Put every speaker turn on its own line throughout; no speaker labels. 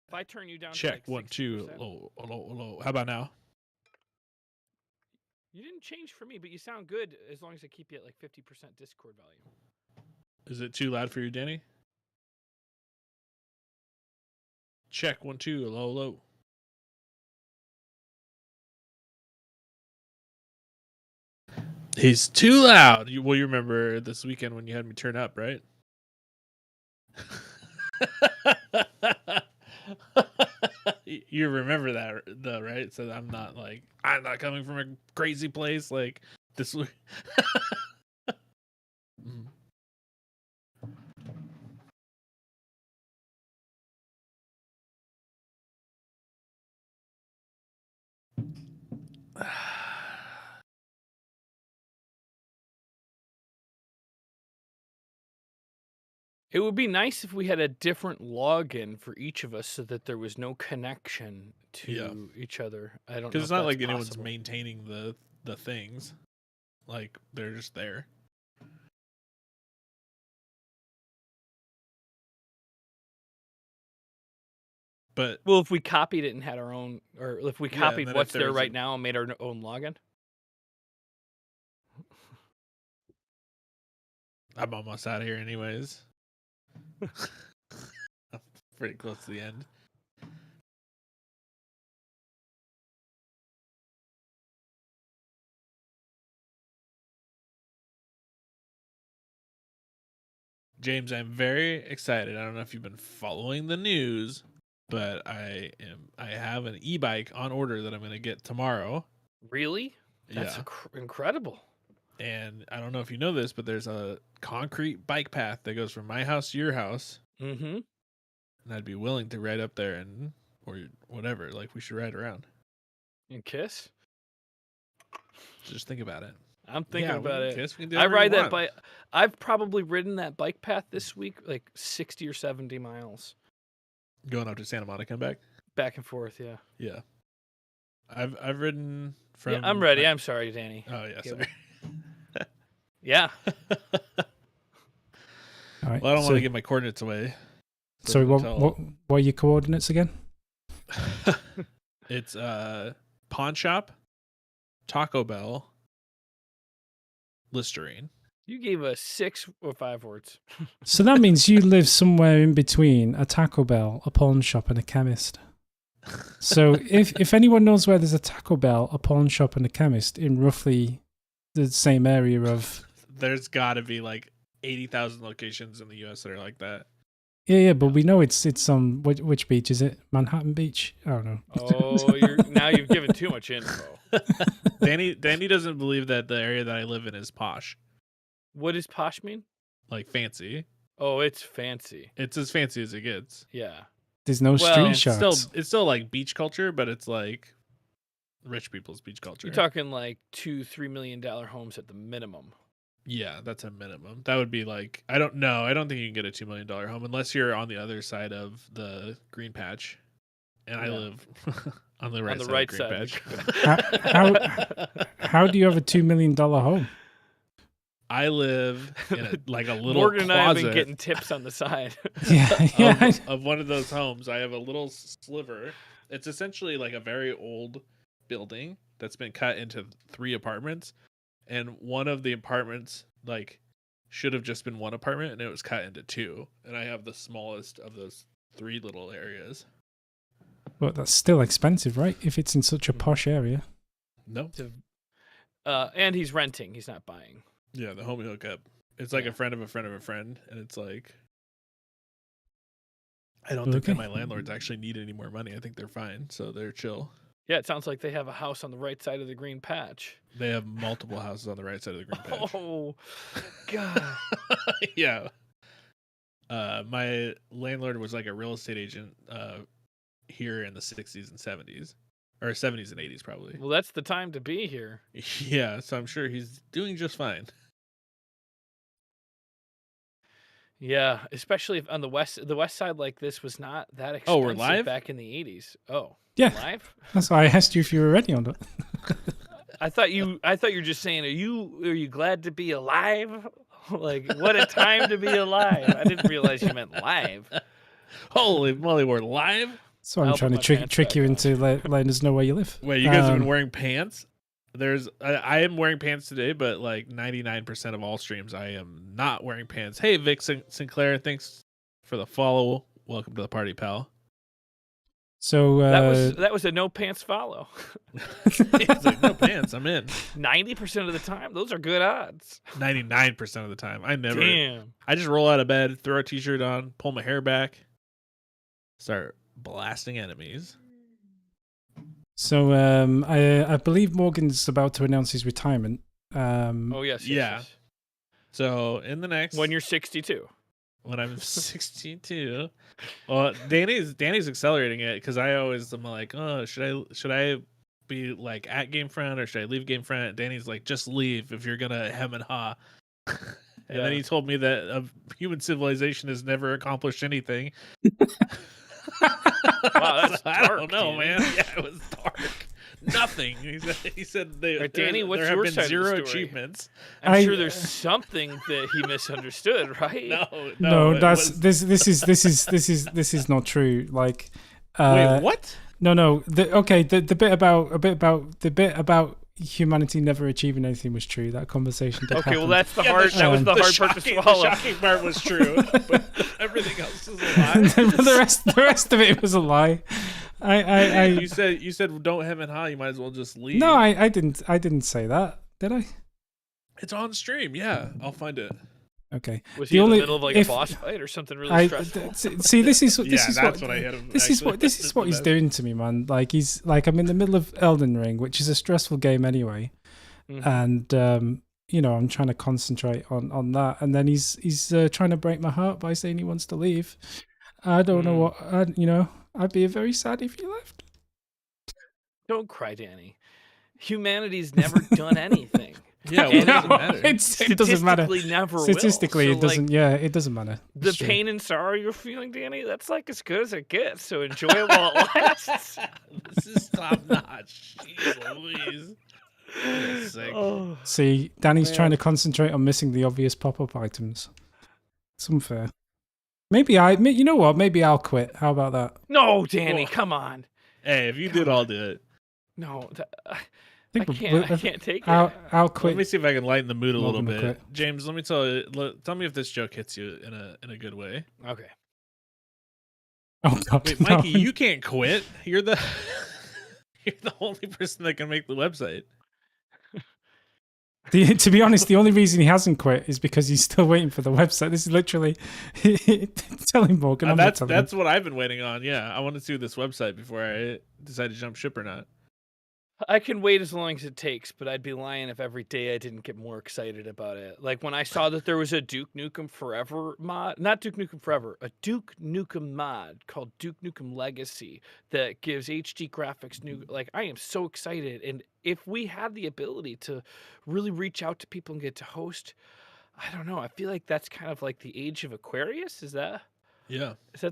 If I turn you down
Check
to like
1 2
60%,
low. How about now?
you didn't change for me, but you sound good as long as I keep you at like 50% Discord volume.
Is it too loud for you, Danny? Check 1 2 low. He's too loud. You remember this weekend when you had me turn up, right? You remember that though, right? So I'm not coming from a crazy place like this.
It would be nice if we had a different login for each of us so that there was no connection to each other. I don't know.
Because it's not like anyone's
possible.
maintaining the things. Like they're just there. But
well, if we copied it and had our own, or if we copied what's there right now and made our own login.
I'm almost out of here anyways. I'm pretty close to the end. James, I'm very excited. I don't know if you've been following the news, but I have an e-bike on order that I'm going to get tomorrow.
Really? That's incredible.
And I don't know if you know this, but there's a concrete bike path that goes from my house to your house.
Mm-hmm.
And I'd be willing to ride up there or whatever. Like, we should ride around.
And kiss?
Just think about it.
I'm thinking about it.
Kiss. We can do
I ride that bike. I've probably ridden that bike path this week like 60 or 70 miles.
Going up to Santa Monica and back?
Back and forth, yeah.
Yeah. I've ridden from...
Yeah, I'm ready. I'm sorry, Danny.
Oh, yeah, sorry.
Yeah.
All right,
well, I don't want to give my coordinates away.
Sorry, what are your coordinates again?
It's Pawn Shop, Taco Bell, Listerine.
You gave us 6 or 5 words.
So that means you live somewhere in between a Taco Bell, a pawn shop, and a chemist. So if anyone knows where there's a Taco Bell, a pawn shop, and a chemist in roughly the same area of...
There's got to be like 80,000 locations in the U.S. that are like that.
Yeah, but we know it's on which beach is it? Manhattan Beach? I don't know.
Oh, now you've given too much info.
Danny doesn't believe that the area that I live in is posh.
What does posh mean?
Like fancy.
Oh, it's fancy.
It's as fancy as it gets.
Yeah.
There's no street shots.
It's still like beach culture, but it's like rich people's beach culture.
You're talking like $2-3 million homes at the minimum.
Yeah, that's a minimum. That would be like, I don't know. I don't think you can get a $2 million home unless you're on the other side of the green patch. And I live on the right side of the green patch.
How do you have a $2 million home?
I live in a little
Morgan and
closet.
I have been getting tips on the side.
Of one of those homes. I have a little sliver. It's essentially like a very old building that's been cut into 3 apartments. And one of the apartments should have just been one apartment, and it was cut into 2. And I have the smallest of those 3 little areas.
But that's still expensive, right? If it's in such a posh area.
No.
And he's renting. He's not buying.
Yeah, the homie hookup. It's like a friend of a friend of a friend, and it's like I don't think that my landlords actually need any more money. I think they're fine, so they're chill.
Yeah, it sounds like they have a house on the right side of the green patch.
They have multiple houses on the right side of the green patch.
Oh, God.
Yeah. My landlord was like a real estate agent here in the 60s and 70s. Or 70s and 80s, probably.
Well, that's the time to be here.
Yeah, so I'm sure he's doing just fine.
Yeah, especially if on the west side like this was not that expensive.
Oh, we're live?
Back in the 80s. Oh,
yeah,
live.
That's why I asked you if you were ready on it.
I thought you were just saying, are you glad to be alive? Like, what a time to be alive! I didn't realize you meant live.
Holy moly, we're live.
So I'm
I'll
trying
put
to
my pants
trick you
back
into letting us know where you live.
Wait, you guys have been wearing pants? I am wearing pants today, but like 99% of all streams, I am not wearing pants. Hey, Vic Sinclair, thanks for the follow. Welcome to the party, pal.
So
that was a no pants follow.
It's like, no pants, I'm in.
90% of the time, those are good odds.
99% of the time.
Damn.
I just roll out of bed, throw a t-shirt on, pull my hair back, start blasting enemies.
So I believe Morgan's about to announce his retirement.
Oh yes.
Yeah. So in the next,
when you're 62.
When I'm 62, well, Danny's accelerating it because I always am like, oh, should I be like at Gamefront or should I leave Gamefront? Danny's like, just leave if you're gonna hem and haw. And then he told me that human civilization has never accomplished anything.
Wow, that's
I
dark,
don't know,
Danny.
man. Yeah, it was dark. Nothing. He said
Right, Danny, what's
there have
your
been
side of the
0
story?
achievements.
I'm sure there's something that he misunderstood, right?
No,
that's this is not true. Like,
wait, what?
No. The bit about humanity never achieving anything was true. That conversation did
Okay,
happen.
well that's the hard. That was the hard part to swallow.
The shocking part was true, but everything else is a lie.
the rest of it was a lie.
You said don't hem and haw. You might as well just leave.
No, I didn't say that. Did I?
It's on stream. Yeah, I'll find it.
Okay.
Was he in the middle of like a boss fight or something really stressful?
See, this is
that's what I hit him.
This is what he's doing to me, man. Like he's like, I'm in the middle of Elden Ring, which is a stressful game anyway, and I'm trying to concentrate on that, and then he's trying to break my heart by saying he wants to leave. I don't know what I'd be very sad if you left.
Don't cry, Danny. Humanity's never done anything.
Yeah, well, it doesn't matter.
It doesn't matter.
Never
Statistically,
will.
it doesn't.
Like,
yeah, it doesn't matter.
The pain and sorrow you're feeling, Danny, that's like as good as it gets. So enjoy it while it lasts.
This is top notch. Jeez Louise.
Oh,
See, Danny's trying to concentrate on missing the obvious pop-up items. It's unfair. Maybe you know what? Maybe I'll quit. How about that?
no, Danny, come on.
Hey, if you did, I'll do it.
No,
I
I can't take it.
I'll quit.
Let me see if I can lighten the mood a little
Welcome to
bit.
quit.
James, let me tell me if this joke hits you in a good way.
Okay.
Oh God,
Wait,
no.
Mikey, you can't quit. You're the only person that can make the website.
To be honest, the only reason he hasn't quit is because he's still waiting for the website. This is literally telling Morgan.
That's what I've been waiting on. Yeah, I want to see this website before I decide to jump ship or not.
I can wait as long as it takes, but I'd be lying if every day I didn't get more excited about it. Like when I saw that there was a Duke Nukem Forever mod, not Duke Nukem Forever, a Duke Nukem mod called Duke Nukem Legacy that gives HD graphics. Like I am so excited, and if we had the ability to really reach out to people and get to host, I don't know. I feel like that's kind of like the age of Aquarius. Is that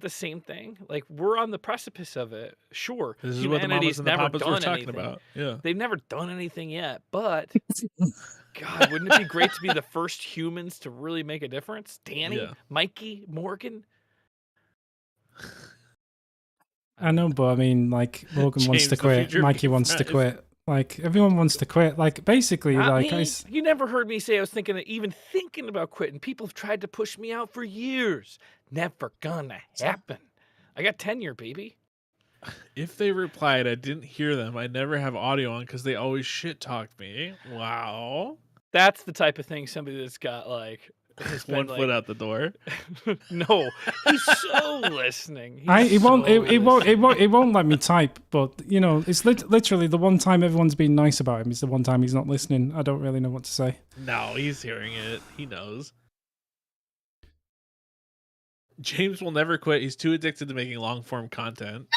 the same thing? Like we're on the precipice of it. Sure,
This is what the mamas and the papas were talking
anything.
about. Yeah,
They've never done anything yet, but God, wouldn't it be great to be the first humans to really make a difference? Danny, Mikey, Morgan.
I know, but I mean, like Morgan wants to quit. Mikey wants to quit. Like everyone wants to quit. Like basically,
Not me. You never heard me say I was even thinking about quitting. People have tried to push me out for years. Never gonna happen. I got tenure, baby.
If they replied, I didn't hear them. I never have audio on because they always shit talked me. Wow,
That's the type of thing somebody that's got like
one foot out the door.
No, he's so listening.
It won't let me type. But you know, it's literally the one time everyone's been nice about him is the one time he's not listening. I don't really know what to say.
No, he's hearing it. He knows. James will never quit. He's too addicted to making long form content.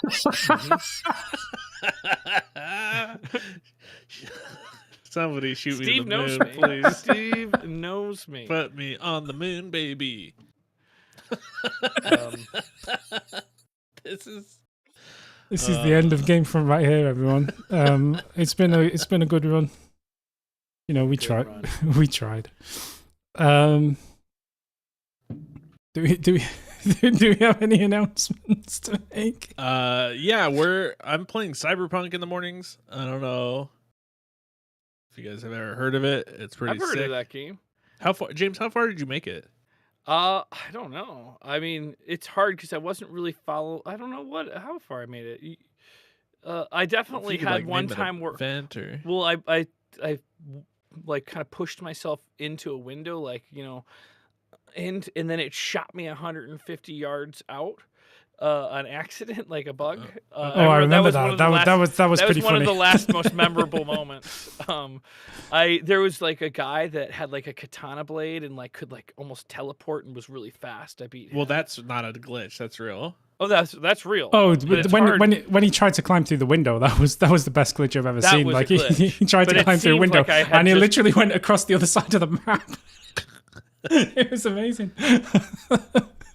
Somebody shoot
Steve
me to the
knows
moon,
me.
please.
Steve knows me.
Put me on the moon, baby. This is
the end of Gamefront right here, everyone. It's been a good run. You know, we tried. We tried. Do we Do we have any announcements to make?
Yeah, I'm playing Cyberpunk in the mornings. I don't know if you guys have ever heard of it. It's pretty
I've heard
sick.
of that game.
How far, James? How far did you make it?
I don't know. I mean, it's hard because I wasn't really I don't know how far I made it. I definitely
If you could,
had
like,
one
name an
time where,
event or
well, I like kind of pushed myself into a window, like, and then it shot me 150 yards out. An accident, like a bug.
Oh, I remember that. That was pretty
one
funny.
of the last most memorable moments. There was like a guy that had like a katana blade and like could like almost teleport and was really fast. I beat him.
well, that's not a glitch. That's real.
Oh, that's real.
Oh,
But it's
when
hard.
when he tried to climb through the window, that was the best glitch I've ever
That
seen.
was a
Like
glitch.
he tried
But
to
it
climb through a
seemed
window,
like I had
and he
just-
literally went across the other side of the map. It was amazing.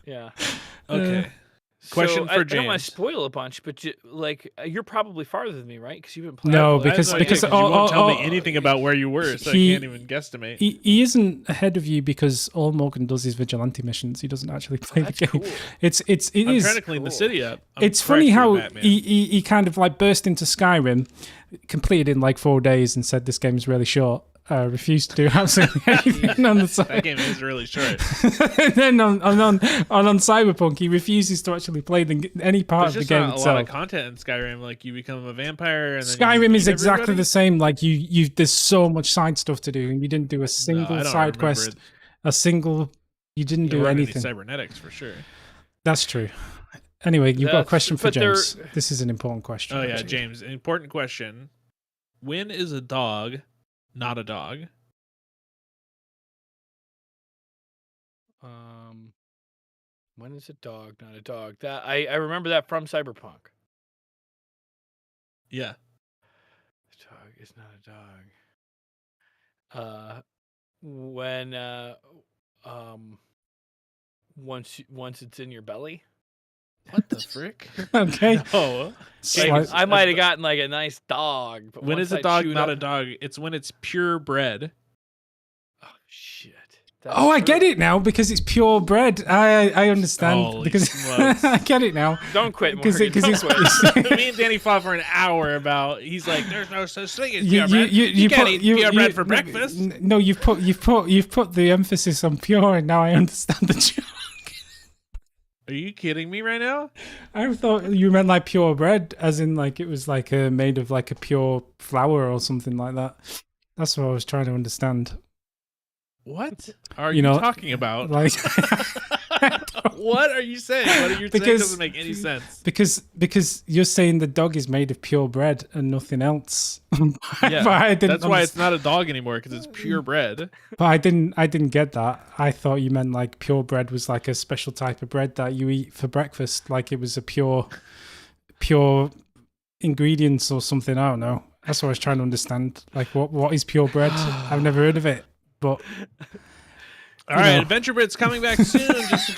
Yeah.
Okay. Question
So,
for
I don't want
James.
to spoil a bunch, but you're probably farther than me, right? Because you've been playing.
No,
I have
because
no idea,
because
you won't tell me anything about where you were, so
he-
I can't even guesstimate.
he isn't ahead of you because all Morgan does is vigilante missions. He doesn't actually play
That's
the game.
cool.
It
I'm
is.
trying to clean the
cool.
city up.
It's funny how
Batman.
he kind of like burst into Skyrim, completed in like 4 days, and said this game is really short. Refused to do absolutely anything on the
that
side.
game is really short.
And then on Cyberpunk, he refuses to actually play any part
There's
of the
just
game
not a lot
itself.
of content in Skyrim. Like you become a vampire, and then
Skyrim
you
is
beat
exactly
everybody?
the same. Like you, there's so much side stuff to do, and you didn't do a single
I don't
side
remember
quest.
it.
You didn't
There
do
weren't any
anything.
cybernetics for sure.
That's true. Anyway, you've got a
That's-
question for
but there-
James. This is an important question.
Oh yeah,
actually.
James. Important question. When is a dog not a dog?
When is a dog not a dog? That I remember that from Cyberpunk.
Yeah.
A dog is not a dog. When once it's in your belly.
What the frick?
Okay.
No.
Slight-
I might have gotten like a nice dog. But
When
once
is a
I
dog
chewed
not
up-
a dog? It's when it's purebred.
Oh shit!
Oh, I get it now because it's purebred. I understand
Holy
because
smokes.
I get it now.
Don't quit,
Because
Morgan. Don't quit.
Me and Danny fought for an hour about. He's like, "There's no such thing as
You
purebred. You can't eat purebred for breakfast."
No, you've put the emphasis on pure, and now I understand the joke.
Are you kidding me right now?
I thought you meant like purebred, as in like it was like made of like a pure flour or something like that. That's what I was trying to understand.
What are
You
you,
know,
talking about?
Like
What are you saying? What are you saying
Because-
doesn't make any sense.
because you're saying the dog is made of pure bread and nothing else.
Yeah,
But I didn't
that's why
underst-
it's not a dog anymore because it's purebred.
But I didn't get that. I thought you meant like pure bread was like a special type of bread that you eat for breakfast, like it was a pure ingredients or something. I don't know. That's what I was trying to understand. Like what is pure bread? I've never heard of it. But
All right,
know.
Adventure Bit's coming back soon. Just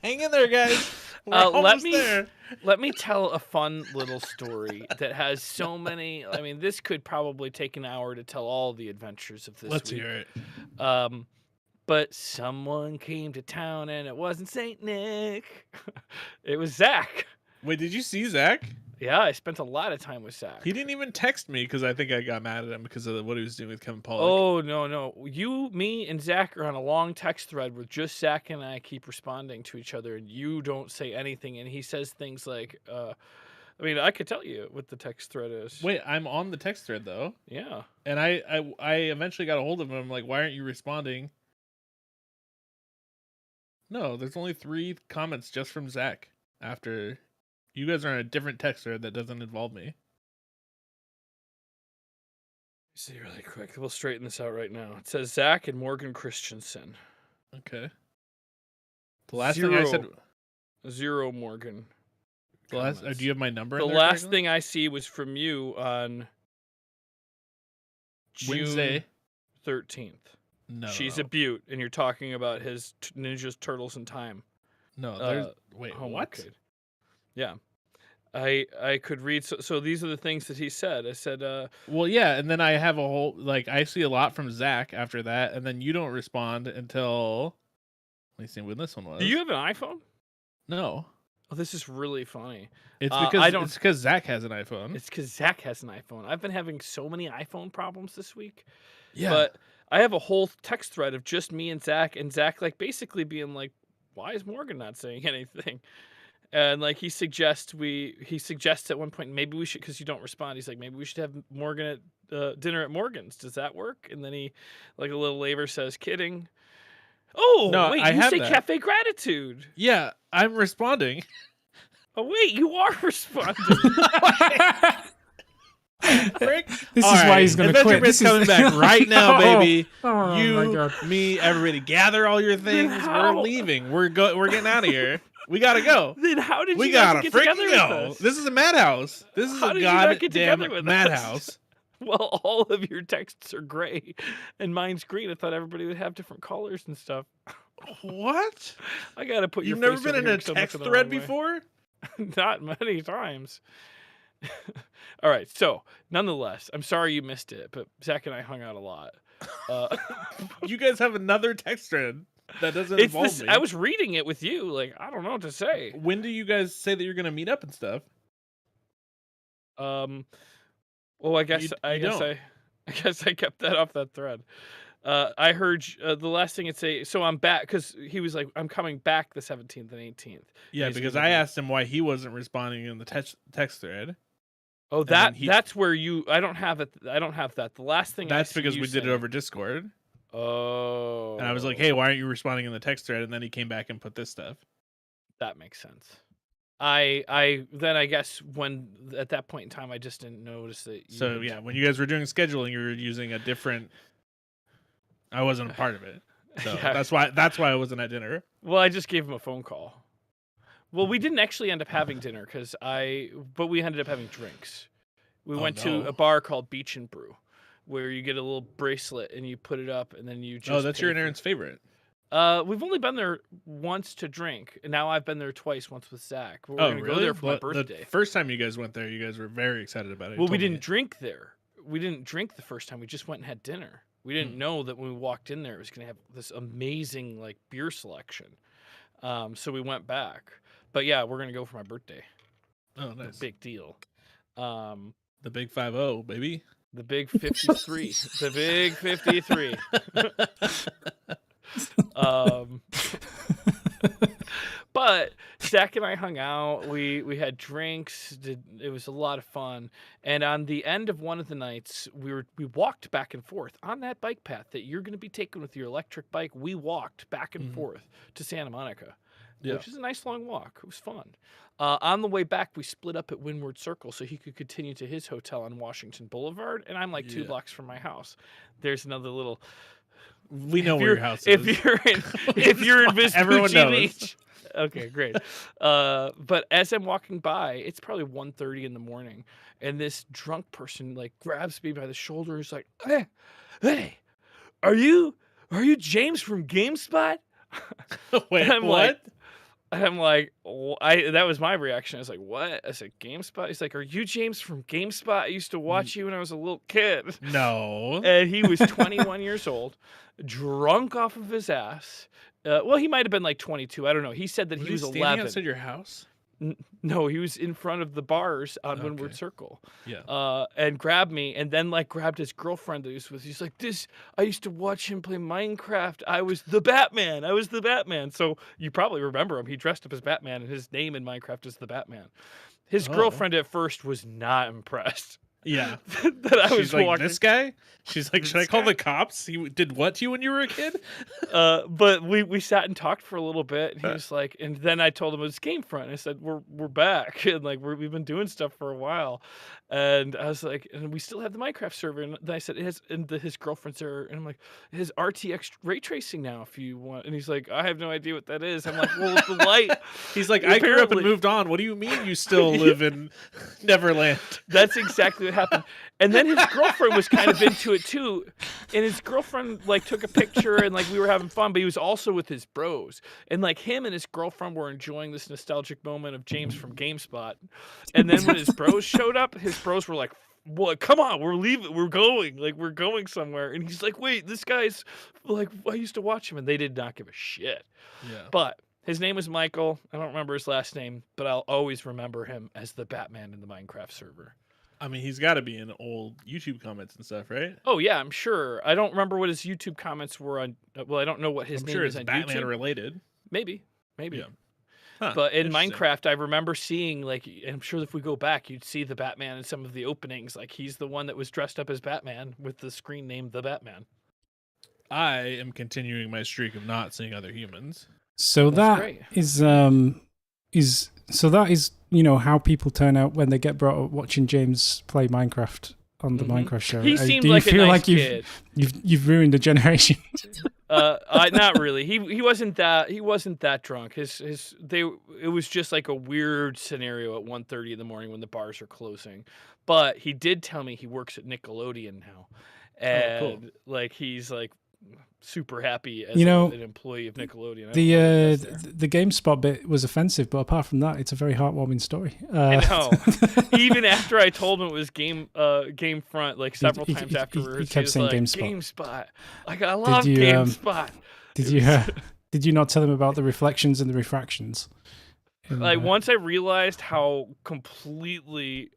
hang in there, guys. We're
Let
almost
me
there.
let me tell a fun little story that has so many. I mean, this could probably take an hour to tell all the adventures of this
Let's
week.
hear it.
But someone came to town and it wasn't Saint Nick. It was Zach.
Wait, did you see Zach?
Yeah, I spent a lot of time with Zach.
He didn't even text me because I think I got mad at him because of what he was doing with Kevin Pollak.
Oh no! You, me, and Zach are on a long text thread where just Zach and I keep responding to each other, and you don't say anything, and he says things like, I mean, I could tell you what the text thread is.
Wait, I'm on the text thread though,
Yeah.
and I eventually got a hold of him. I'm like, why aren't you responding? No, there's only 3 comments just from Zach. After you guys are on a different text thread that doesn't involve me.
See really quick. We'll straighten this out right now. It says Zach and Morgan Christensen.
Okay. The last thing I said.
0 Morgan.
The last.
comments.
Do you have my number?
The
in there
last
correctly?
thing I see was from you on June
Wednesday.
13th.
No.
She's
no,
a Butte, and you're talking about his Ninjas, Turtles, and Time.
no. There's. Wait.
homework
What?
kid. Yeah. I could read. So these are the things that he said. I said,
Well, yeah, and then I have a whole I see a lot from Zach after that, and then you don't respond until Let me see when this one was.
Do you have an iPhone?
No.
Oh, this is really funny.
It's
I
because
don't-
it's because Zach has an iPhone.
It's because Zach has an iPhone. I've been having so many iPhone problems this week.
Yeah.
But I have a whole text thread of just me and Zach like basically being like, why is Morgan not saying anything? And like he suggests at one point maybe we should, because you don't respond. He's like, maybe we should have Morgan at dinner at Morgan's. Does that work? And then he, like a little later, says, "Kidding." Oh
No,
wait,
I
you
have
say
that.
Cafe Gratitude.
Yeah, I'm responding.
Oh wait, you are responding.
Frick.
This
All
is why
right,
he's going to
Adventure
quit.
Bit's
This is
coming back right now, baby.
Oh my
You,
God.
me, everybody, gather all your things.
how?
We're leaving. We're getting out of here. We gotta go.
Then how did
We
you not
gotta
get together
freaking
with
go.
us?
This is a madhouse. This is
How
a
did you not get together
goddamn
with us?
madhouse.
Well, all of your texts are gray, and mine's green. I thought everybody would have different colors and stuff.
What?
I gotta put
You've
your
never
face
been
over
in
here
a
'cause I'm
text
looking the
thread
wrong way.
before?
Not many times. All right, so nonetheless, I'm sorry you missed it, but Zach and I hung out a lot.
You guys have another text thread that doesn't
It's
involve
this.
me.
I was reading it with you. Like, I don't know what to say.
When do you guys say that you're gonna meet up and stuff?
Well, I guess
You
I guess I kept that off that thread. I heard the last thing it say. So I'm back because he was like, "I'm coming back the 17th and 18th."
Yeah,
He's
because
gonna
I
be-
asked him why he wasn't responding in the text thread.
Oh,
then he-
that's where you. I don't have it. I don't have that. The last thing.
That's
I see
because
you
we did it
saying-
over Discord.
Oh.
And I was like, hey, why aren't you responding in the text thread? And then he came back and put this stuff.
That makes sense. I then I guess when at that point in time I just didn't notice that. You
So
had-
yeah, when you guys were doing scheduling, you were using a different. I wasn't a part of it, so
Yeah.
that's why I wasn't at dinner.
Well, I just gave him a phone call. Well, we didn't actually end up having dinner but we ended up having drinks. We
Oh,
went
no.
to a bar called Beach and Brew, where you get a little bracelet and you put it up, and then you just.
Oh, that's your
pay
and
for-
Aaron's favorite.
We've only been there once to drink, and now I've been there twice. Once with Zach. We're
Oh,
gonna
really?
go there for my
Well,
birthday.
The first time you guys went there, you guys were very excited about it. You
Well, we
told me.
didn't drink there. We didn't drink the first time. We just went and had dinner. We didn't know that when we walked in there, it was going to have this amazing like beer selection. So we went back. But yeah, we're going to go for my birthday.
Oh, nice.
Big deal. The
The big 5-0, baby.
big 53. The big 53. But Zach and I hung out. We had drinks. It was a lot of fun. And on the end of one of the nights, we walked back and forth on that bike path that you're going to be taking with your electric bike. We walked back and forth to Santa Monica,
Yeah.
which is a nice long walk. It was fun. On the way back, we split up at Windward Circle so he could continue to his hotel on Washington Boulevard, and I'm like 2
Yeah.
blocks from my house. There's another little.
We know
If
where
you're-
your house
If
is.
you're in, if you're in
Everyone
Vespucci
knows.
Beach. Okay, great. But as I'm walking by, it's probably 1:30 in the morning, and this drunk person like grabs me by the shoulder. He's like, "Hey, are you James from GameSpot?"
Wait,
I'm
what?
like- And I'm like, that was my reaction. I was like, what? I said, GameSpot? He's like, are you James from GameSpot? I used to watch you when I was a little kid.
No.
And he was 21 years old, drunk off of his ass. Well, he might have been like 22. I don't know. He said that he was
standing
11.
outside your house?
No, he was in front of the bars on Windward
Okay.
Circle.
Yeah.
And grabbed me, and then like grabbed his girlfriend that he was with. He's like, I used to watch him play Minecraft. I was the Batman. So you probably remember him. He dressed up as Batman, and his name in Minecraft is the Batman. His
Oh.
girlfriend at first was not impressed
Yeah.
that I was
She's like,
walking.
this guy? She's like, should I
This
call
guy?
the cops? He did what to you when you were a kid?
But we sat and talked for a little bit, and he was like, and then I told him it was Gamefront. I said we're back, and like we've been doing stuff for a while, and I was like, and we still have the Minecraft server, and then I said his girlfriend's there, and I'm like, it has RTX ray tracing now if you want, and he's like, I have no idea what that is. I'm like, well, it's the light.
He's like, I grew up and
Apparently-
moved on. What do you mean you still live in Neverland?
That's exactly what happened. And then his girlfriend was kind of into it too. And his girlfriend like took a picture and like we were having fun, but he was also with his bros. And like him and his girlfriend were enjoying this nostalgic moment of James from GameSpot. And then when his bros showed up, his bros were like what? Come on, we're leaving. We're going. Like, we're going somewhere. And he's like, wait, this guy's like, I used to watch him, and they did not give a shit.
Yeah.
But his name was Michael. I don't remember his last name, but I'll always remember him as the Batman in the Minecraft server.
I mean, he's got to be in old YouTube comments and stuff, right?
Oh yeah, I'm sure. I don't remember what his YouTube comments were on. Well, I don't know what his
I'm
name
sure
is
it's
on
Batman
YouTube.
related.
Maybe.
Yeah. Huh,
But in
interesting.
Minecraft, I remember seeing, like, and I'm sure if we go back, you'd see the Batman in some of the openings. Like, he's the one that was dressed up as Batman with the screen named The Batman.
I am continuing my streak of not seeing other humans.
So
That's
that
great.
is so that is, you know, how people turn out when they get brought up watching James play Minecraft on the
Mhm.
Minecraft show.
He
Do
seemed
you
like a
feel
nice
like
kid.
you've ruined a generation?
Not really. He wasn't that drunk. It was just like a weird scenario at 1:30 in the morning when the bars are closing. But he did tell me he works at Nickelodeon now, and
cool.
like he's like super happy as
You know,
an employee of Nickelodeon. I don't know what he does there.
The GameSpot bit was offensive, but apart from that, it's a very heartwarming story.
I know. Even after I told him it was Gamefront, like several
he-
times
he
afterwards,
kept saying
like,
GameSpot.
GameSpot. Like, I love
you,
GameSpot.
Did you not tell him about the reflections and the refractions?
Like, once I realized how completely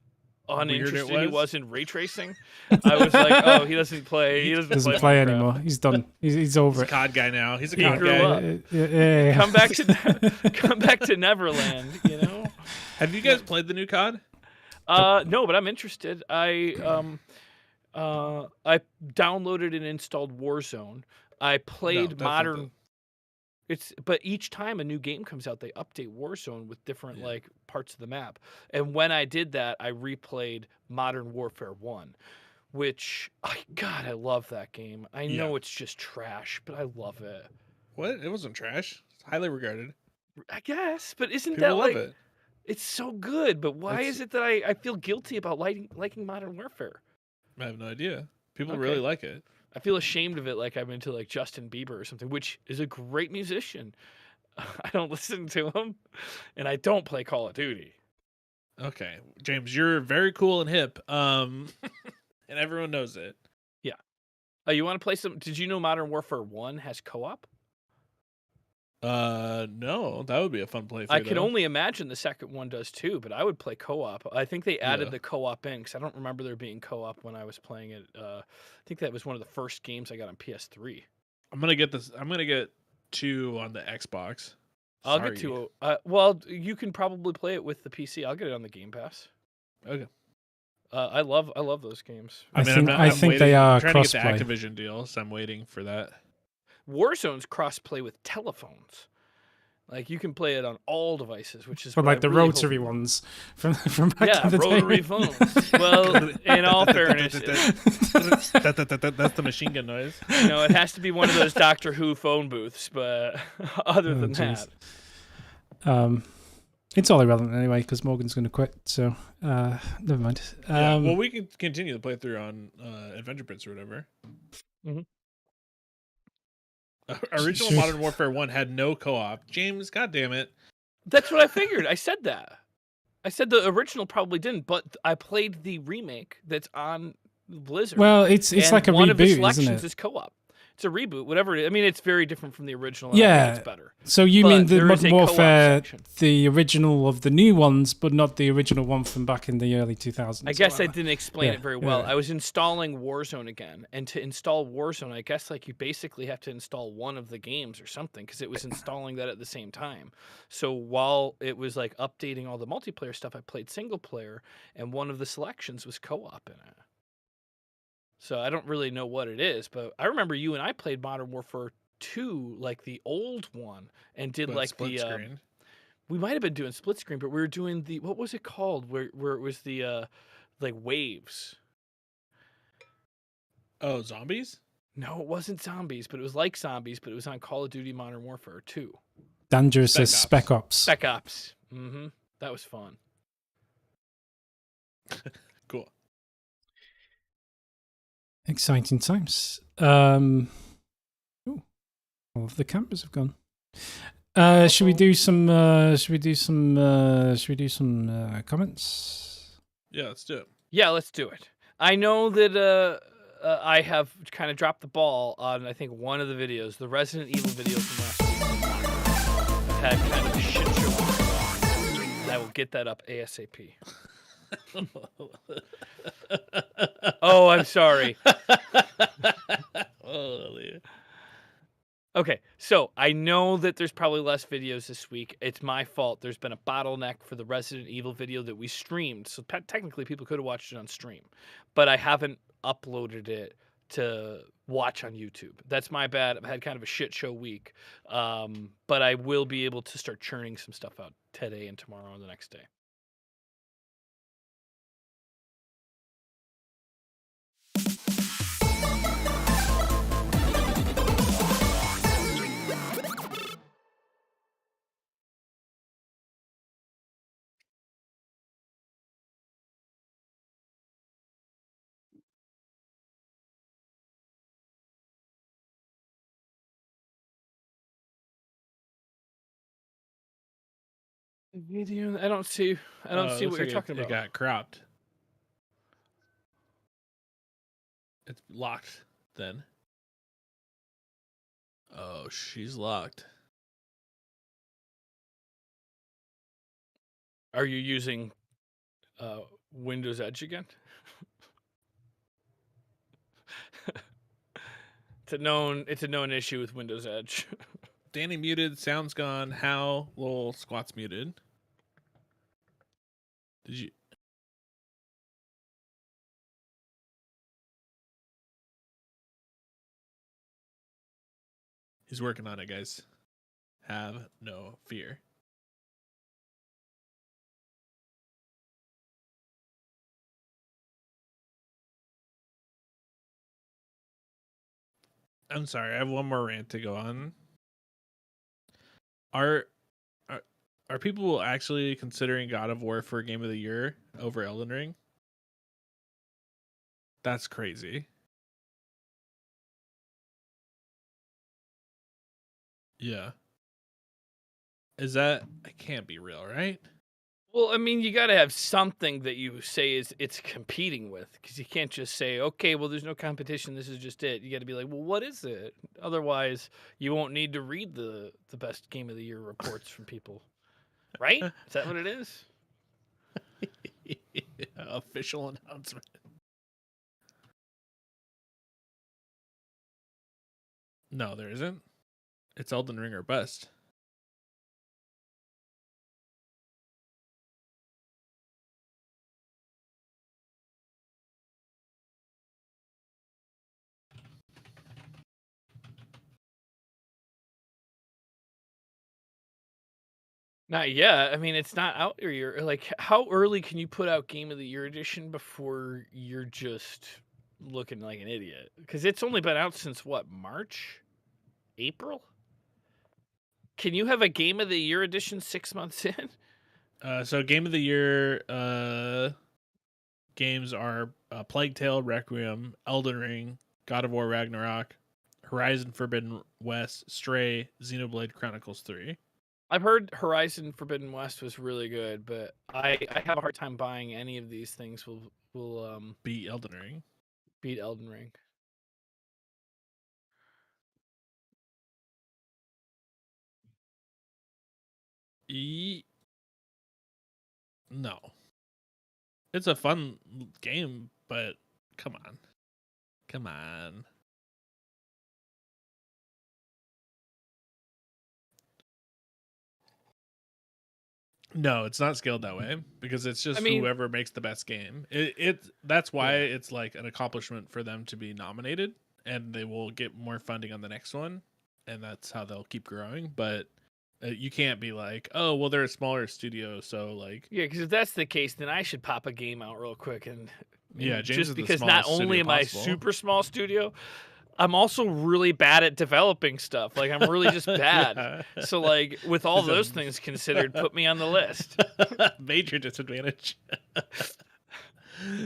uninterested he
was?
was in ray tracing, I was like, oh, he doesn't play. He doesn't
play
Minecraft.
anymore. He's done. He's
He's
over
a
it.
COD guy now. He's a
He
COD
grew
guy.
up.
Yeah.
Come back to Neverland, you know?
Have you guys played the new COD?
No, but I'm interested. I downloaded and installed Warzone. I played
that's
Modern.
something.
But each time a new game comes out, they update Warzone with different
Yeah.
like parts of the map. And when I did that, I replayed Modern Warfare 1, which God, I love that game. I
Yeah.
know it's just trash, but I love it.
What? It wasn't trash. It's highly regarded.
I guess, but isn't
People
that
love
like
it.
it's so good? But why
It's-
is it that I feel guilty about liking Modern Warfare?
I have no idea. People
Okay.
really like it.
I feel ashamed of it, like I'm into like Justin Bieber or something, which is a great musician. I don't listen to him, and I don't play Call of Duty.
Okay, James, you're very cool and hip. And everyone knows it.
Oh, you want to play some? Did you know Modern Warfare 1 has co-op?
No, that would be a fun playthrough.
I can
though.
only imagine the second one does too, but I would play co-op. I think they added
Yeah.
the co-op in because I don't remember there being co-op when I was playing it. I think that was one of the first games I got on PS3.
I'm gonna get this. I'm gonna get 2 on the Xbox.
I'll
Sorry.
get to. Well, you can probably play it with the PC. I'll get it on the Game Pass.
Okay.
I love those games.
I
mean,
think
I'm
they
waiting-
are
I'm trying to get
crossplay.
the Activision deal, so I'm waiting for that.
Warzone's cross-play with telephones. Like you can play it on all devices, which is
But
what I
like the
really
rotary
hope.
ones from back
Yeah,
in the
rotary
day.
phones. Well, in all fairness,
That's the machine gun noise.
you know, it has to be one of those Doctor Who phone booths. But other
Oh,
than
jeez.
that,
It's all irrelevant anyway because Morgan's going to quit. So never mind.
Yeah, well, we can continue the playthrough on Adventure Prince or whatever.
Mhm.
Original
Sure.
Modern Warfare 1 had no co-op. James, God damn it.
that's what I figured. I said that. I said the original probably didn't, but I played the remake that's on Blizzard.
Well, it's
and
like a
one of the
reboot,
selections
isn't it?
is co-op. It's a reboot, whatever it is. I mean, it's very different from the original. And I
Yeah.
think it's better.
So you
But
mean the
there is
Modern
a co-op
Warfare,
section.
the original of the new ones, but not the original one from back in the early 2000s?
I guess I
or whatever.
didn't explain
Yeah,
it very well.
yeah.
I was installing Warzone again, and to install Warzone, I guess like you basically have to install one of the games or something because it was installing that at the same time. So while it was like updating all the multiplayer stuff, I played single player, and one of the selections was co-op in it. So I don't really know what it is, but I remember you and I played Modern Warfare 2, like the old one, and did
But
like
split
the
screen.
we might have been doing split screen, but we were doing the what was it called? Where it was the like waves.
Oh, zombies?
No, it wasn't zombies, but it was like zombies, but it was on Call of Duty Modern Warfare 2.
Dangerous
Spec
as
Ops.
Spec Ops.
Spec Ops. Mm-hmm. That was fun.
Cool.
Exciting times. Ooh, all of the cameras have gone. Should we do some? Should we do some comments?
Yeah, let's do it.
Yeah, let's do it. I know that I have kind of dropped the ball on, I think, one of the videos, the Resident Evil video from last week. I've had kind of a shit show. And I will get that up ASAP. Oh, I'm sorry.
Holy.
Okay, so I know that there's probably less videos this week. It's my fault. There's been a bottleneck for the Resident Evil video that we streamed. So technically, people could have watched it on stream, but I haven't uploaded it to watch on YouTube. That's my bad. I've had kind of a shit show week, but I will be able to start churning some stuff out today and tomorrow and the next day. Video? I don't see
Oh,
what
looks
you're
like
talking
it
about.
got cropped. It's locked then. Oh, she's locked.
Are you using Windows Edge again? It's a known issue with Windows Edge.
Danny muted, sound's gone. How? Lol, squat's muted. Did you? He's working on it, guys. Have no fear. I'm sorry, I have one more rant to go on. Are people actually considering God of War for Game of the Year over Elden Ring? That's crazy. Yeah. Is that? It can't be real, right?
Well, I mean, you got to have something that you say it's competing with, because you can't just say, okay, well, there's no competition. This is just it. You got to be like, well, what is it? Otherwise, you won't need to read the best Game of the Year reports from people, right? Is that what it is?
Official announcement. No, there isn't. It's Elden Ring or bust.
Not yet. I mean, it's not out there. You're like, how early can you put out Game of the Year edition before you're just looking like an idiot? Because it's only been out since what, March? April? Can you have a Game of the Year edition 6 months in?
So Game of the Year games are Plague Tale, Requiem, Elden Ring, God of War Ragnarok, Horizon Forbidden West, Stray, Xenoblade Chronicles 3.
I've heard Horizon Forbidden West was really good, but I have a hard time buying any of these things will
Beat Elden Ring.
beat Elden Ring.
No. It's a fun game, but come on. Come on. No, it's not scaled that way because it's just whoever makes the best game. That's why it's like an accomplishment for them to be nominated, and they will get more funding on the next one, and that's how they'll keep growing. But you can't be like, oh, well, they're a smaller studio, so like,
yeah, because if that's the case, then I should pop a game out real quick and
yeah, James
just because not only am I super small studio, I'm also really bad at developing stuff. Like, I'm really just bad. So, like, with all those things considered, put me on the list.
Major disadvantage.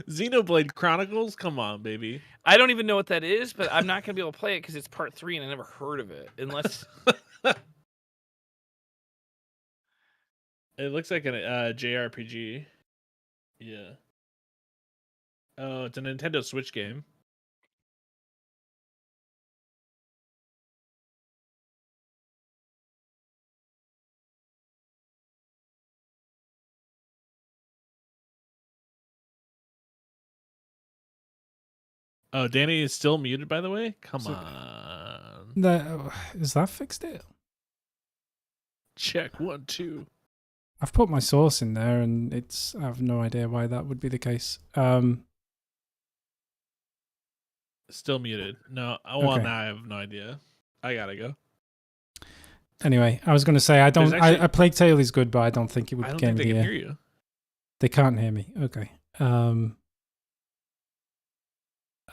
Xenoblade Chronicles? Come on, baby.
I don't even know what that is, but I'm not going to be able to play it because it's part 3 and I never heard of it. Unless...
It looks like an JRPG. Yeah. Oh, it's a Nintendo Switch game. Oh, Danny is still muted, by the way? Come
So-
on.
Is that fixed it?
Check 1, 2.
I've put my source in there, and I have no idea why that would be the case.
Still muted. No, well,
Okay.
now I have no idea. I gotta go.
Anyway, I was going to say I don't.
There's actually-
I Plague Tale is good, but I don't think it would
I don't
game
think
of
they
the
can
year.
hear you.
They can't hear me. Okay.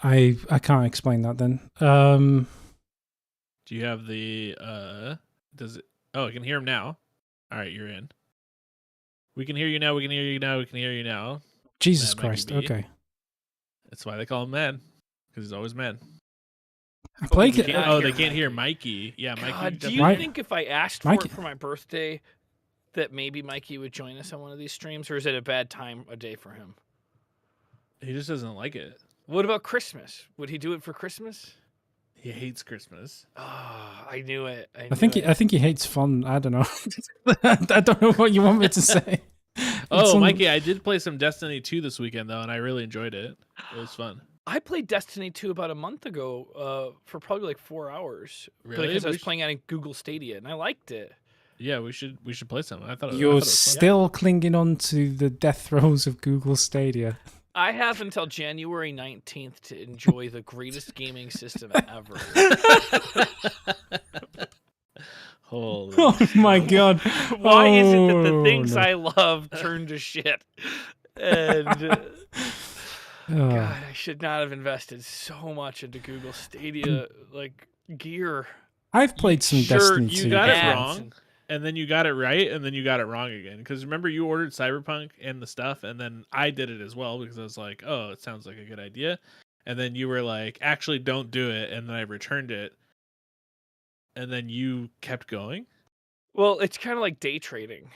I can't explain that then.
Do you have the does it Oh, I can hear him now. All right, you're in. We can hear you now. We can hear you now. We can hear you now.
Jesus
Mad Mikey
Christ.
B.
Okay.
That's why they call him mad, because he's always mad.
Plague
They
They
can't,
can't
they
hear
can't hear
Mikey.
Mikey. Yeah, Mikey.
God, do
definitely-
you
Mike-
think if I asked for
Mikey-
it for my birthday, that maybe Mikey would join us on one of these streams, or is it a bad time of day for him?
He just doesn't like it.
What about Christmas? Would he do it for Christmas?
He hates Christmas.
Oh, I knew it.
I think he hates fun. I don't know. I don't know what you want me to say.
Oh,
It's
Mikey, I did play some Destiny 2 this weekend though, and I really enjoyed it. It was fun.
I played Destiny 2 about a month ago for probably like 4 hours.
Really?
Because I
We
was
sh-
playing on Google Stadia, and I liked it.
Yeah, we should play some. I thought
You're
it was fun.
still clinging on to the death throes of Google Stadia.
I have until January 19th to enjoy the greatest gaming system ever.
Holy
Oh my god.
Why is it that the
Oh,
things
no.
I love turn to shit? And
Oh.
God, I should not have invested so much into Google Stadia like gear.
I've played some
Sure,
Destiny
you
2
got it
ads.
wrong, and then you got it right, and then you got it wrong again. Because remember, you ordered Cyberpunk and the stuff, and then I did it as well because I was like, "Oh, it sounds like a good idea," and then you were like, "Actually, don't do it," and then I returned it, and then you kept going.
Well, it's kind of like day trading.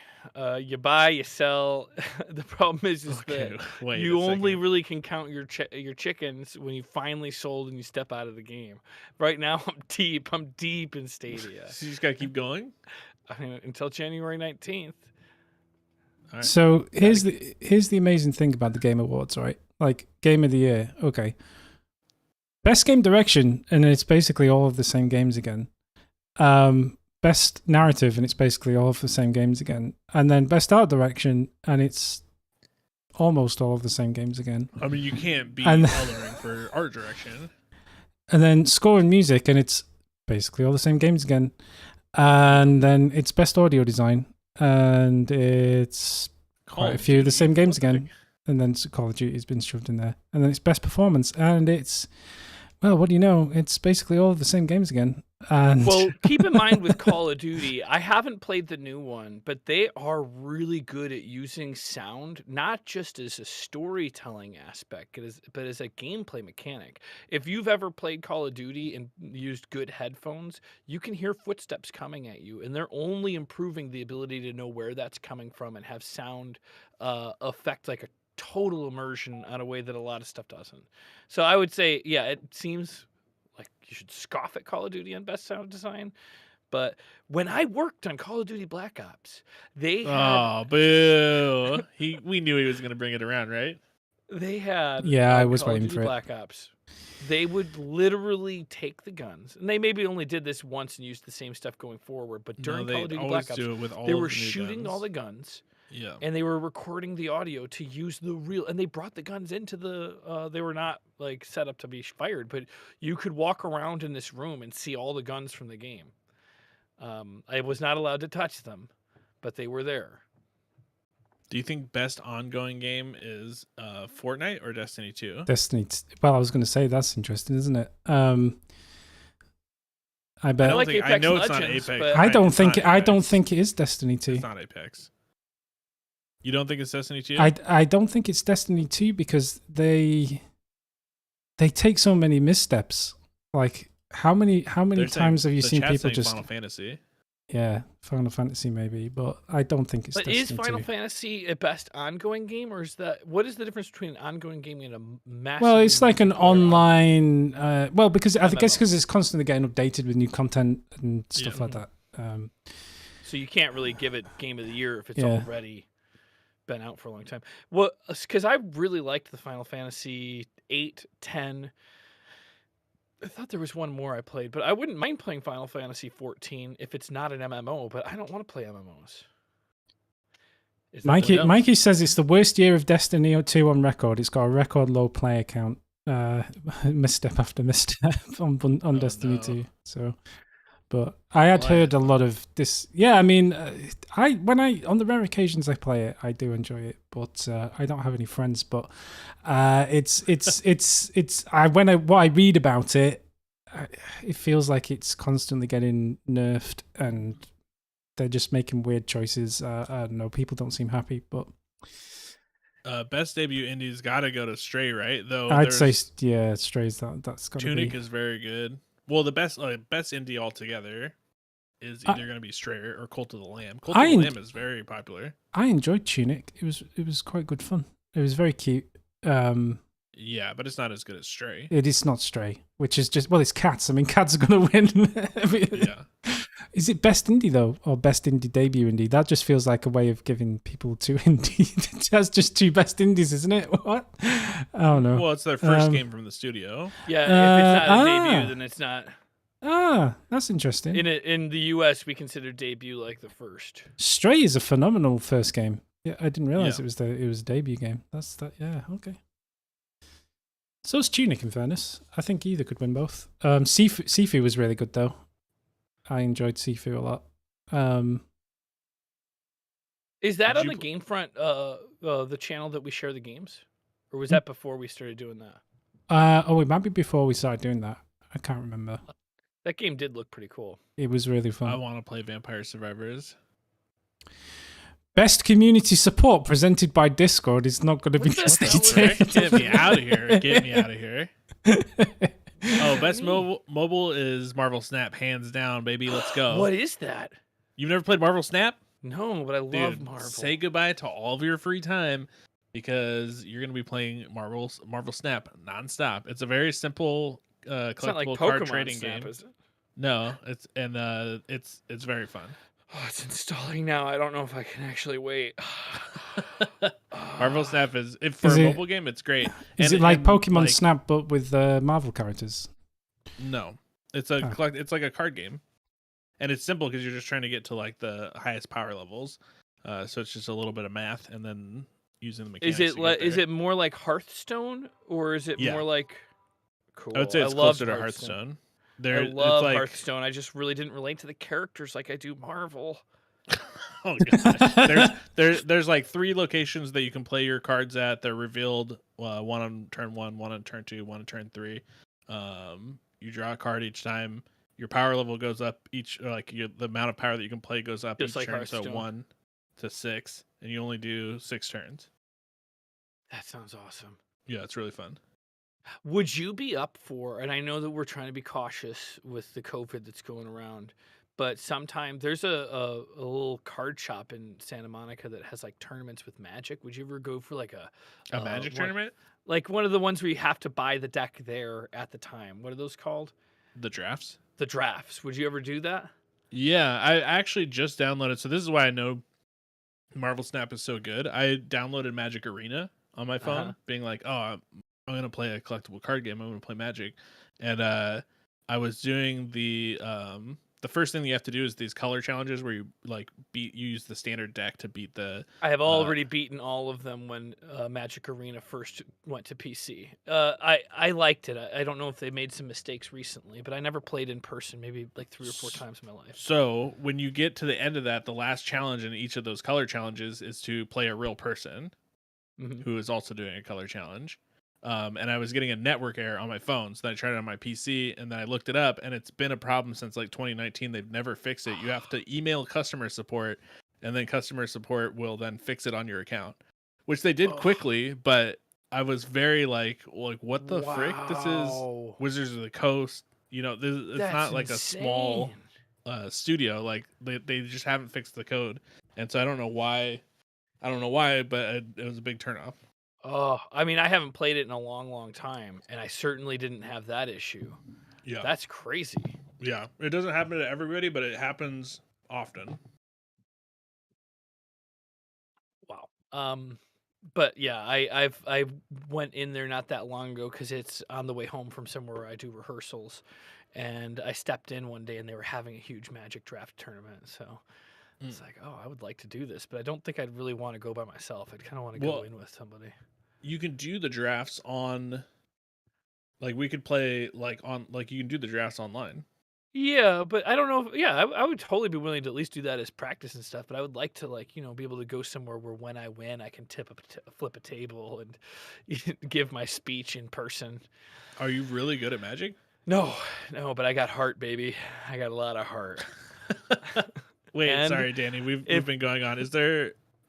You buy, you sell. The problem is
Okay,
that
wait.
you
a
only
second.
really can count your chickens when you finally sold and you step out of the game. Right now, I'm deep in Stadia.
So you just gotta keep going.
I mean, until January 19th.
All right.
So here's the amazing thing about the Game Awards, right? Like Game of the Year, okay. Best Game Direction, and it's basically all of the same games again. Best Narrative, and it's basically all of the same games again. And then Best Art Direction, and it's almost all of the same games again.
I mean, you can't be
And-
coloring for art direction.
And then Score and Music, and it's basically all the same games again. And then it's Best Audio Design, and it's quite a few of the same games again. And then Call of Duty has been shoved in there. And then it's Best Performance, and it's, well, what do you know? It's basically all of the same games again. And
Well, keep in mind with Call of Duty, I haven't played the new one, but they are really good at using sound, not just as a storytelling aspect, but as a gameplay mechanic. If you've ever played Call of Duty and used good headphones, you can hear footsteps coming at you, and they're only improving the ability to know where that's coming from and have sound affect like a total immersion in a way that a lot of stuff doesn't. So I would say, yeah, it seems like you should scoff at Call of Duty on best sound design. But when I worked on Call of Duty Black Ops, they had
Oh, boo! We knew he was gonna bring it around, right?
Yeah, I
on
was
Call of
waiting
Duty
for it.
Black Ops. They would literally take the guns, and they maybe only did this once and used the same stuff going forward. But during
No,
Call
they
of Duty
always
Black Ops,
do it with all
they
of
were
the new
shooting all
guns.
the guns,
Yeah.
and they were recording the audio to use the real. And they brought the guns into the. They were not like set up to be fired, but you could walk around in this room and see all the guns from the game. I was not allowed to touch them, but they were there.
Do you think best ongoing game is Fortnite or Destiny 2?
Destiny. Well, I was going to say that's interesting, isn't it? I bet.
I
like
think, I
Apex
know it's not
Legends,
Apex.
but-
I
right?
don't
It's
think.
not
I don't
Apex.
think it is Destiny 2.
It's not Apex. You don't think it's Destiny 2?
I don't think it's Destiny 2 because they take so many missteps. Like how many
They're saying-
times have you
the
seen
chat's
people
saying
just
Final Fantasy?
Yeah, Final Fantasy maybe, but I don't think it's
But
Destiny
is Final
2.
Fantasy a best ongoing game, or is that what is the difference between an ongoing game and a massive?
Well, it's like an online. Well, because I guess
MMO.
because it's constantly getting updated with new content and stuff
Yeah.
like that.
So you can't really give it Game of the Year if it's
Yeah.
already been out for a long time. Well, because I really liked the Final Fantasy 8, 10. I thought there was one more I played, but I wouldn't mind playing Final Fantasy 14 if it's not an MMO. But I don't want to play MMOs. Is that
Mikey,
what-
Mikey says it's the worst year of Destiny 2 on record. It's got a record low player count. Misstep after misstep on Destiny
no.
2. So, but I had
Well,
heard a lot of this. Yeah, I mean, on the rare occasions I play it, I do enjoy it, but I don't have any friends. But what I read about it, it feels like it's constantly getting nerfed and they're just making weird choices. I don't know. People don't seem happy, but
Best debut indie's got to go to Stray, right? Though
I'd say,
there's-
yeah, Strays. That's got to
Tunic
be.
is very good. Well, the best indie altogether is either going to be Stray or Cult of the Lamb. Cult of the Lamb is very popular.
I enjoyed Tunic. It was quite good fun. It was very cute.
Yeah, but it's not as good as Stray.
It is not Stray, which is just it's Cats. I mean, Cats are gonna win.
Yeah.
Is it best indie though, or best indie debut indie? That just feels like a way of giving people two indie. That's just two best indies, isn't it? What? I don't know.
Well, it's their first game from the studio.
Yeah, if it's not a
ah.
debut, then it's not.
That's interesting.
In the U.S., we consider debut like the first.
Stray is a phenomenal first game. Yeah, I didn't realize
Yeah.
it was a debut game. That's that. Yeah, okay. So is Tunic, in fairness. I think either could win both. Sifu was really good though. I enjoyed Sifu a lot.
Is that
Did
on
you
the
pl-
Gamefront, the channel that we share the games, or was that before we started doing that?
It might be before we started doing that. I can't remember.
That game did look pretty cool.
It was really
I
fun.
want to play Vampire Survivors.
Best community support presented by Discord is not going to be
What the
Destiny
hell,
2.
Get me out of here. Get me out of here. Oh, best mobile is Marvel Snap, hands down, baby. Let's go.
What is that?
You've never played Marvel Snap?
No, but I love
Dude,
Marvel.
say goodbye to all of your free time because you're going to be playing Marvel Snap nonstop. It's a very simple
It's not like
collectible card
Pokemon
trading
Snap,
game.
is it?
No, it's very fun.
Oh, it's installing now. I don't know if I can actually wait.
Marvel Snap is for
Is
a
it-
mobile game. It's great.
Is
And-
it like
and,
Pokemon
like-
Snap but with Marvel characters?
No, it's
Oh.
it's like a card game, and it's simple because you're just trying to get to like the highest power levels. So it's just a little bit of math and then using the mechanics.
Is it more like Hearthstone or is it
Yeah.
more like? Cool.
I would say it's
love
closer to Hearthstone.
I
There,
love
it's like,
Hearthstone. I just really didn't relate to the characters like I do Marvel.
Oh gosh. there's like 3 locations that you can play your cards at. They're revealed one on turn 1, one on turn 2, one on turn 3. You draw a card each time. Your power level goes up the amount of power that you can play goes up
Just
each
like
turn. So
Hearthstone.
1 to 6, and you only do 6 turns.
That sounds awesome.
Yeah, it's really fun.
Would you be up for, and I know that we're trying to be cautious with the COVID that's going around, but sometimes there's a little card shop in Santa Monica that has like tournaments with Magic. Would you ever go for like a
Magic
one-
tournament?
Like one of the ones where you have to buy the deck there at the time. What are those called?
The drafts?
The drafts. Would you ever do that?
Yeah, I actually just downloaded. So this is why I know Marvel Snap is so good. I downloaded Magic Arena on my phone,
Uh-huh.
being like, "Oh, I'm going to play a collectible card game. I'm going to play Magic." And I was doing the first thing that you have to do is these color challenges where you you use the standard deck to beat the.
I have already beaten all of them when Magic Arena first went to PC. I liked it. I don't know if they made some mistakes recently, but I never played in person. Maybe like 3 or 4 times in my life.
So when you get to the end of that, the last challenge in each of those color challenges is to play a real person
Mhm.
who is also doing a color challenge. And I was getting a network error on my phone, so then I tried it on my PC, and then I looked it up, and it's been a problem since like 2019. They've never fixed it. You have to email customer support, and then customer support will then fix it on your account, which they did
Ugh.
quickly. But I was very like, what the frick? This is
Wow.
Wizards of the Coast. You know, it's
That's
not like a small.
insane.
studio. Like they just haven't fixed the code, and so I don't know why. But it was a big turnoff.
Oh, I mean, I haven't played it in a long, long time, and I certainly didn't have that issue.
Yeah,
That's crazy.
yeah. It doesn't happen to everybody, but it happens often.
Wow. But yeah, I went in there not that long ago because it's on the way home from somewhere where I do rehearsals, and I stepped in one day and they were having a huge Magic Draft tournament. So it's like, oh, I would like to do this, but I don't think I'd really want to go by myself. I'd kind of want to go in with somebody.
You can do the drafts on, like we could play like on like you can do the drafts online.
Yeah, but I don't know. I would totally be willing to at least do that as practice and stuff. But I would like to, like, be able to go somewhere where when I win, I can flip a table and give my speech in person.
Are you really good at Magic?
No, but I got heart, baby. I got a lot of heart.
Wait, sorry, Danny. We've been going on.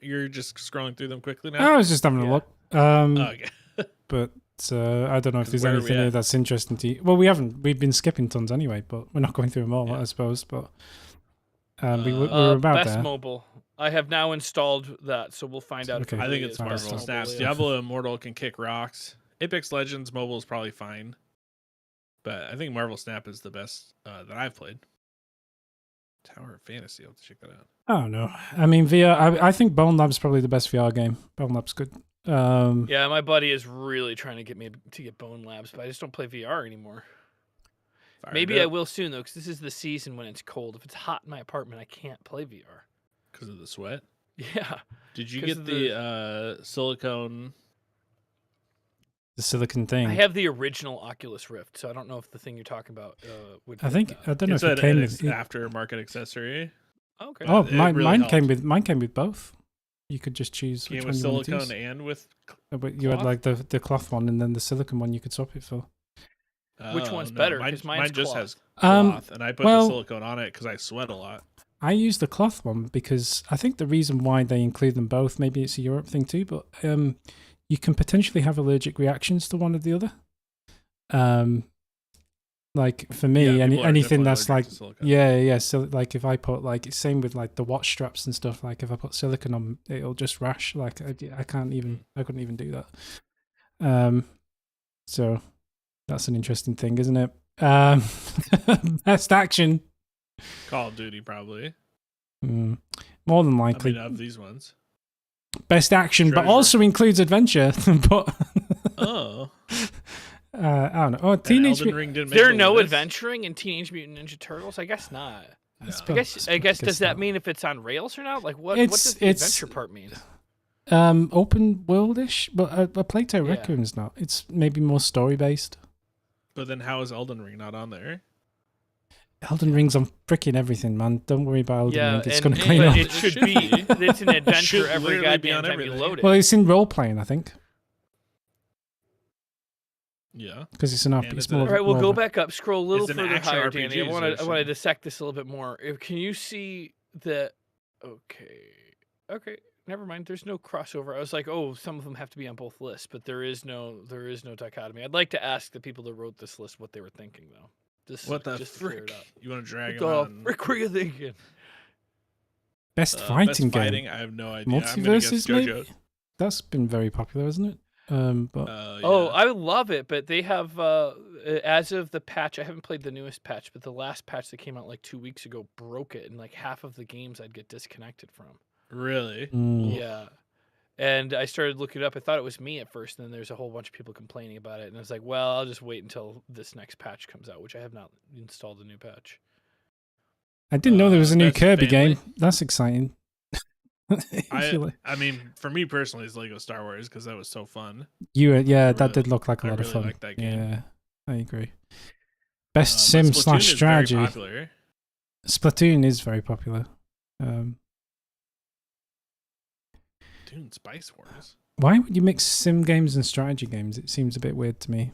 You're just scrolling through them quickly now?
I was just having a look.
Okay.
But I don't know if there's
Where are we
anything here
at?
that's interesting to you. Well, we've been skipping tons anyway, but we're not going through them all,
Yeah.
I suppose. But we were about
Best
there.
Mobile. I have now installed that, so we'll find out.
Okay.
If it
I think
really
it's
is
Marvel
Best
Marvel
Snap.
Snaps.
yeah.
Diablo Immortal can kick rocks. Apex Legends Mobile is probably fine, but I think Marvel Snap is the best that I've played. Tower of Fantasy. I'll have to check that out.
I don't know. I mean, VR. I think Bone Lab's probably the best VR game. Bone Lab's good.
Yeah, my buddy is really trying to get me to get Bone Labs, but I just don't play VR anymore. Maybe I will soon though, because this is the season when it's cold. If it's hot in my apartment, I can't play VR.
because of the sweat.
Yeah.
Did you
'Cause
get
of
the silicone?
The silicon thing.
I have the original Oculus Rift, so I don't know if the thing you're talking about would.
I
fit
think
that.
I don't know
It's
if it came with.
aftermarket accessory.
Okay.
Oh,
it
mine
really
came
helped.
with both. You could just choose which
Came
one
with
you wanted to
silicone
use.
and with.
But you had
cloth?
like the cloth one and then the silicon one you could swap it for.
Which
Oh,
one's
no,
better?
Mine,
'Cause mine's
mine just
cloth.
has
Um,
cloth, and I put
well-
the silicone on it because I sweat a lot.
I use the cloth one because I think the reason why they include them both, maybe it's a Europe thing too, but you can potentially have allergic reactions to one or the other. Like for me,
Yeah, people are
anything
definitely
that's
allergic
like
to silicone.
yeah. So like if I put like same with like the watch straps and stuff. Like if I put silicone on, it'll just rash. Like I couldn't even do that. So that's an interesting thing, isn't it? Best action.
Call of Duty probably.
More than
I
likely.
mean, of these ones.
Best action, but
Treasure.
also includes adventure. But
Oh,
I don't know. Oh,
and
Teenage
Elden
Mutant.
Ring didn't
Is
make
there
the
no
list?
adventuring in Teenage Mutant Ninja Turtles? I guess not.
No.
I guess does that mean if it's on rails or not? Like what does the
It's-
adventure part mean?
Open worldish, but a Plague Tale
Yeah.
Requiem's not. It's maybe more story based.
But then how is Elden Ring not on there?
Elden Ring's on freaking everything, man. Don't worry about Elden
Yeah,
Ring. It's
and-
going to clean
but
up.
it should be. It's an adventure
should
every
literally be
goddamn
on
time you
everything.
load it.
Well, it's in role playing, I think,
Yeah.
because it's an
And
RPG.
it's
It's more
a-
of
All right, we'll
more
go
of a-
back up, scroll a little
It's an
further
action
higher,
RPG,
Danny. I
so
want
it
to
should-
dissect this a little bit more. Can you see the? Okay, never mind. There's no crossover. I was like, oh, some of them have to be on both lists, but there is no dichotomy. I'd like to ask the people that wrote this list what they were thinking, though.
What the
just to clear it
frick?
up.
You want to drag
What
him
the
on?
frick were you thinking?
best
Best
fighting game.
fighting? I have no idea. I'm gonna guess
Multiverses,
JoJo.
maybe. That's been very popular, isn't it? But
Oh,
Yeah.
I love it, but they have as of the patch. I haven't played the newest patch, but the last patch that came out like 2 weeks ago broke it, and like half of the games I'd get disconnected from.
Really?
Yeah. And I started looking it up. I thought it was me at first, and then there's a whole bunch of people complaining about it. And I was like, well, I'll just wait until this next patch comes out, which I have not installed a new patch.
I didn't know there was a new
Best
Kirby
family?
game. That's exciting. I feel like-
I mean, for me personally, it's Lego Star Wars because that was so fun.
yeah, that
really-
did look like a
I
lot of
really
fun.
liked that game.
Yeah, I agree. Best
But
sim
Splatoon
slash
is very
strategy.
popular.
Splatoon is very popular.
Dune Spice Wars.
Why would you mix sim games and strategy games? It seems a bit weird to me.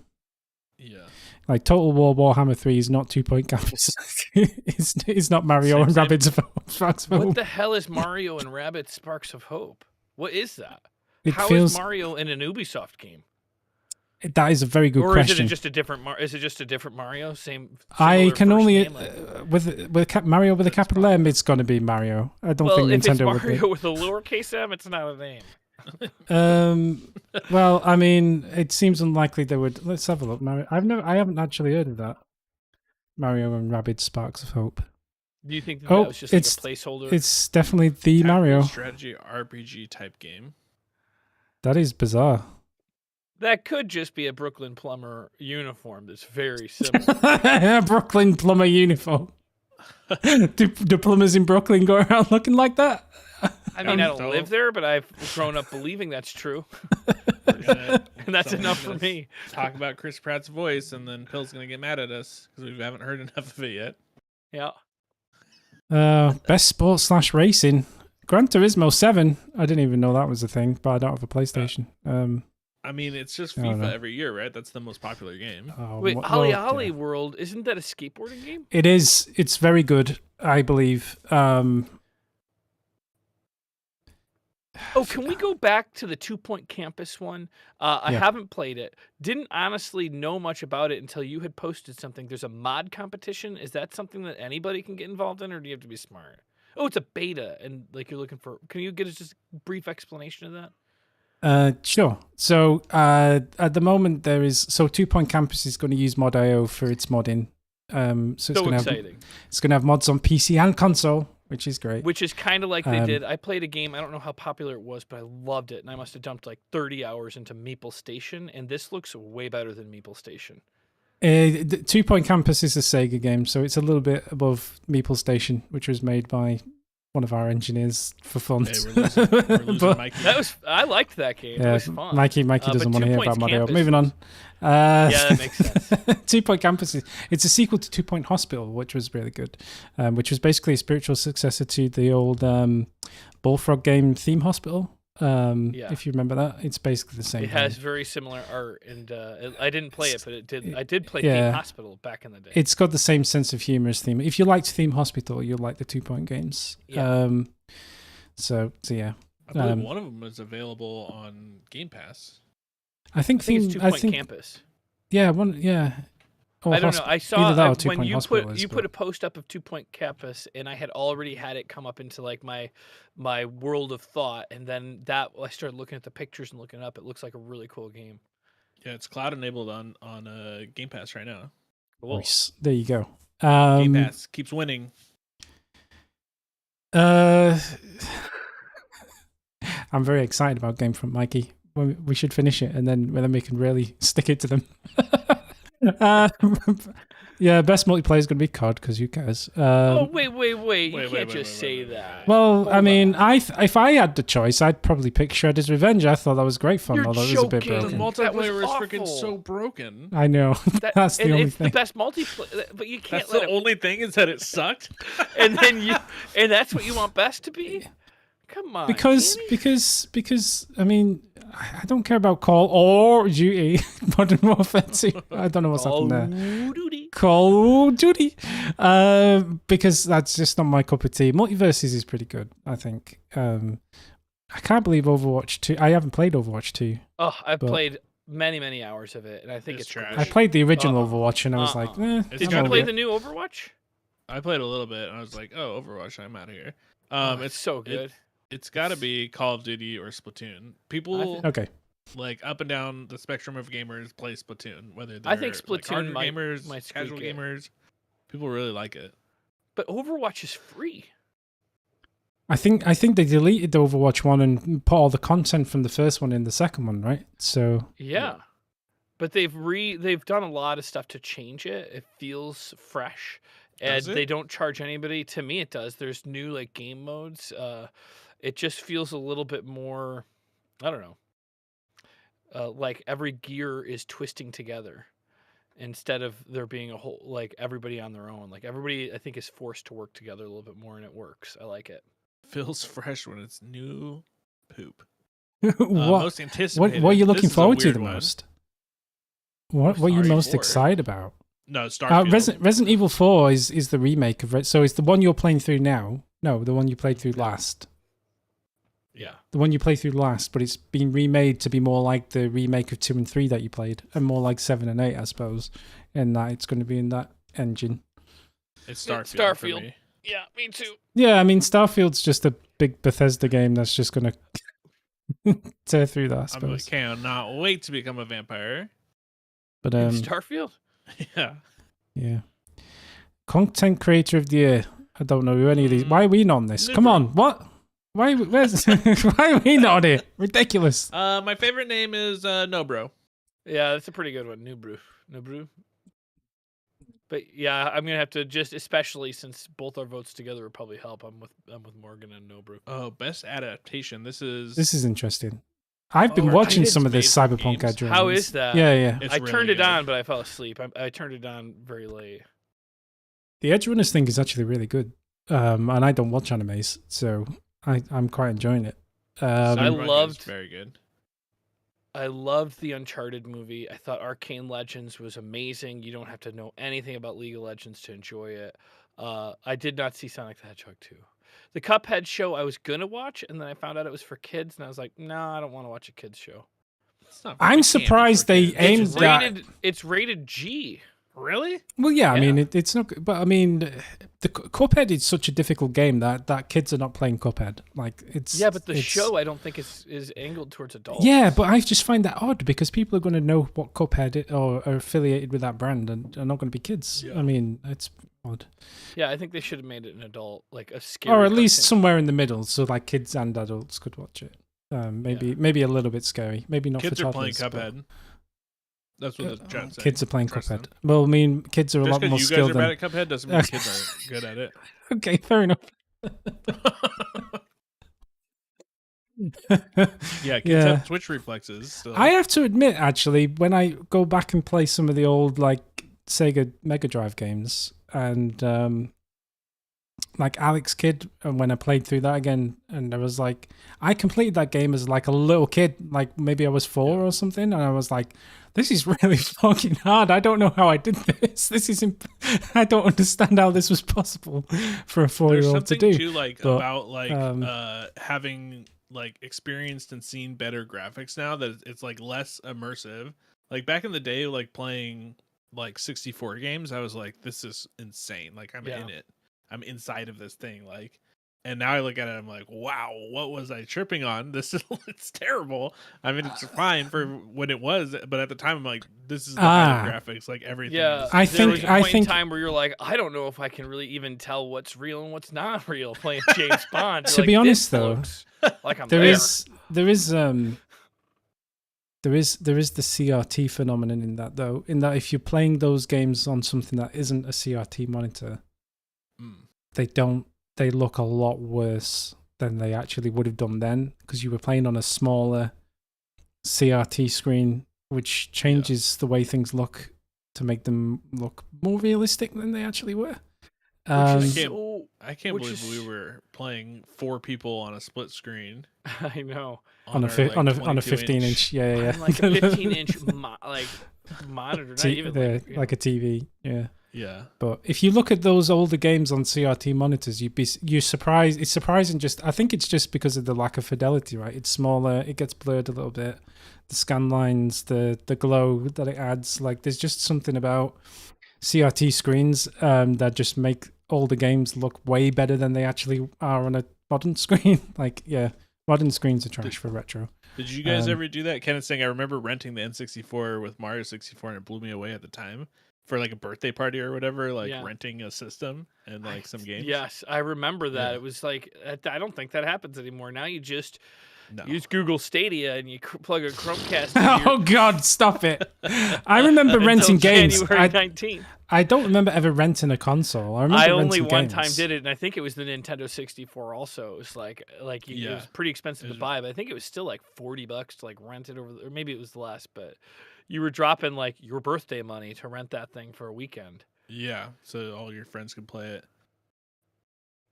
Yeah.
Like Total War Warhammer 3 is not 2 Point Campus. it's not Mario and
Same.
Rabbids of Sparks of
What
Hope.
the hell is Mario and Rabbids Sparks of Hope? What is that?
It
How
feels
is Mario in an Ubisoft game?
That is a very good
or
question.
is it just a different? Is it just a different Mario?
I can only
name, like...
with Mario with a capital M, it's going to be Mario. I don't think
if
Nintendo
it's Mario
would.
with a lowercase m, it's not a name.
Well, I mean, it seems unlikely they would. Let's have a look. Mario. I haven't actually heard of that. Mario and Rabbids Sparks of Hope.
Do you think that was just like a placeholder?
It's definitely the Mario
strategy RPG type game.
That is bizarre.
That could just be a Brooklyn Plumber uniform that's very similar.
Brooklyn Plumber uniform. do plumbers in Brooklyn go around looking like that?
I mean, I don't live there, but I've grown up believing that's true. And that's enough for me.
Talk about Chris Pratt's voice, and then Phil's going to get mad at us because we haven't heard enough of it yet.
Yeah.
Best sports / racing. Gran Turismo 7. I didn't even know that was a thing, but I don't have a PlayStation.
I mean, it's just FIFA every year, right? That's the most popular game.
Wait, Holly Holly World, isn't that a skateboarding game?
It is. It's very good, I believe.
Can we go back to the 2 Point Campus one? I haven't played it. Didn't honestly know much about it until you had posted something. There's a mod competition. Is that something that anybody can get involved in, or do you have to be smart? Oh, it's a beta, and like you're looking for. Can you get us just a brief explanation of that?
Sure. So at the moment there is 2 Point Campus is going to use Mod.io for its modding. So it's going to have mods on PC and console, which is great.
Which is kind of like they did. I played a game. I don't know how popular it was, but I loved it, and I must have dumped like 30 hours into Meeple Station, and this looks way better than Meeple Station.
The 2 Point Campus is a Sega game, so it's a little bit above Meeple Station, which was made by one of our engineers for fun.
Hey, we're losing Mikey.
I liked that game.
Yeah,
it was fun.
Mikey doesn't want to hear about Mod.io. Moving on.
Yeah, that makes sense.
2 Point Campus. It's a sequel to 2 Point Hospital, which was really good. Which was basically a spiritual successor to the old Bullfrog game Theme Hospital. If you remember that, it's basically the same.
It has very similar art, and I didn't play it, but it did. I did play Theme Hospital back in the day.
It's got the same sense of humor as Theme. If you liked Theme Hospital, you'll like the 2 Point games.
Yeah.
So yeah.
I believe one of them is available on Game Pass.
I think
it's 2 Point Campus.
Yeah, one. Yeah.
I don't know. I saw when you put a post up of 2 Point Campus, and I had already had it come up into like my world of thought, and then I started looking at the pictures and looking it up. It looks like a really cool game.
Yeah, it's cloud enabled on Game Pass right now.
Cool.
Nice. There you go.
Game Pass keeps winning.
I'm very excited about Gamefront, Mikey. We should finish it, and then we can really stick it to them. Yeah, best multiplayer is going to be COD because who cares?
Wait! You can't just say that.
Well, I mean, if I had the choice, I'd probably pick Shredder's Revenge. I thought that was great fun, although it was a bit broken.
The multiplayer was freaking so broken.
I know. That's the only
it's
thing.
It's the best multiplayer, but you can't.
That's the only thing is that it sucked.
and that's what you want best to be. Come on.
Because I mean, I don't care about Call or Duty, Modern Warfare 2. I don't know what's happened there. Call of Duty. Because that's just not my cup of tea. Multiverses is pretty good, I think. I can't believe Overwatch 2. I haven't played Overwatch 2.
Oh, I've played many hours of it, and I think it's
trash.
I played the original Overwatch, and I was like,
Did you play the new Overwatch?
I played a little bit, and I was like, oh, Overwatch, I'm out of here.
It's so good.
It's got to be Call of Duty or Splatoon. People like up and down the spectrum of gamers play Splatoon. Whether they're
I think Splatoon
like gamers, casual gamers, people really like it.
But Overwatch is free.
I think they deleted the Overwatch one and put all the content from the first one in the second one, right? So
yeah. But they've done a lot of stuff to change it. It feels fresh, and they don't charge anybody. To me, it does. There's new like game modes. It just feels a little bit more, I don't know, like every gear is twisting together instead of there being a whole, like everybody on their own. Like everybody, I think, is forced to work together a little bit more, and it works. I like it.
Feels fresh when it's new poop.
Most
anticipated.
What are you looking forward to the most? What are you most excited about?
No, Starfield.
Resident Evil 4 is the remake of it. So it's the one you're playing through now. No, the one you played through last.
Yeah.
The one you play through last, but it's been remade to be more like the remake of 2 and 3 that you played, and more like 7 and 8, I suppose. And that it's going to be in that engine.
It's Starfield.
Starfield.
For me.
Yeah, me too.
Yeah, I mean, Starfield's just a big Bethesda game that's just going to tear through that, I
I
suppose.
cannot wait to become a vampire.
But
In Starfield?
Yeah.
yeah. Content creator of the year. I don't know who any of these. Why are we not on this? Come
Nibru.
on, what? Why? Where's? Why are we not on it? Ridiculous.
My favorite name is Nobro.
Yeah, that's a pretty good one. Nubru. But yeah, I'm gonna have to just, especially since both our votes together would probably help. I'm with Morgan and Nobru.
Oh, best adaptation. This is
interesting. I've been
Oh,
watching
right.
some of this
It's made for
Cyberpunk
games.
Edge runners.
How is that?
Yeah.
It's
I
really
turned it
good.
on, but I fell asleep. I turned it on very late.
The Edge runners thing is actually really good. And I don't watch animes, so I'm quite enjoying it.
I
Cyberpunk is
loved-
very good.
I loved the Uncharted movie. I thought Arcane Legends was amazing. You don't have to know anything about League of Legends to enjoy it. I did not see Sonic the Hedgehog 2. The Cuphead show I was gonna watch, and then I found out it was for kids, and I was like, no, I don't want to watch a kids show.
It's not
I'm
candy
surprised
for
they
kids.
aimed
It's
that.
rated. It's rated G.
Really?
Well, yeah, I
Yeah.
mean, it's not, but I mean, the Cuphead is such a difficult game that kids are not playing Cuphead. Like, it's
Yeah, but the
it's-
show I don't think is angled towards adults.
Yeah, but I just find that odd because people are going to know what Cuphead or are affiliated with that brand and are not going to be kids.
Yeah.
I mean, it's odd,
Yeah, I think they should have made it an adult, like a scary.
or at least
cartoon.
somewhere in the middle, so like kids and adults could watch it. Maybe a little bit scary. Maybe not
Kids
for
are playing
toddlers, but-
Cuphead. That's what the chat said.
Kids are playing
Trust
Cuphead.
them.
Well, I mean, kids are a
Just
lot more
because you guys
skilled
are
than.
bad at Cuphead doesn't mean kids aren't good at it.
Okay, fair enough.
Yeah, kids
Yeah.
have Twitch reflexes. Still.
I have to admit, actually, when I go back and play some of the old like Sega Mega Drive games and like Alex Kidd, and when I played through that again, and I was like, I completed that game as like a little kid, like maybe I was 4 or something, and I was like, this is really fucking hard. I don't know how I did this. This is I don't understand how this was possible for a
There's
4-year-old to
something
do.
too like
but,
about like
um,
having like experienced and seen better graphics now that it's like less immersive. Like back in the day, like playing like 64 games, I was like, this is insane. Like I'm
Yeah.
in it. I'm inside of this thing. Like, and now I look at it, I'm like, wow, what was I tripping on? This is it's terrible. I mean, it's fine for when it was, but at the time, I'm like, this is the better graphics. Like everything.
Yeah,
is-
I
there
think-
was a point in
think-
time where you're like, I don't know if I can really even tell what's real and what's not real playing James Bond. You're
To be
like,
honest,
this
though,
looks like I'm
There
there.
is the CRT phenomenon in that, though, in that if you're playing those games on something that isn't a CRT monitor,
Mm.
they look a lot worse than they actually would have done then, because you were playing on a smaller CRT screen, which changes the way things look to make them look more realistic than they actually were.
Which
Um,
is
can't-
so-
I can't
Which
believe
is-
we were playing 4 people on a split screen
I know.
on a
our,
fi-
like,
on a
22
15 inch, yeah.
On like a 15-inch monitor, not even
like a TV, yeah.
Yeah.
But if you look at those older games on CRT monitors, you're surprised. It's surprising. I think it's just because of the lack of fidelity, right? It's smaller. It gets blurred a little bit. The scan lines, the glow that it adds. Like, there's just something about CRT screens that just make older games look way better than they actually are on a modern screen. Like, yeah, modern screens are trash for retro.
Did you guys
Um,
ever do that? Kenneth saying, I remember renting the N64 with Mario 64 and it blew me away at the time for like a birthday party or whatever, like
Yeah.
renting a system and like some games.
Yes, I remember that.
Yeah.
It was like I don't think that happens anymore. Now you just
No.
use Google Stadia and you plug a Chromecast. into your-
Oh God, stop it! I remember
until
renting games.
January 19th.
I don't remember ever renting a console. I remember
I only
renting
one
games.
time did it, and I think it was the Nintendo 64. Also, it was like it
Yeah.
was pretty expensive
It
to
was-
buy, but I think it was still like $40 to like rent it over, or maybe it was less. But you were dropping like your birthday money to rent that thing for a weekend,
Yeah. So all your friends could play it.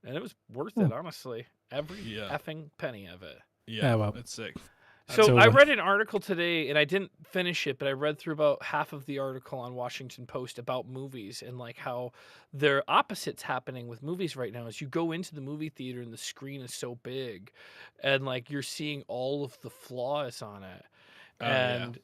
and it was worth
Hmm.
it, honestly. Every
Yeah.
effing penny of it.
Yeah.
well.
That's sick.
So I read an article today, and I didn't finish it, but I read through about half of the article on Washington Post about movies and like how their opposites happening with movies right now is you go into the movie theater and the screen is so big, and like you're seeing all of the flaws on it. And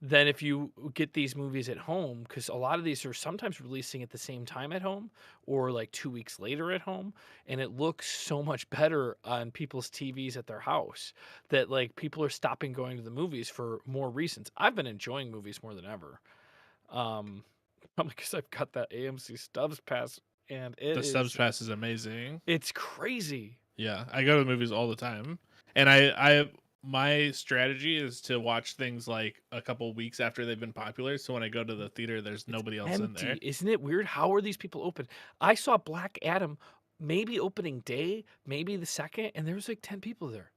then if you get these movies at home, because a lot of these are sometimes releasing at the same time at home or like 2 weeks later at home, and it looks so much better on people's TVs at their house that like people are stopping going to the movies for more reasons. I've been enjoying movies more than ever. Probably because I've got that AMC Stubs pass, and
The Stubs pass is amazing.
It's crazy.
Yeah, I go to the movies all the time, and I my strategy is to watch things like a couple weeks after they've been popular. So when I go to the theater, there's nobody else in there.
Isn't it weird? How are these people open? I saw Black Adam maybe opening day, maybe the second, and there was like 10 people there.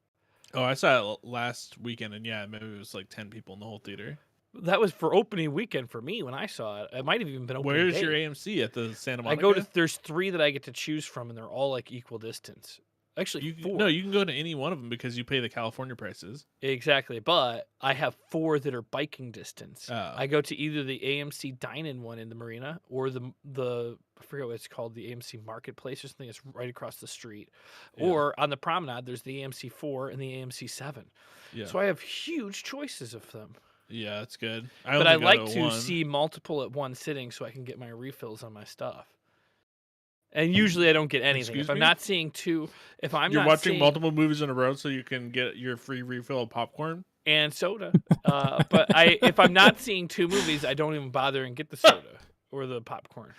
Oh, I saw it last weekend, and yeah, maybe it was like 10 people in the whole theater.
That was for opening weekend for me when I saw it. It might have even been opening
Where's
day.
your AMC at the Santa Monica?
I go to. There's 3 that I get to choose from, and they're all like equal distance. Actually, 4.
No, you can go to any one of them because you pay the California prices.
Exactly, but I have 4 that are biking distance.
Oh.
I go to either the AMC Dine-In one in the marina or the I forget what it's called, the AMC Marketplace or something. It's right across the street.
Yeah.
Or on the promenade, there's the AMC 4 and the AMC 7.
Yeah.
So I have huge choices of them.
Yeah, that's good.
But I like to see multiple at one sitting so I can get my refills on my stuff. And usually I don't get anything.
Excuse
If I'm
me?
not seeing 2, if I'm
You're
not
watching
seeing,
multiple movies in a row so you can get your free refill of popcorn?
and soda. But if I'm not seeing 2 movies, I don't even bother and get the soda or the popcorn.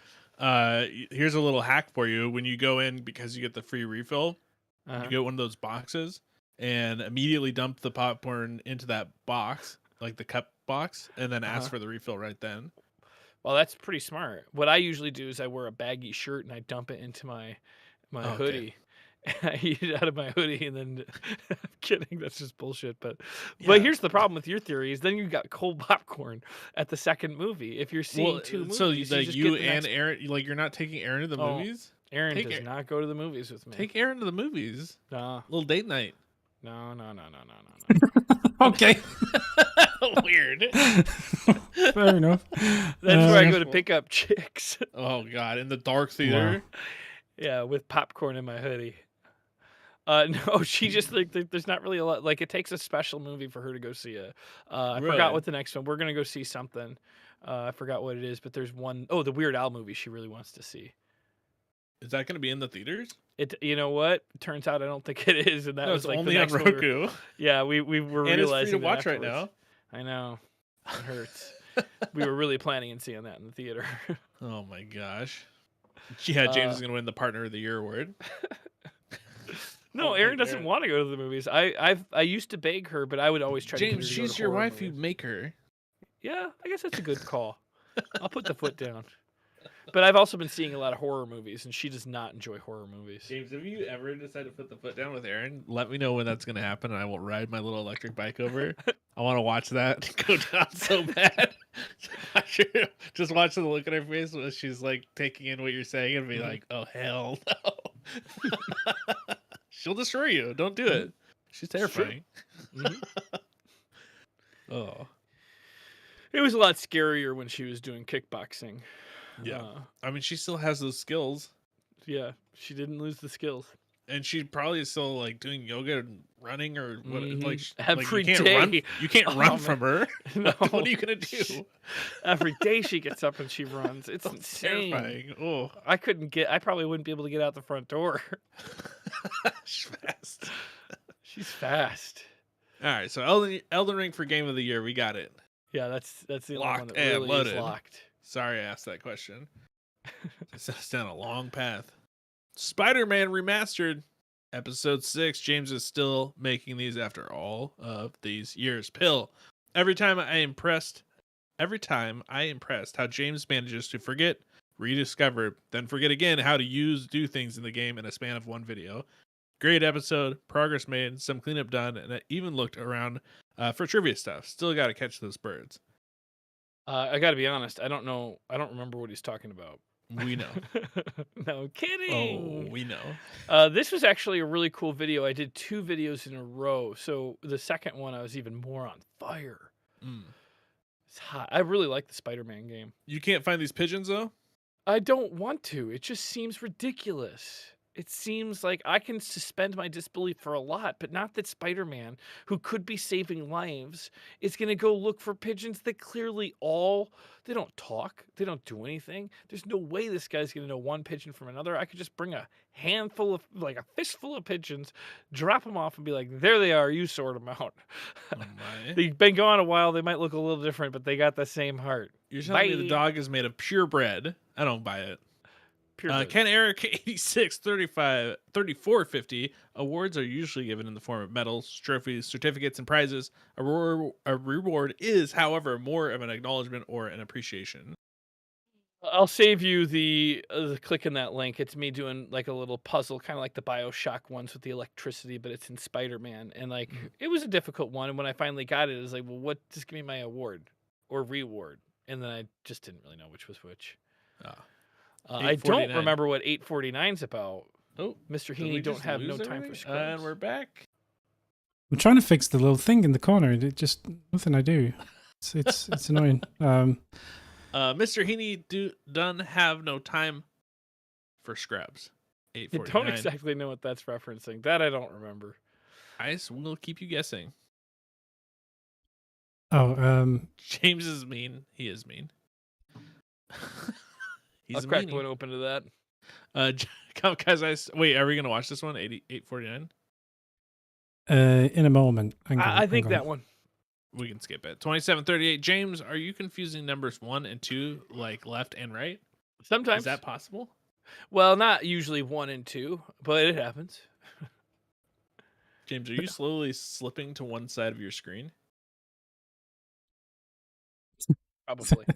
Here's a little hack for you. When you go in, because you get the free refill,
Uh-huh.
you get one of those boxes and immediately dump the popcorn into that box, like the cup box, and then ask
Uh-huh.
for the refill right then.
Well, that's pretty smart. What I usually do is I wear a baggy shirt and I dump it into my
Okay.
hoodie. I eat it out of my hoodie, and then I'm kidding. That's just bullshit. But
Yeah.
here's the problem with your theory: is then you got cold popcorn at the second movie. If you're seeing 2 movies,
so
you
like
just
you
get the
and
next...
Aaron, like you're not taking Aaron to the
Oh,
movies?
Aaron
take
does
it-
not go to the movies with me.
Take Aaron to the movies.
Nah,
Little date night.
no.
Okay.
Weird.
Fair enough.
That's where I go to
Well-
pick up chicks.
Oh god, in the dark theater.
Yeah, with popcorn in my hoodie. No, she just like there's not really a lot. Like it takes a special movie for her to go see it. I
Really?
forgot what the next one. We're gonna go see something. I forgot what it is, but there's one oh the Weird Al movie she really wants to see.
Is that going to be in the theaters?
It you know what? Turns out I don't think it is, and that
No,
was
it's
like
only
the
on
next one we were-
Roku.
Yeah, we were
And it's
realizing
free to
that
watch right
afterwards.
now.
I know. It hurts. We were really planning on seeing that in the theater.
Oh my gosh. Yeah, James
Uh,
is going to win the Partner of the Year award.
No,
Oh,
Erin
thank
doesn't
Erin.
want to go to the movies. I used to beg her, but I would always try to get her
James,
to go
she's
to
your
horror
wife. You
movies.
make her.
Yeah, I guess that's a good call. I'll put the foot down. But I've also been seeing a lot of horror movies, and she does not enjoy horror movies.
James, have you ever decided to put the foot down with Aaron? Let me know when that's going to happen, and I will ride my little electric bike over. I want to watch that go down so bad. Just watch the look on her face when she's like taking in what you're saying and be like, "Oh hell no!" She'll destroy you. Don't do it. She's terrifying.
Mhm.
Oh
It was a lot scarier when she was doing kickboxing.
yeah.
Uh,
I mean, she still has those skills,
yeah, she didn't lose the skills.
and she probably is still like doing yoga and running or what.
Mhm.
Like
Every
you can't run.
day.
You can't
Oh,
run
man.
from her.
No.
What are you gonna do?
Every day she gets up and she runs. It's
That's
insane.
terrifying. Oh,
I probably wouldn't be able to get out the front door.
she's fast.
She's fast.
All right, so Elden Ring for Game of the Year, we got it.
Yeah, that's the only one
Locked
that
and
really
loaded.
is locked.
Sorry I asked that question. It's down a long path. Spider-Man Remastered, Episode 6. James is still making these after all of these years. Pill. Every time I impressed how James manages to forget, rediscover, then forget again how to do things in the game in a span of one video. Great episode, progress made, some cleanup done, and I even looked around for trivia stuff. Still got to catch those birds.
I got to be honest. I don't know. I don't remember what he's talking about.
We know.
No kidding.
Oh, we know.
This was actually a really cool video. I did 2 videos in a row. So the second one, I was even more on fire.
Mm.
It's hot. I really like the Spider-Man game.
You can't find these pigeons though.
I don't want to. It just seems ridiculous. It seems like I can suspend my disbelief for a lot, but not that Spider-Man, who could be saving lives, is going to go look for pigeons that clearly they don't talk, they don't do anything. There's no way this guy's going to know one pigeon from another. I could just bring a handful of, like a fistful of pigeons, drop them off and be like, there they are, you sort them out.
Oh my.
They've been gone a while, they might look a little different, but they got the same heart.
You're telling me the
Bye.
dog is made of purebred. I don't buy it.
Pure good.
Ken Eric 86 35 3450 awards are usually given in the form of medals, trophies, certificates, and prizes. A reward is, however, more of an acknowledgement or an appreciation.
I'll save you the click in that link. It's me doing like a little puzzle, kind of like the BioShock ones with the electricity, but it's in Spider-Man. And like it was a difficult one. And when I finally got it, it was like, well, what? Just give me my award or reward. And then I just didn't really know which was which. I don't
849.
remember what 849's about.
Oh,
Mr.
did we
Heaney don't
just
have no
lose
time for
everything?
scrubs.
And we're back.
I'm trying to fix the little thing in the corner. And it just nothing I do. It's annoying.
Mr. Heaney done have no time for scrubs.
I
849.
don't exactly know what that's referencing. That I don't remember.
Ice will keep you guessing.
James
is mean. He is mean. He's
I'll
a
crack
meanie.
one open to that.
Guys, wait, are we gonna watch this one? 849.
In a moment.
I think that one.
We can skip it. 2738. James, are you confusing numbers 1 and 2 like left and right?
Sometimes.
Is that possible?
Well, not usually 1 and 2, but it happens.
James, are you slowly slipping to one side of your screen?
Probably.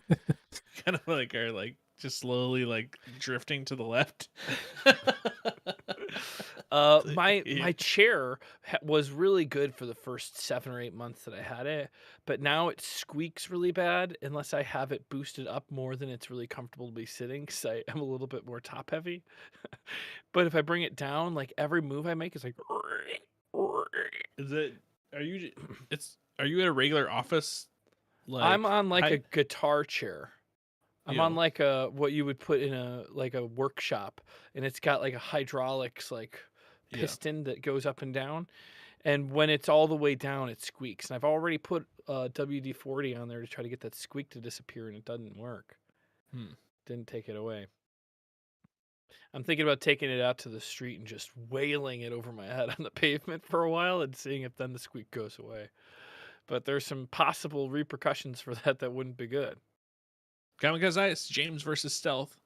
Kind of like are like just slowly like drifting to the left.
My chair was really good for the first 7 or 8 months that I had it, but now it squeaks really bad unless I have it boosted up more than it's really comfortable to be sitting, because I am a little bit more top heavy. But if I bring it down, like every move I make is like.
Is it? Are you? Are you at a regular office? Like,
I'm on like a guitar chair. I'm on
Yeah.
like a what you would put in a workshop, and it's got like a hydraulics like
Yeah.
piston that goes up and down, and when it's all the way down, it squeaks. And I've already put WD-40 on there to try to get that squeak to disappear, and it doesn't work. Didn't take it away. I'm thinking about taking it out to the street and just wailing it over my head on the pavement for a while and seeing if then the squeak goes away. But there's some possible repercussions for that wouldn't be good.
Kamikaze Ice, James versus Stealth.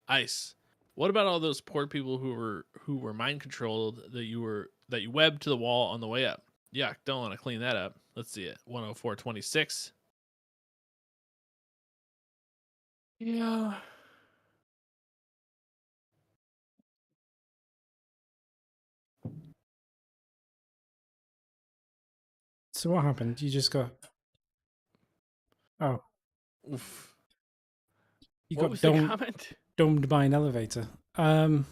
Ice. What about all those poor people who were mind controlled that you webbed to the wall on the way up? Yuck, don't want to clean that up. Let's see it. 104.26.
Yeah.
So what happened? You just got... Oh.
Oof.
You
What
got
was the comment?
domed by an elevator.
Must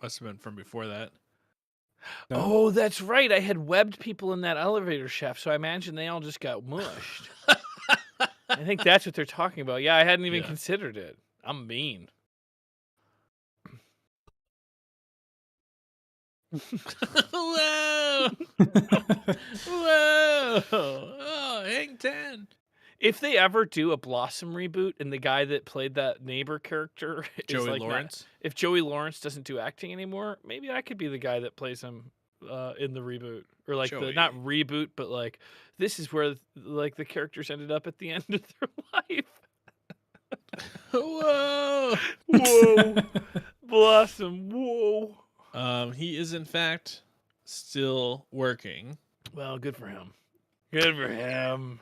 have been from before that.
No.
Oh, that's right. I had webbed people in that elevator shaft, so I imagine they all just got mushed. I think that's what they're talking about. Yeah, I hadn't even
Yeah.
considered it. I'm mean.
Whoa! Whoa! Oh, Hang 10.
If they ever do a Blossom reboot and the guy that played that neighbor character is
Joey
like not-
Lawrence.
if Joey Lawrence doesn't do acting anymore, maybe I could be the guy that plays him in the reboot, or like the
Joey.
not reboot, but like this is where like the characters ended up at the end of their life.
Whoa!
Whoa, Blossom. Whoa.
He is in fact still working.
Well, good for him. Good for him.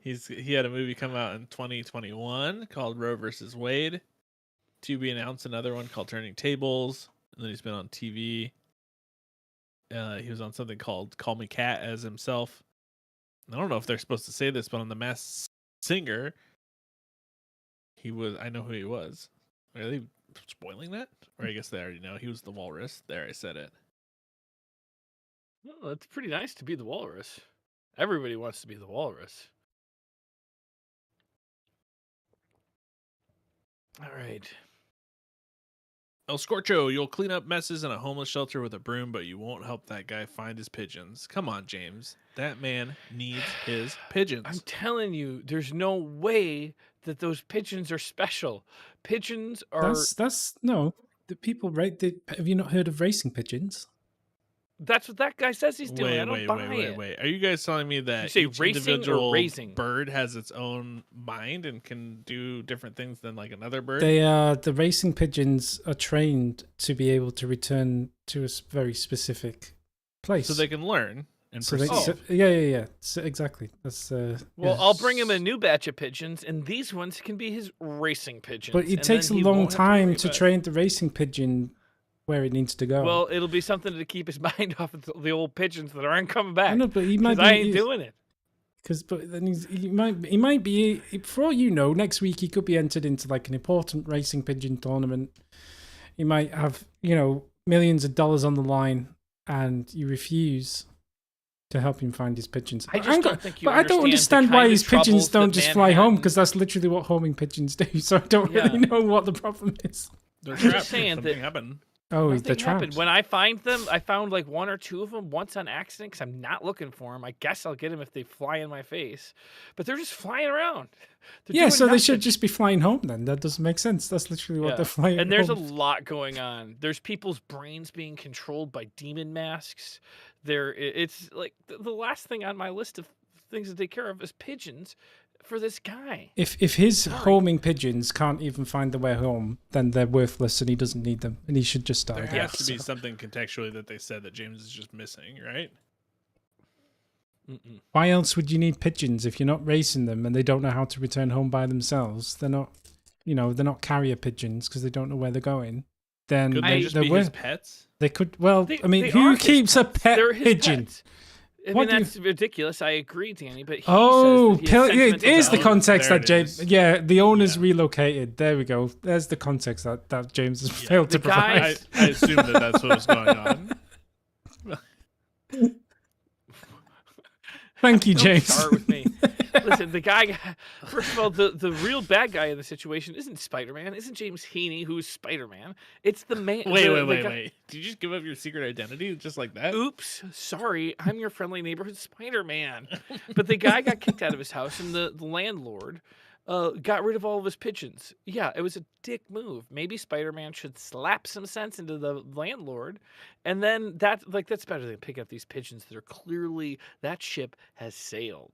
He had a movie come out in 2021 called Roe versus Wade. To be announced, another one called Turning Tables. And then he's been on TV. He was on something called Call Me Cat as himself. I don't know if they're supposed to say this, but on The Masked Singer, He was. I know who he was. Are they spoiling that? Or I guess they already know. He was the walrus. There, I said it.
Well, it's pretty nice to be the walrus. Everybody wants to be the walrus. All right.
El Scorcho, you'll clean up messes in a homeless shelter with a broom, but you won't help that guy find his pigeons. Come on, James. That man needs his pigeons.
I'm telling you, there's no way that those pigeons are special. Pigeons are.
That's no. The people have you not heard of racing pigeons?
That's what that guy says he's doing. I don't buy it.
Wait. Are you guys telling me that
You say
each
racing or
individual
raising?
bird has its own mind and can do different things than like another bird?
They are the racing pigeons are trained to be able to return to a very specific place,
so they can learn and proceed.
yeah. So, exactly. That's
Well,
yeah.
I'll bring him a new batch of pigeons, and these ones can be his racing pigeons.
But it
and
takes a
then he
long
won't have
time
worry
to
about it.
train the racing pigeon where it needs to go.
Well, it'll be something to keep his mind off of the old pigeons that aren't coming back.
I know, but he might
Because
be.
I ain't doing it.
But then he might be, for all you know, next week he could be entered into like an important racing pigeon tournament. He might have, millions of dollars on the line, and you refuse to help him find his pigeons.
I just don't think you
But I don't understand
the
why
kind
his
of
pigeons
troubles
don't
that
just fly home,
Manhattan-
because that's literally what homing pigeons do. So I don't
Yeah.
really know what the problem is.
They're
I'm just
trapped.
saying
Something
that-
happened.
Oh,
Nothing
they're trapped.
happened. When I find them, I found like one or two of them once on accident because I'm not looking for them. I guess I'll get them if they fly in my face. But they're just flying around. They're
Yeah,
doing
so they should
nothing.
just be flying home then. That doesn't make sense. That's literally what
Yeah.
they're flying
And there's a
home.
lot going on. There's people's brains being controlled by demon masks. It's like the last thing on my list of things to take care of is pigeons for this guy.
If his
Sorry.
homing pigeons can't even find their way home, then they're worthless and he doesn't need them. And he should just die.
There
again.
has to be something contextually that they said that James is just missing, right?
Mm-mm.
Why else would you need pigeons if you're not racing them and they don't know how to return home by themselves? They're not, they're not carrier pigeons because they don't know where they're going. Then
Could
I-
they just
they're
be
wor-
his pets?
They could. Well,
They-
I mean,
they
who
are his
keeps a
pets.
pet
They're his
pigeon?
pets. I
What
mean,
do you-
that's ridiculous. I agree, Danny. But he
Oh,
says that he has
it
sentimental
is the
value.
context
There
that
it
James.
is.
Yeah, the owner's
Yeah.
relocated. There we go. There's the context that James has
Yeah.
failed to
The guy-
provide.
I assume that's what was going on.
Thank you,
Don't
James.
start with me. Listen, the guy. First of all, the real bad guy in the situation isn't Spider-Man. Isn't James Heaney, who's Spider-Man? It's the man.
Wait. Did you just give up your secret identity just like that?
Oops, sorry. I'm your friendly neighborhood Spider-Man. But the guy got kicked out of his house, and the landlord got rid of all of his pigeons. Yeah, it was a dick move. Maybe Spider-Man should slap some sense into the landlord, and then that's better than picking up these pigeons that are clearly that ship has sailed.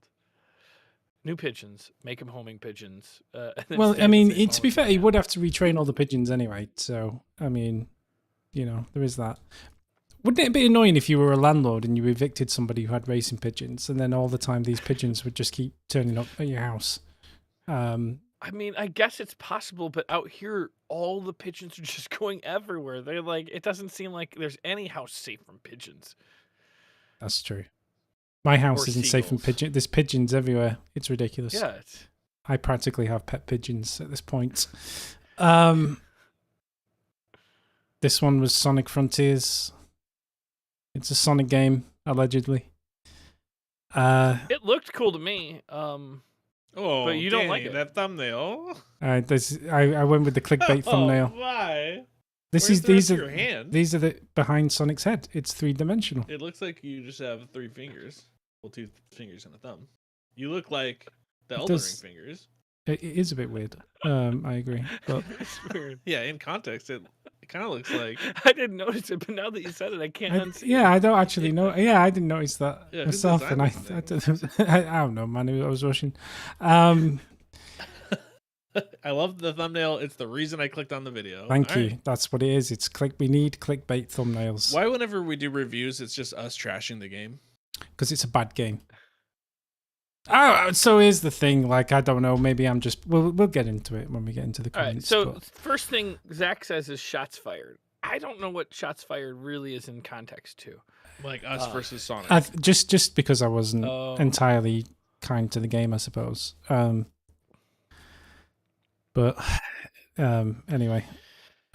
New pigeons, make them homing pigeons. And then
Well,
stay
I
in the
mean,
same
to be
home
fair,
as
he
them.
would have to retrain all the pigeons anyway. So, I mean, there is that. Wouldn't it be annoying if you were a landlord and you evicted somebody who had racing pigeons, and then all the time these pigeons would just keep turning up at your house?
I mean, I guess it's possible, but out here, all the pigeons are just going everywhere. They're like, it doesn't seem like there's any house safe from pigeons.
That's true. My house
Or
isn't safe from
seagulls.
pigeons. There's pigeons everywhere. It's ridiculous.
Yeah, it's
I practically have pet pigeons at this point. This one was Sonic Frontiers. It's a Sonic game, allegedly.
it looked cool to me.
Oh,
But you don't
Danny,
like it.
that thumbnail.
I went with the clickbait thumbnail.
Oh, why?
This
Where's
is
the
these
rest of
are
your hand?
these are the behind Sonic's head. It's 3-dimensional.
It looks like you just have 3 fingers. Well, 2 fingers and a thumb. You look like the
It
Elden Ring
does-
fingers.
It is a bit weird. I agree. But
It's weird.
Yeah, in context, it kind of looks like.
I didn't notice it, but now that you said it, I can't unsee it.
I don't actually know. Yeah, I didn't notice that
Yeah, who
myself, and I
designed this
I don't know, man. I was rushing.
I love the thumbnail. It's the reason I clicked on the video.
Thank
All
you.
right.
That's what it is. It's we need clickbait thumbnails
Why, whenever we do reviews, it's just us trashing the game?
because it's a bad game. Oh, so here's the thing. Like, I don't know. Maybe I'm just. We'll get into it when we get into the
All right,
comments.
so
but-
first thing Zach says is shots fired. I don't know what shots fired really is in context to.
Like us versus Sonic.
just because I wasn't
Oh.
entirely kind to the game, I suppose. But anyway,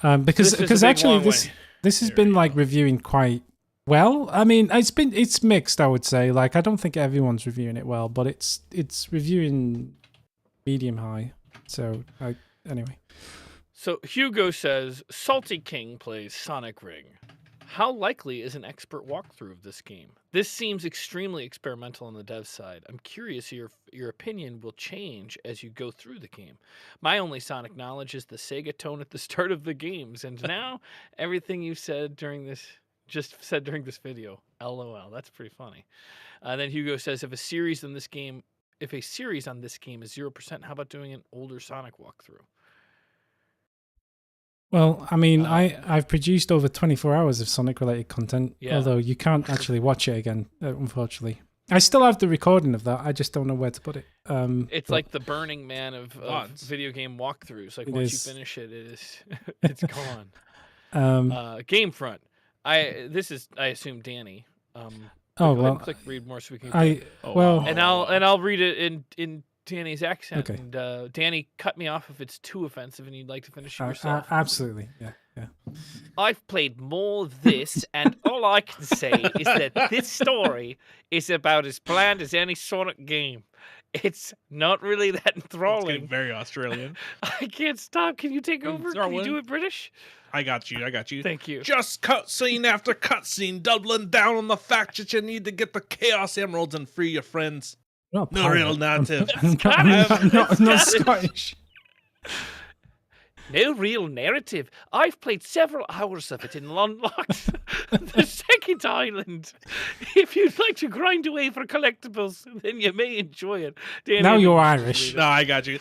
because
This is a big,
actually
long
this
way.
this has
There
been
we
like
go.
reviewing quite well. I mean, it's mixed, I would say. Like, I don't think everyone's reviewing it well, but it's reviewing medium high. So anyway.
So Hugo says Salty King plays Sonic Ring. How likely is an expert walkthrough of this game? This seems extremely experimental on the dev side. I'm curious your opinion will change as you go through the game. My only Sonic knowledge is the Sega tone at the start of the games, and now everything you said during this video. LOL. That's pretty funny. Then Hugo says if a series on this game is 0%, how about doing an older Sonic walkthrough?
Well, I mean, I've produced over 24 hours of Sonic-related content,
Yeah.
although you can't actually watch it again, unfortunately. I still have the recording of that. I just don't know where to put it.
It's
but
like the Burning Man of
VODs.
video game walkthroughs. Like
It
once
is.
you finish it, it's gone. Gamefront. I assume Danny.
oh
Go ahead
well,
and click read more so we can.
Oh,
well,
wow.
and I'll read it in Danny's accent.
Okay.
And Danny, cut me off if it's too offensive and you'd like to finish it yourself.
absolutely, yeah.
I've played more of this, and all I can say is that this story is about as bland as any Sonic game. It's not really that
It's
enthralling.
getting very Australian.
I can't stop. Can you take over?
throw
Can you do
in.
it British?
I got you.
Thank you.
Just cutscene after cutscene, doubling down on the fact that you need to get the Chaos Emeralds and free your friends.
Not
No
pirate.
real narrative.
I'm not Scottish.
No real narrative. I've played several hours of it in Unlocked, the second island. If you'd like to grind away for collectibles, then you may enjoy it. Danny,
Now
I think
you're
you should
Irish.
read it.
No, I got you.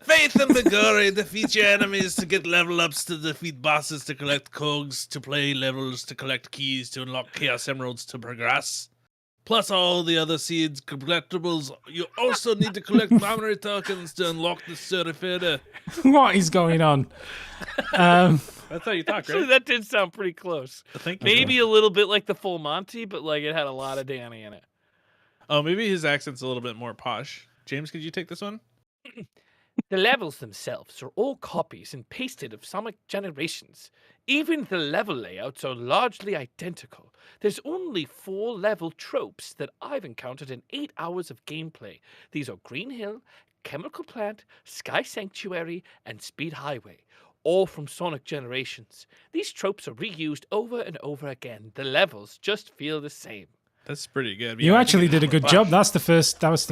Faith and Vigore, defeat your enemies to get level ups, to defeat bosses, to collect cogs, to play levels, to collect keys, to unlock Chaos Emeralds to progress. Plus all the other seeds, collectibles. You also need to collect memory tokens to unlock the certificate.
What is going on?
That's how you talk,
Actually,
right?
that did sound pretty close.
Thank you.
Maybe a little bit like the Full Monty, but like it had a lot of Danny in it.
Oh, maybe his accent's a little bit more posh. James, could you take this one?
The levels themselves are all copies and pasted of Sonic Generations. Even the level layouts are largely identical. There's only 4 level tropes that I've encountered in 8 hours of gameplay. These are Green Hill, Chemical Plant, Sky Sanctuary, and Speed Highway, all from Sonic Generations. These tropes are reused over and over again. The levels just feel the same.
That's pretty good.
You
Yeah, I
actually
think
did a good job. That was the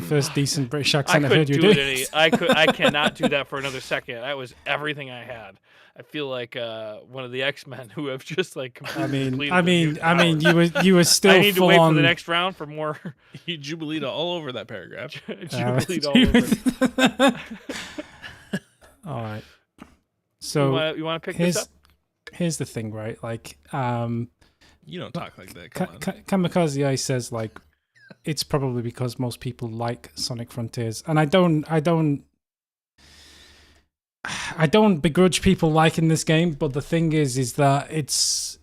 first decent British
I
accent I've
couldn't
heard you
do
do.
it I cannot do that for another second. That was everything I had. I feel like one of the X-Men who have just like completely
I mean,
completed their mutant powers.
you were still
I need to
full
wait
on.
for the next round for more
you jubileed all over that paragraph.
jubileed all over.
All right. So
You want to pick this up?
here's the thing, right? Like,
You don't talk like that. Come on.
Kamikaze Ice says like it's probably because most people like Sonic Frontiers, and I don't begrudge people liking this game, but the thing is that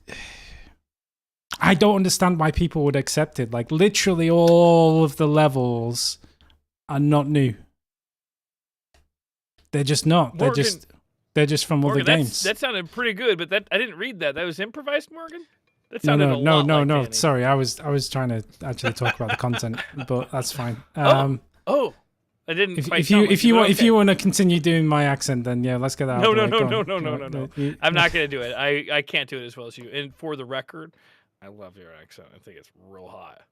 I don't understand why people would accept it. Like literally all of the levels are not new. They're just not.
Morgan-
They're just from
Morgan,
other games.
that sounded pretty good, but that I didn't read that. That was improvised, Morgan? That
No,
sounded
no,
a
no,
lot
no,
like
no.
Danny.
Sorry, I was trying to actually talk about the content, but that's fine.
Oh, I didn't quite
If
sound
you
like
if you
but
want if
okay.
you want to continue doing my accent, then yeah, let's get that.
No,
out of the
no,
way.
no,
Go
no,
on.
no,
Go
no,
on.
no.
You-
I'm not gonna do it. I can't do it as well as you. And for the record, I love your accent. I think it's real hot.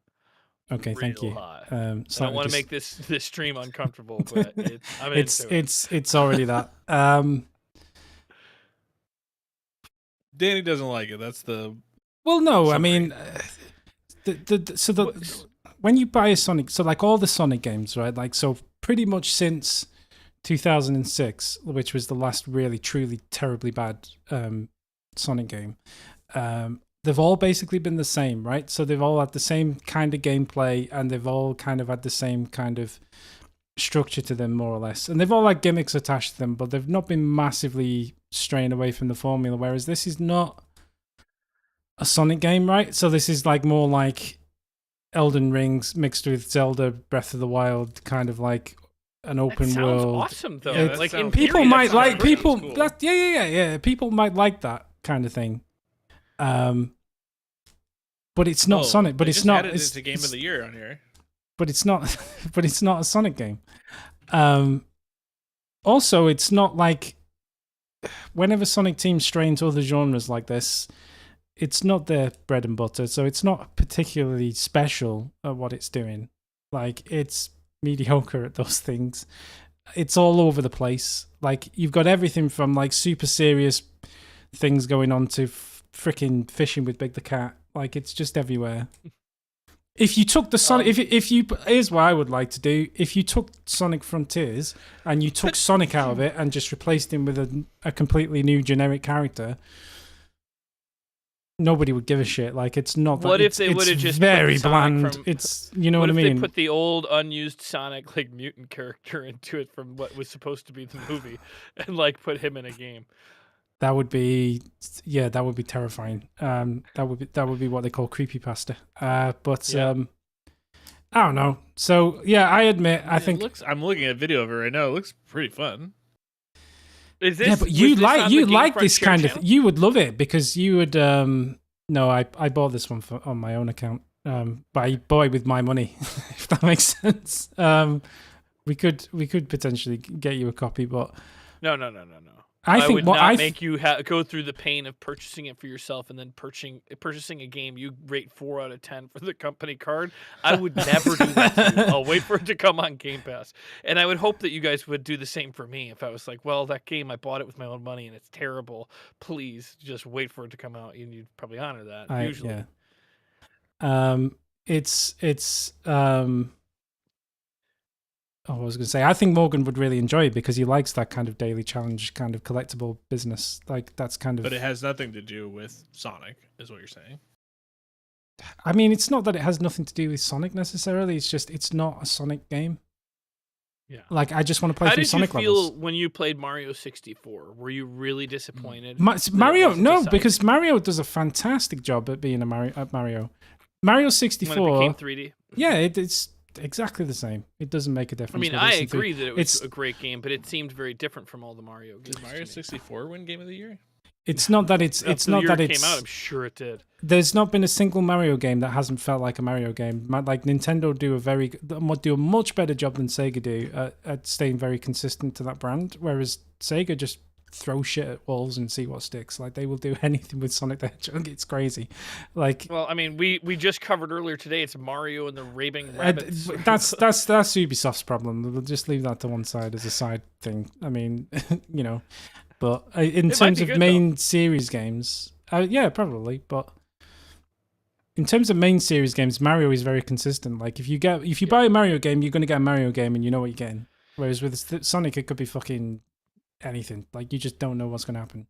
Okay, thank
real
you.
hot. I don't
Slightly
want to
dis-
make this stream uncomfortable, but I'm
it's
into it.
it's already that.
Danny doesn't like it. That's the
Well, no, I
Summary.
mean, when you buy a Sonic, so like all the Sonic games, right? Like so, pretty much since 2006, which was the last really truly terribly bad Sonic game. They've all basically been the same, right? So they've all had the same kind of gameplay, and they've all kind of had the same kind of structure to them, more or less. And they've all had gimmicks attached to them, but they've not been massively straying away from the formula. Whereas this is not a Sonic game, right? So this is like more like Elden Rings mixed with Zelda Breath of the Wild, kind of like an
That
open
sounds
world.
awesome, though.
Yeah, that
like in
sounds-
People
theory, that
might
sounds
like
great.
people.
Cool.
Yeah. People might like that kind of thing. But it's not
Oh,
Sonic. But
they
it's
just
not.
added
It's,
it to Game of the Year on here.
but it's not. But it's not a Sonic game. Also, it's not like whenever Sonic teams stray into other genres like this, it's not their bread and butter. So it's not particularly special at what it's doing. Like it's mediocre at those things. It's all over the place. Like you've got everything from like super serious things going on to freaking fishing with Big the Cat. Like it's just everywhere. If you took the Sonic, if you here's what I would like to do. If you took Sonic Frontiers and you took Sonic out of it and just replaced him with a completely new generic character, nobody would give a shit. Like it's not.
What
that,
if they would have just put
very
Sonic
bland?
from-
It's you know
What
what I
if
mean.
they put the old unused Sonic like mutant character into it from what was supposed to be the movie, and like put him in a game?
That would be terrifying. That would be what they call creepypasta. But
Yeah.
I don't know. So yeah, I admit, I think
I'm looking at video of it right now. It looks pretty fun.
Is this?
yeah, but
was
you
this
like
on
you
the Game
like this
Frontier
kind of.
channel?
You would love it because you would. No, I bought this one on my own account. But I bought it with my money, if that makes sense. We could potentially get you a copy, but
No.
I think
would
what
not
I
make you go through the pain of purchasing it for yourself and then purchasing a game you rate 4 out of 10 for the company card. I would never do that to you. I'll wait for it to come on Game Pass. And I would hope that you guys would do the same for me if I was like, well, that game, I bought it with my own money and it's terrible. Please just wait for it to come out. And you'd probably honor that, usually.
Yeah. I was going to say, I think Morgan would really enjoy it because he likes that kind of daily challenge, kind of collectible business. Like that's kind of.
But it has nothing to do with Sonic, is what you're saying.
I mean, it's not that it has nothing to do with Sonic necessarily. It's just it's not a Sonic game.
Yeah.
Like I just want to play
How
through
did
Sonic
you feel
levels.
when you played Mario 64? Were you really disappointed?
Mario,
wasn't
no,
decided?
because Mario does a fantastic job at being a Mario. Mario 64.
When it became 3D?
Yeah, it's exactly the same. It doesn't make a difference.
I mean,
whether
I
it's in 3D.
agree that it was
It's-
a great game, but it seemed very different from all the Mario games.
Did Mario
to me.
64 win Game of the Year?
It's not that it's
Up to the
not
year
that
it
it's
came out. I'm sure it did.
there's not been a single Mario game that hasn't felt like a Mario game. Like Nintendo do a much better job than Sega do at staying very consistent to that brand, whereas Sega just throw shit at walls and see what sticks. Like they will do anything with Sonic the Hedgehog. It's crazy. Like
Well, I mean, we just covered earlier today. It's Mario and the Raving Rabbits.
that's Ubisoft's problem. We'll just leave that to one side as a side thing. I mean, you know, but in
It might
terms
be
of
good,
main series games, yeah, probably. But in terms of main series games, Mario is very consistent. Like if you buy a Mario game, you're going to get a Mario game, and you know what you're getting. Whereas with Sonic, it could be fucking anything. Like you just don't know what's going to happen.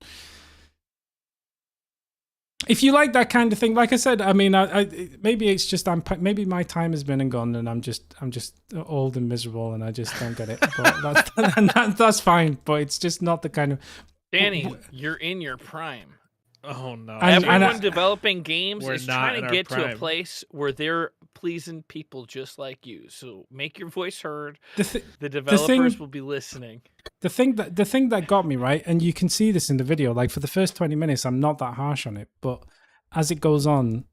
If you like that kind of thing, like I said, I mean, I maybe it's just maybe my time has been and gone, and I'm just old and miserable, and I just don't get it. But that's fine. But it's just not the kind of
Danny, you're in your prime.
Oh no!
And-
Everyone developing games
We're
is
not
trying
in
to
our
get to a
prime.
place where they're pleasing people just like you. So make your voice heard.
the
The developers
thing-
will be listening.
the thing that got me right, and you can see this in the video. Like for the first 20 minutes, I'm not that harsh on it, but as it goes on,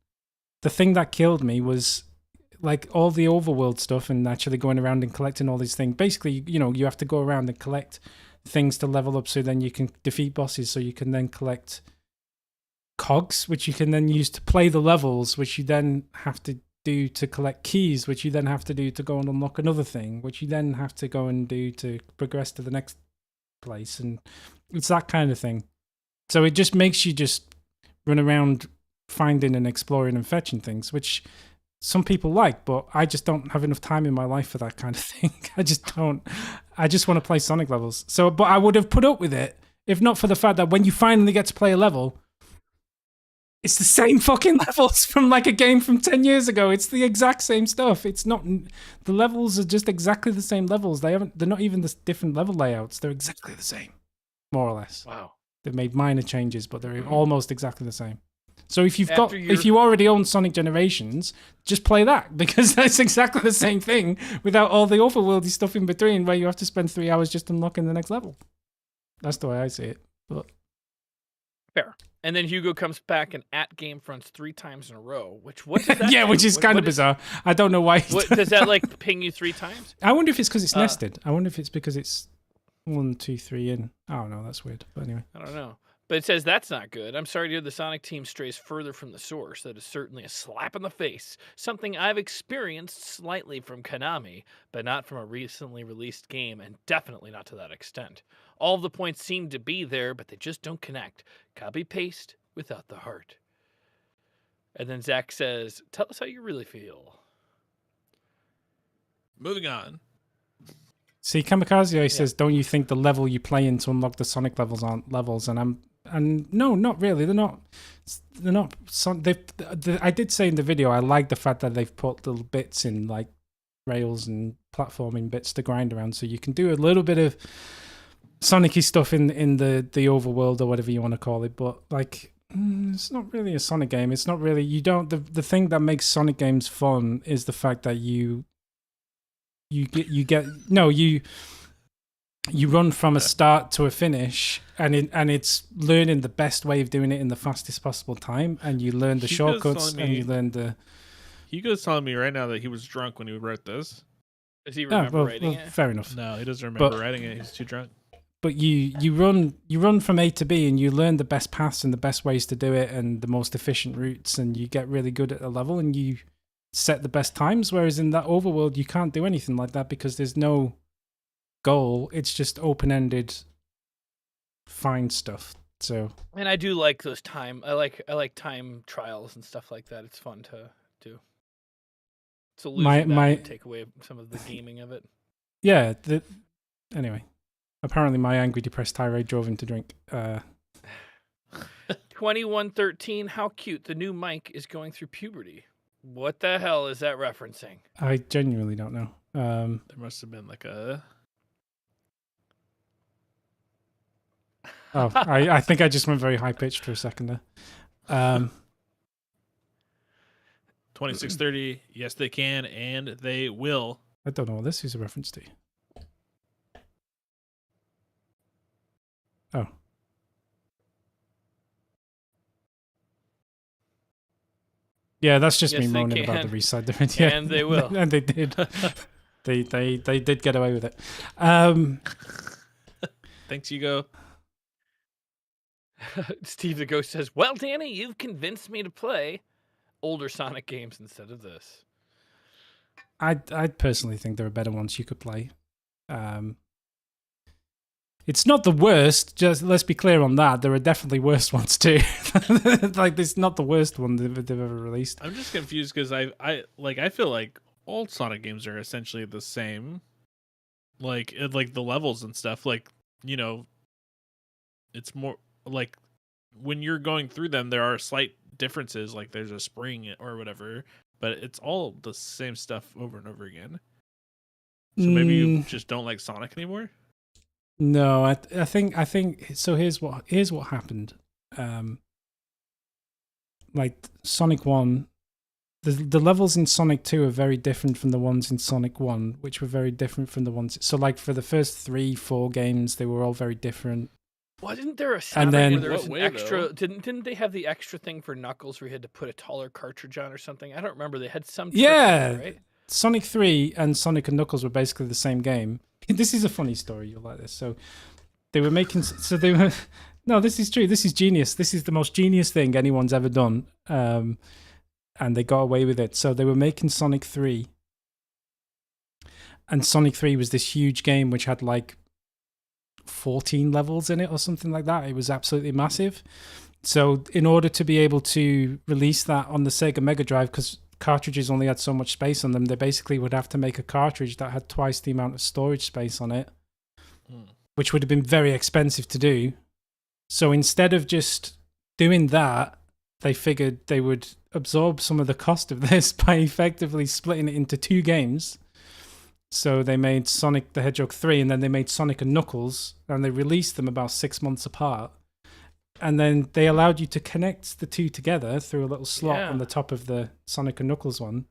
the thing that killed me was like all the overworld stuff and actually going around and collecting all these things. Basically, you know, you have to go around and collect things to level up, so then you can defeat bosses, so you can then collect cogs, which you can then use to play the levels, which you then have to do to collect keys, which you then have to do to go and unlock another thing, which you then have to go and do to progress to the next place. And it's that kind of thing. So it just makes you just run around finding and exploring and fetching things, which some people like, but I just don't have enough time in my life for that kind of thing. I just don't. I just want to play Sonic levels. So, but I would have put up with it if not for the fact that when you finally get to play a level, it's the same fucking levels from like a game from 10 years ago. It's the exact same stuff. It's not, the levels are just exactly the same levels. They're not even the different level layouts. They're exactly the same, more or less.
Wow.
They've made minor changes, but they're almost exactly the same. So if
After
if you already own Sonic Generations, just play that, because that's exactly the same thing without all the overworldy stuff in between where you have to spend 3 hours just unlocking the next level. That's the way I see it. But
Fair. And then Hugo comes back and at Game Fronts 3 times in a row, what does that
yeah,
do?
which is kind of bizarre. I don't know why.
What, does that like ping you 3 times?
I wonder if it's because it's nested. I wonder if it's because it's 1, 2, 3 in. I don't know. That's weird. But anyway.
I don't know. But it says that's not good. I'm sorry to hear the Sonic team strays further from the source. That is certainly a slap in the face. Something I've experienced slightly from Konami, but not from a recently released game, and definitely not to that extent. All of the points seem to be there, but they just don't connect. Copy-paste without the heart. And then Zach says, tell us how you really feel.
Moving on.
See, Kamikaze says, don't you think the level you play in to unlock the Sonic levels aren't levels? And no, not really. They're not. I did say in the video, I like the fact that they've put little bits in, like rails and platforming bits to grind around, so you can do a little bit of Sonic-y stuff in the overworld or whatever you want to call it. But like, it's not really a Sonic game. It's not really. You don't. The thing that makes Sonic games fun is the fact that you run from a start to a finish, and it's learning the best way of doing it in the fastest possible time, and you learn the shortcuts, and you learn the...
Hugo's telling me right now that he was drunk when he wrote this.
Does he remember writing it?
Fair enough.
No, he doesn't remember writing it. He's too drunk.
But you run from A to B, and you learn the best paths and the best ways to do it, and the most efficient routes, and you get really good at a level, and you set the best times. Whereas in that overworld, you can't do anything like that because there's no goal. It's just open-ended, find stuff. So,
and I do like those time. I like time trials and stuff like that. It's fun to do. So my take away some of the gaming of it.
Yeah. Anyway, apparently my angry, depressed tirade drove him to drink.
2113. How cute! The new Mike is going through puberty. What the hell is that referencing?
I genuinely don't know.
There must have been like a...
Oh, I think I just went very high-pitched for a second there.
2630, yes they can, and they will.
I don't know what this is a reference to. Oh. Yeah, that's just me moaning about the reside difference. Yeah,
and they will.
And they did. they did get away with it.
Thanks, Hugo.
Steve the Ghost says, well, Danny, you've convinced me to play older Sonic games instead of this.
I personally think there are better ones you could play. It's not the worst, just let's be clear on that. There are definitely worse ones too. Like, it's not the worst one they've ever released.
I'm just confused because I feel like old Sonic games are essentially the same. Like the levels and stuff, like, you know, it's more like when you're going through them, there are slight differences, like there's a spring or whatever, but it's all the same stuff over and over again. So maybe you just don't like Sonic anymore?
No, I think so. Here's what happened. Like Sonic 1, the levels in Sonic 2 are very different from the ones in Sonic 1, which were very different from the ones. So like for the first 3-4 games, they were all very different.
Wasn't there a Sonic where there was an extra? Didn't they have the extra thing for Knuckles where you had to put a taller cartridge on or something? I don't remember. They had some.
Yeah,
right?
Sonic 3 and Sonic and Knuckles were basically the same game. This is a funny story. You'll like this. So they were making. So they were. No, this is true. This is genius. This is the most genius thing anyone's ever done. And they got away with it. So they were making Sonic 3. And Sonic 3 was this huge game which had like 14 levels in it or something like that. It was absolutely massive. So in order to be able to release that on the Sega Mega Drive, because cartridges only had so much space on them, they basically would have to make a cartridge that had twice the amount of storage space on it, which would have been very expensive to do. So instead of just doing that, they figured they would absorb some of the cost of this by effectively splitting it into 2 games. So they made Sonic the Hedgehog 3, and then they made Sonic and Knuckles, and they released them about 6 months apart. and then they allowed you to connect the two together through a little slot
Yeah.
on the top of the Sonic and Knuckles one.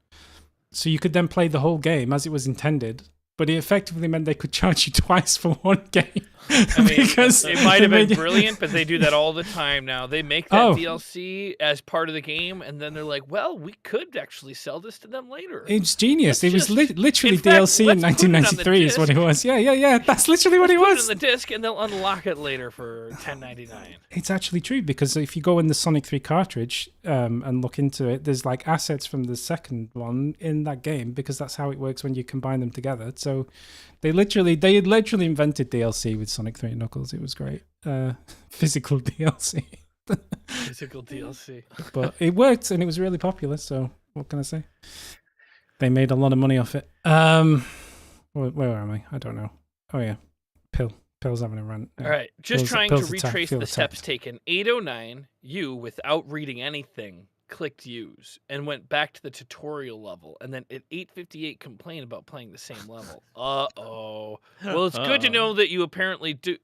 So you could then play the whole game as it was intended, but it effectively meant they could charge you twice for one game.
I mean,
Because
it might
they
have been
made you-
brilliant, but they do that all the time now. They make that
Oh.
DLC as part of the game, and then they're like, "Well, we could actually sell this to them later."
It's genius.
Let's
It was
just-
literally
in fact,
DLC in
let's put it on the
1993 is what it
disc.
was. Yeah. That's literally what it
Put it
was.
on the disc, and they'll unlock it later for $10.99.
It's actually true because if you go in the Sonic 3 cartridge and look into it, there's like assets from the second one in that game because that's how it works when you combine them together. So they literally invented DLC with Sonic 3 and Knuckles. It was great. Physical DLC.
Physical DLC.
But it worked and it was really popular. So what can I say? They made a lot of money off it. Where am I? I don't know. Oh yeah, Pill's having a rant.
All right, just
Pill's-
trying
Pill's
to
attack-
retrace
feel
the steps
attacked.
taken. 809, you, without reading anything, clicked use and went back to the tutorial level, and then at 8:58 complained about playing the same level. Uh-oh. Well, it's good to know that you apparently to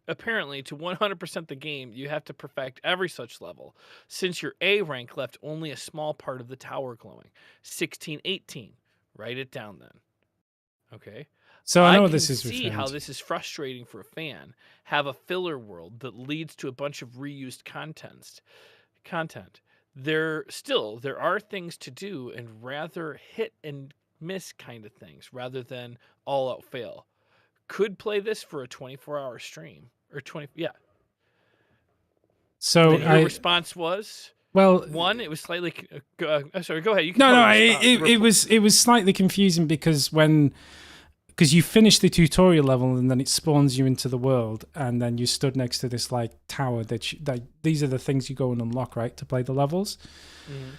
100% the game, you have to perfect every such level, since your A rank left only a small part of the tower glowing. 1618. Write it down then. Okay.
So I know
can
this is
see
referring
how
to.
this is frustrating for a fan. Have a filler world that leads to a bunch of reused content. There are things to do and rather hit and miss kind of things rather than all out fail. Could play this for a 24-hour stream or 20. Yeah.
So
And your response was
well,
one. It was slightly. Sorry. Go ahead. You can
no,
tell
no,
your response.
it was slightly confusing because you finish the tutorial level and then it spawns you into the world, and then you stood next to this like tower that these are the things you go and unlock, right, to play the levels.
Mhm.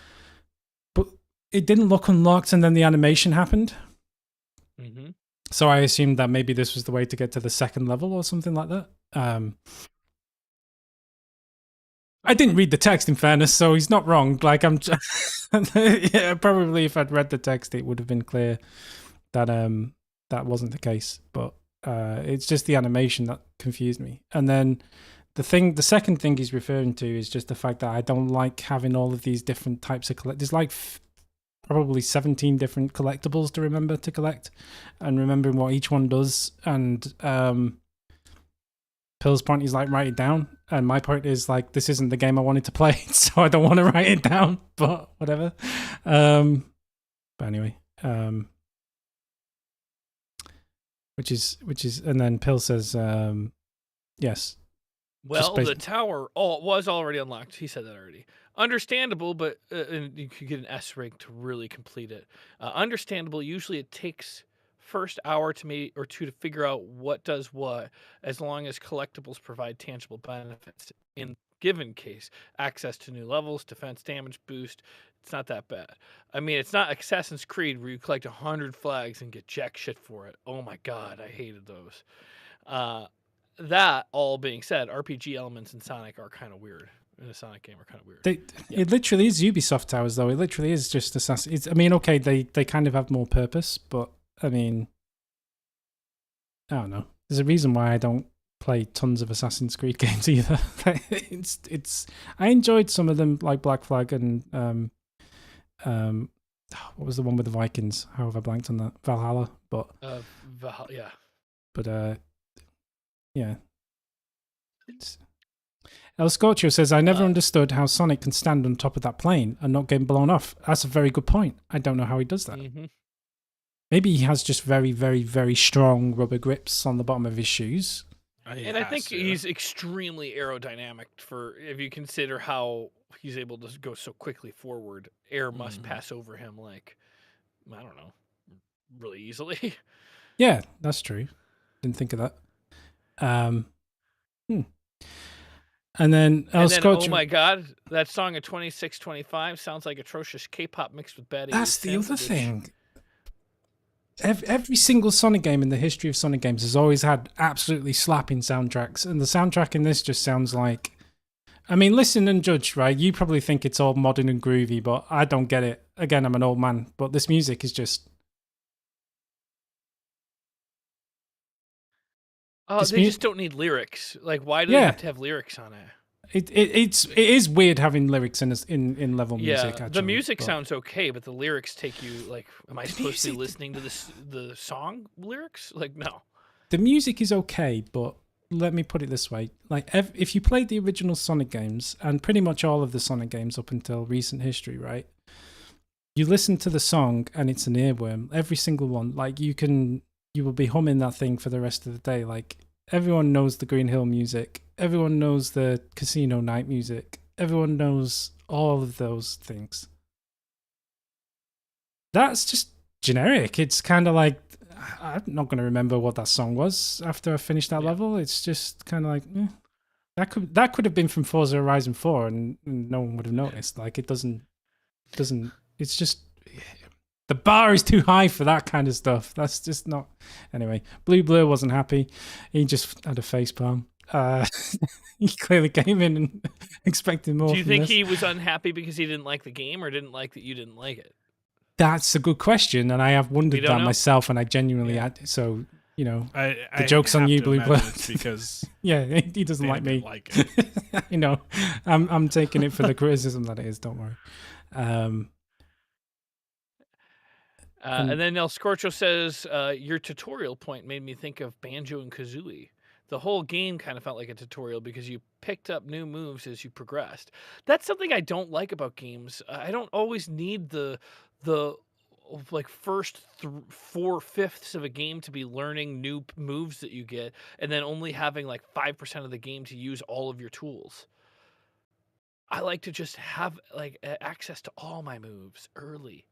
But it didn't look unlocked, and then the animation happened.
Mhm.
So I assumed that maybe this was the way to get to the second level or something like that. I didn't read the text, in fairness, so he's not wrong. Like yeah, probably if I'd read the text, it would have been clear that that wasn't the case. But it's just the animation that confused me. And then the second thing he's referring to is just the fact that I don't like having all of these different types of there's like probably 17 different collectibles to remember to collect, and remembering what each one does. And Pill's point is like, write it down, and my point is like, this isn't the game I wanted to play, so I don't want to write it down, but whatever. But anyway, which is and then Pill says yes.
Well,
basi-
the tower was already unlocked. He said that already. Understandable, but and you could get an S rank to really complete it. Understandable. Usually, it takes first hour to maybe or two to figure out what does what, as long as collectibles provide tangible benefits. In given case, access to new levels, defense damage boost. It's not that bad. I mean, it's not Assassin's Creed where you collect 100 flags and get jack shit for it. Oh my god, I hated those. That all being said, RPG elements in Sonic are kind of weird. In a Sonic game are kind of weird.
It literally is Ubisoft towers, though. It literally is just Assassin. I mean, okay, they kind of have more purpose, but I mean, I don't know. There's a reason why I don't play tons of Assassin's Creed games either. it's. I enjoyed some of them, like Black Flag and what was the one with the Vikings? How have I blanked on that? Valhalla, but
Yeah.
but yeah. El Scorchio says, I never understood how Sonic can stand on top of that plane and not get blown off. That's a very good point. I don't know how he does that.
Mm-hmm.
Maybe he has just very, very, very strong rubber grips on the bottom of his shoes.
And I think he's extremely aerodynamic for if you consider how he's able to go so quickly forward. Air must pass over him like, I don't know, really easily.
Yeah, that's true. Didn't think of that. And then El Scorchio.
Oh my god, that song of 2625 sounds like atrocious K-pop mixed with bad.
That's the other thing. Every single Sonic game in the history of Sonic games has always had absolutely slapping soundtracks, and the soundtrack in this just sounds like. I mean, listen and judge, right? You probably think it's all modern and groovy, but I don't get it. Again, I'm an old man, but this music is just.
Oh, they just don't need lyrics. Like, why do they have to have lyrics on it?
It is weird having lyrics in level
Yeah,
music. Actually,
the music
but
sounds okay, but the lyrics take you like, am I supposed to be
music-
listening to the song lyrics? Like, no.
the music is okay, but let me put it this way: like if you played the original Sonic games and pretty much all of the Sonic games up until recent history, right? You listen to the song and it's an earworm. Every single one, like you will be humming that thing for the rest of the day. Like everyone knows the Green Hill music. Everyone knows the Casino Night music. Everyone knows all of those things. That's just generic. It's kind of like, I'm not going to remember what that song was after I finished that level. It's just kind of like, that could have been from Forza Horizon 4 and no one would have noticed. Like it doesn't, it's just, the bar is too high for that kind of stuff. That's just not. Anyway, Blue Blur wasn't happy. He just had a facepalm. He clearly came in and expected more.
Do you
from
think
this.
he was unhappy because he didn't like the game, or didn't like that you didn't like it?
That's a good question, and I have wondered
don't
that
know?
myself, and I genuinely had. So you know,
I
joke's on
have
you,
to
Blue
imagine
Blood.
it's because
yeah, he doesn't
Dan
like me.
didn't like it.
You know, I'm taking it for the criticism that it is. Don't worry.
And then El Scorcho says, your tutorial point made me think of Banjo and Kazooie. The whole game kind of felt like a tutorial because you picked up new moves as you progressed. That's something I don't like about games. I don't always need the like first 4/5 of a game to be learning new moves that you get, and then only having like 5% of the game to use all of your tools. I like to just have like access to all my moves early.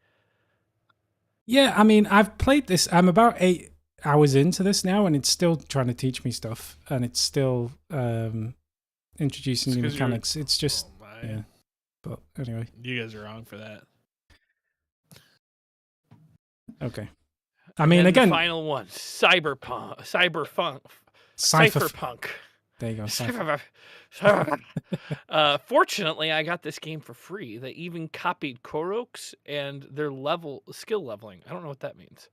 Yeah, I mean, I've played this. I'm about 8 hours into this now, and it's still trying to teach me stuff, and it's still introducing new
'cause you're-
mechanics. It's just,
Oh my.
yeah. But anyway,
You guys are wrong for that.
okay. I
And
mean,
then
again,
the final one, Cyberpunk.
Cypher.
Cypherpunk.
There you go. Cypher.
Fortunately, I got this game for free. They even copied Koroks and their skill leveling. I don't know what that means.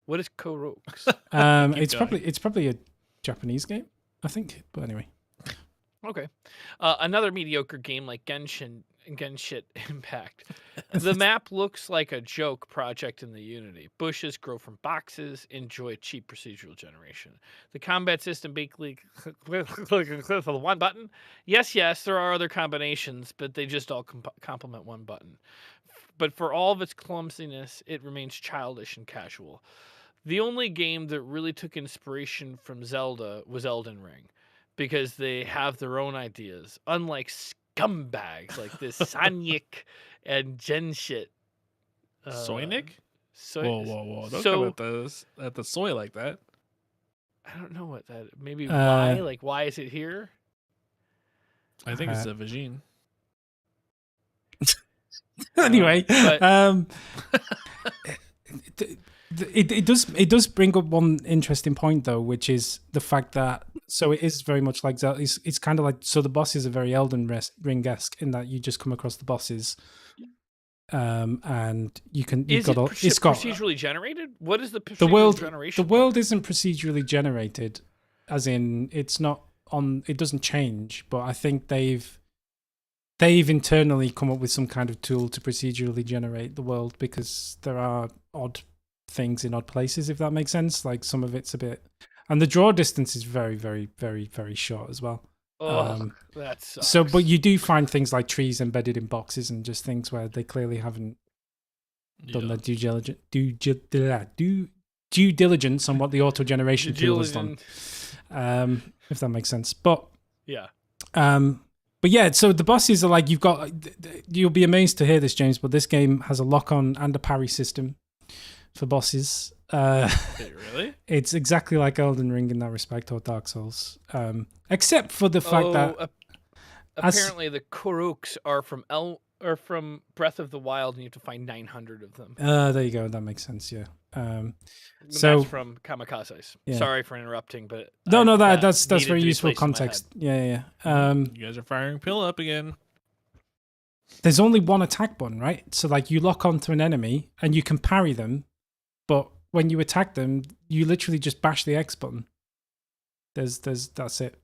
What is Koroks?
Keep
It's
going.
probably a Japanese game, I think. But anyway,
Okay. Another mediocre game like Genshin Impact. The map looks like a joke project in the Unity. Bushes grow from boxes. Enjoy cheap procedural generation. The combat system basically click for the one button. Yes, there are other combinations, but they just all complement one button. But for all of its clumsiness, it remains childish and casual. The only game that really took inspiration from Zelda was Elden Ring, because they have their own ideas, unlike scumbags like this Sonic and Genshit.
Soynik?
So,
Whoa! Don't
so
come at the soy like that.
I don't know what that. Maybe why? Like, why is it here?
I think it's a Vagine.
anyway,
but-
it does bring up one interesting point though, which is the fact that it is very much like Zelda. It's kind of like, so the bosses are very Elden Ring-esque in that you just come across the bosses, and it's got
procedurally generated? What is the procedural
the world.
generation?
The world isn't procedurally generated, as in it's not on. It doesn't change, but I think they've internally come up with some kind of tool to procedurally generate the world, because there are odd things in odd places, if that makes sense. Like some of it's a bit, and the draw distance is very, very, very, very short as well.
That sucks.
So, but you do find things like trees embedded in boxes and just things where they clearly haven't done their due diligence on what the auto generation tool has done. If that makes sense. But
yeah.
But yeah, so the bosses are like, you'll be amazed to hear this, James, but this game has a lock-on and a parry system for bosses.
Really?
It's exactly like Elden Ring in that respect, or Dark Souls, except for the fact that
apparently the Koroks are from Breath of the Wild, and you have to find 900 of them.
there you go. That makes sense. Yeah.
That's from Kamikazes.
Yeah.
Sorry for interrupting, but
that's
needed
very
to be
useful
placed in my
context.
head.
Yeah.
You guys are firing pill up again.
There's only one attack button, right? So like you lock onto an enemy and you can parry them, but when you attack them, you literally just bash the X button. That's it.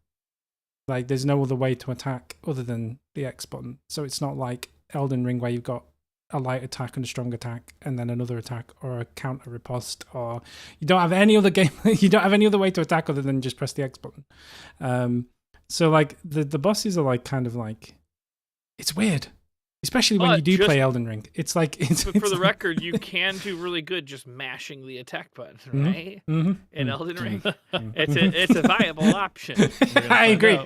Like there's no other way to attack other than the X button. So it's not like Elden Ring where you've got a light attack and a strong attack and then another attack or a counter riposte, or you don't have any other game. You don't have any other way to attack other than just press the X button. So like the bosses are like kind of like, it's weird. Especially when you do play Elden Ring. It's like...
But for the record, you can do really good just mashing the attack button, right? In Elden Ring. It's a viable option.
I agree.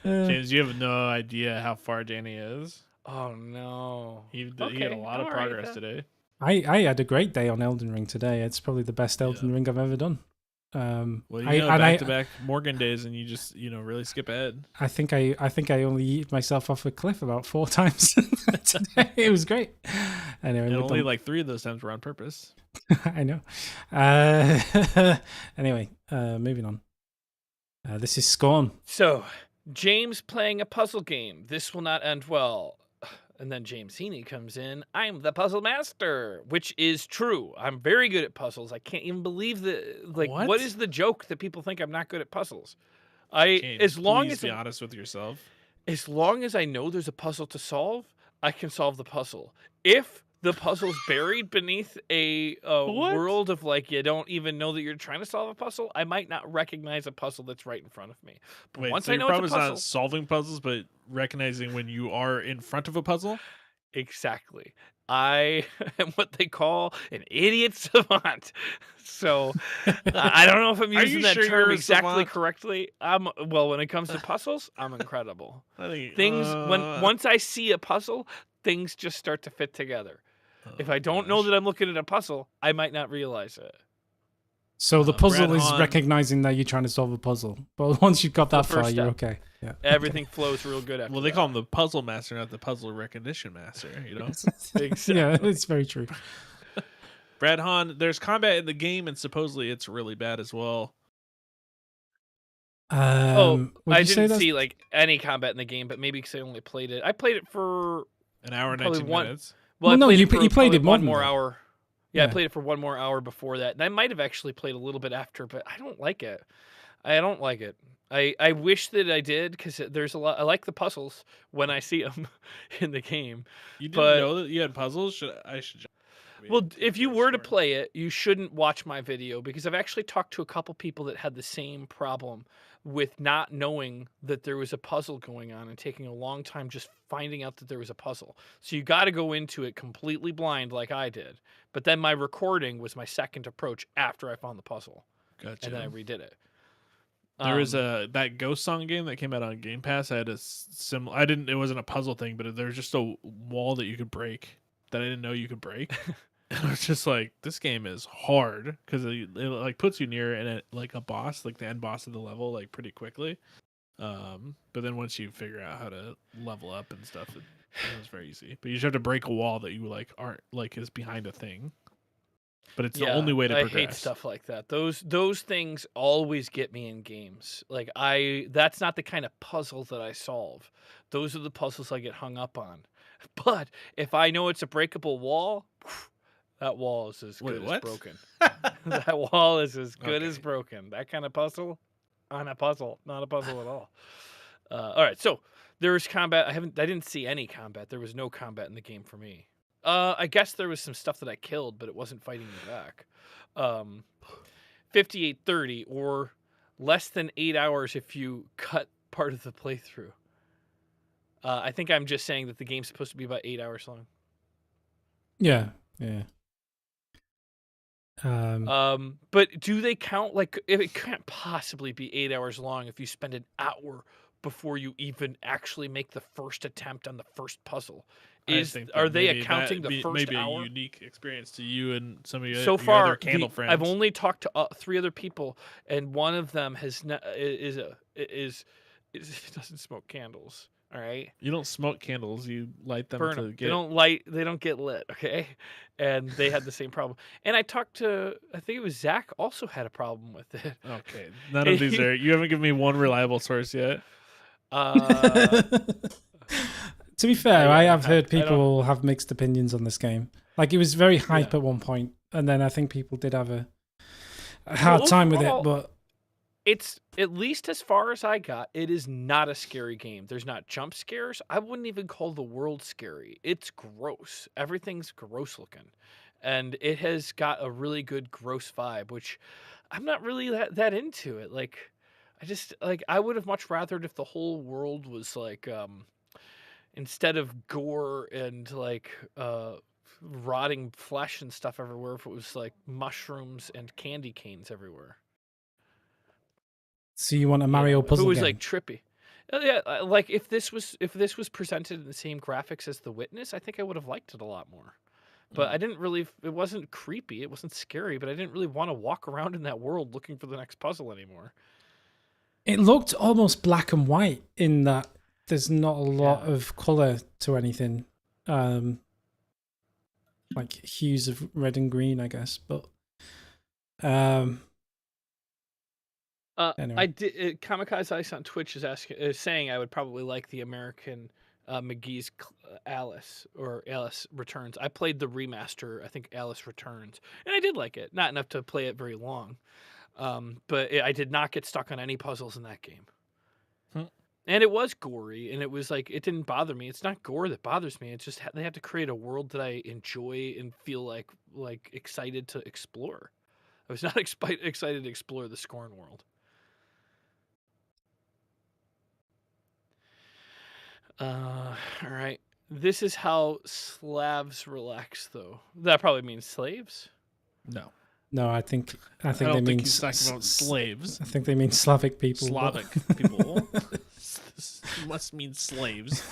James, you have no idea how far Danny is.
Oh, no.
He had a lot of progress today.
I had a great day on Elden Ring today. It's probably the best Elden Ring I've ever done.
Well, back-to-back Morgan days, and you just really skip ahead.
I think I only yeeted myself off a cliff about 4 times today. It was great. Anyway,
and only like 3 of those times were on purpose.
I know. Anyway, moving on. This is Scorn.
So, James playing a puzzle game. This will not end well. And then James Heaney comes in. I'm the puzzle master, which is true. I'm very good at puzzles. I can't even believe that. Like, what is the joke that people think I'm not good at puzzles?
James, please be honest with yourself.
As long as I know there's a puzzle to solve, I can solve the puzzle. If the puzzle's buried beneath a world of like you don't even know that you're trying to solve a puzzle, I might not recognize a puzzle that's right in front of me. But
Wait,
once
so
I know
your
it's a
problem is
puzzle,
not solving puzzles, but recognizing when you are in front of a puzzle?
Exactly. I am what they call an idiot savant. So I don't know if I'm using that term exactly correctly. When it comes to puzzles, I'm incredible. Once I see a puzzle, things just start to fit together. If I don't know that I'm looking at a puzzle, I might not realize it.
So the puzzle is recognizing that you're trying to solve a puzzle. But once you've got that far, you're okay. Yeah.
Everything flows real good after
they call him the puzzle master, not the puzzle recognition master,
Exactly.
Yeah, it's very true.
Brad Hahn, there's combat in the game, and supposedly it's really bad as well.
I didn't see like any combat in the game, but maybe because I only played it. I played it for
an hour and 19 minutes.
Well, no, you played it
one more hour. Yeah, I played it for 1 more hour before that. And I might have actually played a little bit after, but I don't like it. I wish that I did, because there's a lot. I like the puzzles when I see them in the game.
You didn't know that you had puzzles?
Well, if you were to play it, you shouldn't watch my video, because I've actually talked to a couple people that had the same problem with not knowing that there was a puzzle going on and taking a long time just finding out that there was a puzzle. So you got to go into it completely blind like I did. But then my recording was my second approach after I found the puzzle.
Gotcha.
And then I redid it.
There was that Ghost Song game that came out on Game Pass. I had it wasn't a puzzle thing, but there was just a wall that you could break that I didn't know you could break. And I was just like, this game is hard, because it like puts you near a boss, like the end boss of the level, like pretty quickly. But then once you figure out how to level up and stuff, it was very easy. But you just have to break a wall that you aren't is behind a thing. But it's the only way to progress.
I hate stuff like that. Those things always get me in games. Like that's not the kind of puzzle that I solve. Those are the puzzles I get hung up on. But if I know it's a breakable wall, that wall is as good as broken. That wall is as good as broken. That kind of puzzle, not a puzzle at all. All right, so there's combat. I didn't see any combat. There was no combat in the game for me. I guess there was some stuff that I killed, but it wasn't fighting me back. 58:30 or less than 8 hours if you cut part of the playthrough. I think I'm just saying that the game's supposed to be about 8 hours long.
Yeah.
But do they count, it can't possibly be 8 hours long if you spend an hour before you even actually make the first attempt on the first puzzle? Are they accounting the first
maybe
hour?
A unique experience to you and some of your,
so far,
other Candle friends.
I've only talked to 3 other people, and one of them doesn't smoke candles. All right.
You don't smoke candles. You light them
Burn
to
them.
get.
They don't get lit. Okay. And they had the same problem. And I talked to, I think it was Zach, also had a problem with it.
Okay. None of these are. You haven't given me one reliable source yet.
To be fair, I have heard people have mixed opinions on this game. Like, it was very hype at one point, and then I think people did have a hard time with it. But
It's at least as far as I got, it is not a scary game. There's not jump scares. I wouldn't even call the world scary. It's gross. Everything's gross looking. And it has got a really good gross vibe, which I'm not really that into it. Like I just like I would have much rathered if the whole world was like instead of gore and like rotting flesh and stuff everywhere, if it was like mushrooms and candy canes everywhere.
So you want a Mario puzzle
It was
game?
like trippy. Yeah, like if this was presented in the same graphics as The Witness, I think I would have liked it a lot more. But I didn't really. It wasn't creepy. It wasn't scary. But I didn't really want to walk around in that world looking for the next puzzle anymore.
It looked almost black and white in that there's not a lot of color to anything, like hues of red and green, I guess. But anyway.
I did. Kamikaze Ice on Twitch is saying I would probably like the American McGee's Alice or Alice Returns. I played the remaster. I think Alice Returns, and I did like it. Not enough to play it very long, but I did not get stuck on any puzzles in that game. And it was gory, and it was like it didn't bother me. It's not gore that bothers me. It's just they have to create a world that I enjoy and feel like excited to explore. I was not excited to explore the Scorn world. All right. This is how Slavs relax, though. That probably means slaves.
No, I think
I
they
don't
mean
think he's talking about slaves.
I think they mean Slavic people.
Slavic people. This must mean slaves.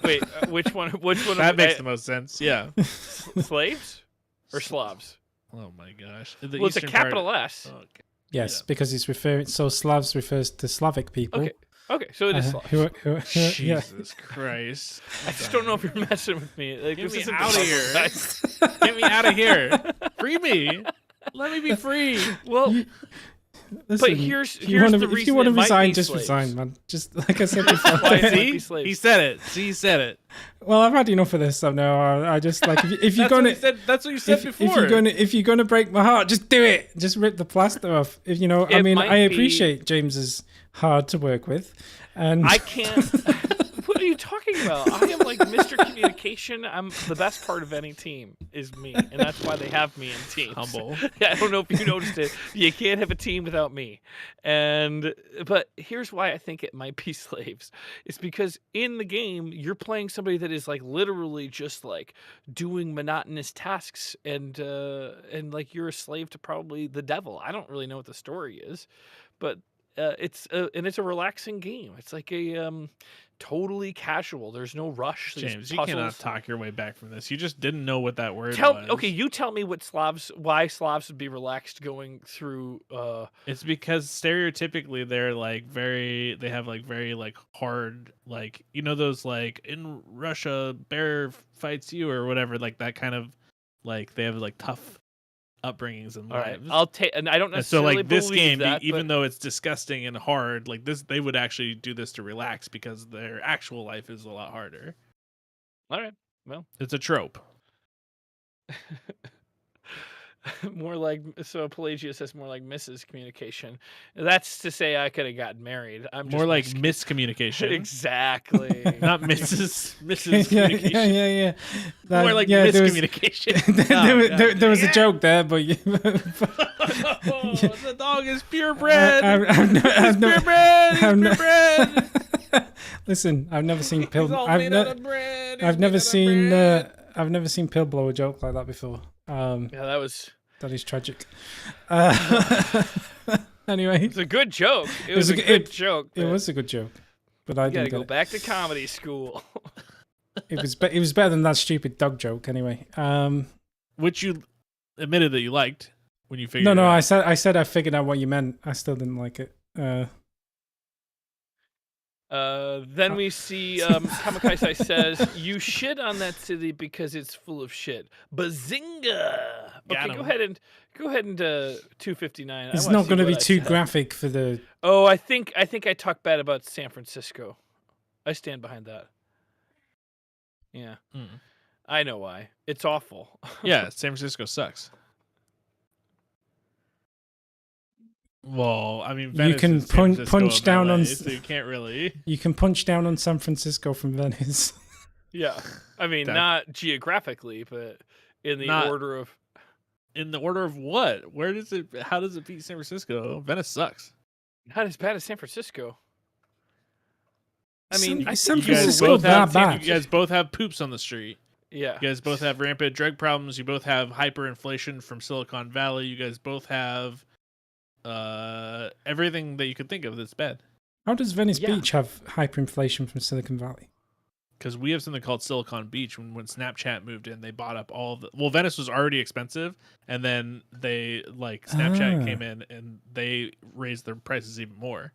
Wait, which one? Which one?
That makes the most sense. Yeah.
Slaves or Slavs?
Oh my gosh.
Well, it's a capital S.
Oh, okay.
Yes,
Yeah.
because it's referring. So Slavs refers to Slavic people.
Okay, so it is Slavs.
Yeah.
Jesus Christ.
I just don't know if you're messing with me. Like,
Get
this
me
isn't
out
the
of here.
puzzle.
Get me out of here. Free me. Let me be free.
Well,
Listen,
but here's
if you wanna,
the
if
reason
you want to
it might
resign,
be
just
slaves.
resign, man. Just like I said before.
Why is it?
See?
Be slaves.
He said it. See, he said it.
Well, I've had enough of this. So no, I just like if you're gonna.
That's what you said before.
If you're gonna break my heart, just do it. Just rip the plaster off. If you know, I
It
mean,
might
I
be-
appreciate James is hard to work with, and
I can't. What are you talking about? I am like Mr. Communication. I'm the best part of any team is me, and that's why they have me in teams.
Humble.
I don't know if you noticed it. You can't have a team without me. But here's why I think it might be slaves. It's because in the game you're playing somebody that is like literally just like doing monotonous tasks and like you're a slave to probably the devil. I don't really know what the story is, but it's a relaxing game. It's like a totally casual. There's no rush. There's
James, you
puzzles.
cannot talk your way back from this. You just didn't know what that word was.
Okay, you tell me why Slavs would be relaxed going through.
It's because stereotypically they're like they have like very like hard, like, you know, those like in Russia bear fights you or whatever, like that kind of, like they have like tough upbringings and
All right,
lives.
I'll take, and I don't
And so
necessarily
like this
believe
game,
that,
even
but-
though it's disgusting and hard, like this, they would actually do this to relax because their actual life is a lot harder.
All right, well,
It's a trope.
more like, so Pelagius says more like Mrs. Communication. That's to say I could have gotten married. I'm
More
just
like miscommunication.
Exactly.
Not Mrs.
yeah,
Communication.
yeah.
More like
there was-
miscommunication.
there was a joke there, but
Oh, the dog is purebred.
I've
purebred. He's
I've ne-
purebred.
Listen, I've never seen
He's
Pill.
all
I've,
made
ne-
out of bread. He's
I've never
made out of
seen.
bread.
I've never seen Pill blow a joke like that before.
Yeah, that was.
That is tragic. Anyway,
It's a good joke. It was
was
a
a g-
good
it-
joke.
it was a good joke, but I
You gotta
didn't
go
get it.
back to comedy school.
It was better than that stupid dog joke. Anyway,
Which you admitted that you liked when you figured.
no,
it out.
I said I figured out what you meant. I still didn't like it.
Then we see Kamikaze says, "You shit on that city because it's full of shit." Bazinga!
Got
Okay,
him.
go ahead and 259.
It's not going to be too graphic for the.
Oh, I think I talk bad about San Francisco. I stand behind that. Yeah,
Mm.
I know why. It's awful.
Yeah, San Francisco sucks. Well, I mean,
You
Venice
can
is San Francisco
punch
of
down
LA,
on
so you can't really.
You can punch down on San Francisco from Venice.
Yeah, I mean,
That-
not geographically, but in the
Not-
order of.
In the order of what? Where does it? How does it beat San Francisco? Venice sucks.
Not as bad as San Francisco. I
San-
mean, I
San
think you guys
Francisco
both
that
have.
bad.
You guys both have poops on the street.
Yeah.
You guys both have rampant drug problems. You both have hyperinflation from Silicon Valley. You guys both have everything that you could think of that's bad.
How does Venice
Yeah.
Beach have hyperinflation from Silicon Valley?
Because we have something called Silicon Beach. When Snapchat moved in, they bought up all of the. Well, Venice was already expensive, and then Snapchat came in and they raised their prices even more.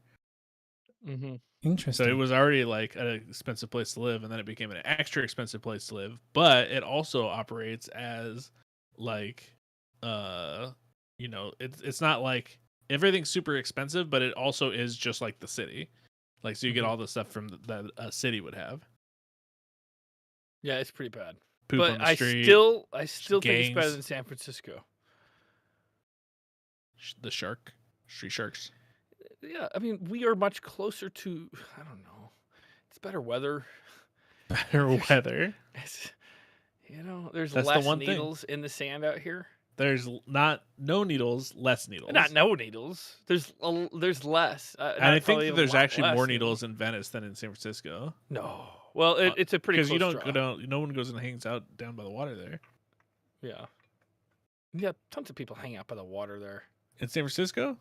Mm-hmm.
Interesting.
So it was already like an expensive place to live, and then it became an extra expensive place to live. But it also operates as like, it's not like everything's super expensive, but it also is just like the city. Like, so you get all the stuff from that a city would have.
Yeah, it's pretty bad.
Poop on
But
the
I
street,
still think it's better
gangs.
than San Francisco.
the street sharks.
Yeah, I mean, we are much closer to. I don't know. It's better weather.
Better weather.
It's, there's
That's the
less
one thing.
needles in the sand out here.
There's no needles, less needles.
Not no needles. There's less.
And I think
probably
that
a
there's
lot
actually
less
more needles in Venice than in San Francisco.
No. Well, it's a pretty
Because
close
you don't
draw.
go down. No one goes and hangs out down by the water there.
Yeah. Yeah, tons of people hang out by the water there.
In San Francisco,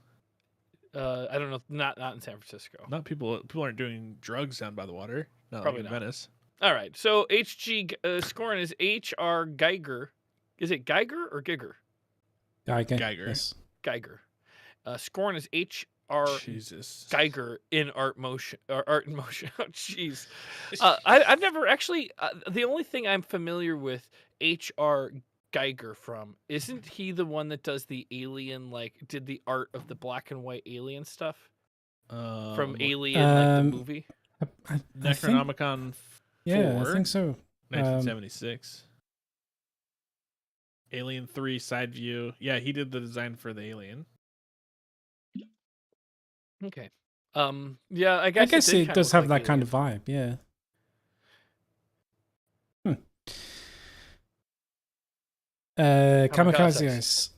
I don't know. Not in San Francisco.
not people. People aren't doing drugs down by the water. Not
Probably
like in
not.
Venice.
All right. So HG scoring is H.R. Geiger. Is it Geiger or Giger?
Geiger.
Geiger.
Yes.
Geiger. Scoring is H.R.
Jesus.
Geiger in Art Motion. Or Art in Motion. Oh, jeez. I've never actually. The only thing I'm familiar with H.R. Geiger from, isn't he the one that does the alien, did the art of the black and white alien stuff from Alien, the movie?
I think,
Necronomicon.
yeah,
4,
I think so.
1976. Alien 3 side view. Yeah, he did the design for the alien.
Okay. Yeah, I guess
it
kinda
does
look
have
like
that kind
Alien.
of vibe. Yeah. Kamikaze
Kamikaze.
Ice.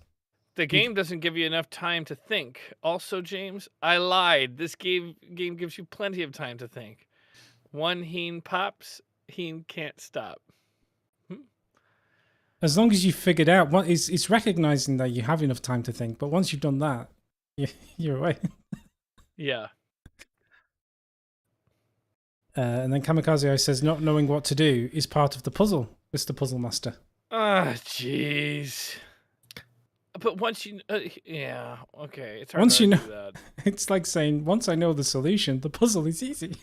The game doesn't give you enough time to think. Also, James, I lied. This game gives you plenty of time to think. One heen pops, heen can't stop.
As long as you figured out what it's recognizing that you have enough time to think, but once you've done that, you're away.
Yeah.
And then Kamikaze Ice says, "Not knowing what to do is part of the puzzle, Mr. Puzzle Master."
Ah, jeez. But once you, yeah, okay. It's hard
Once
to
you
argue
know-
that.
It's like saying, "Once I know the solution, the puzzle is easy."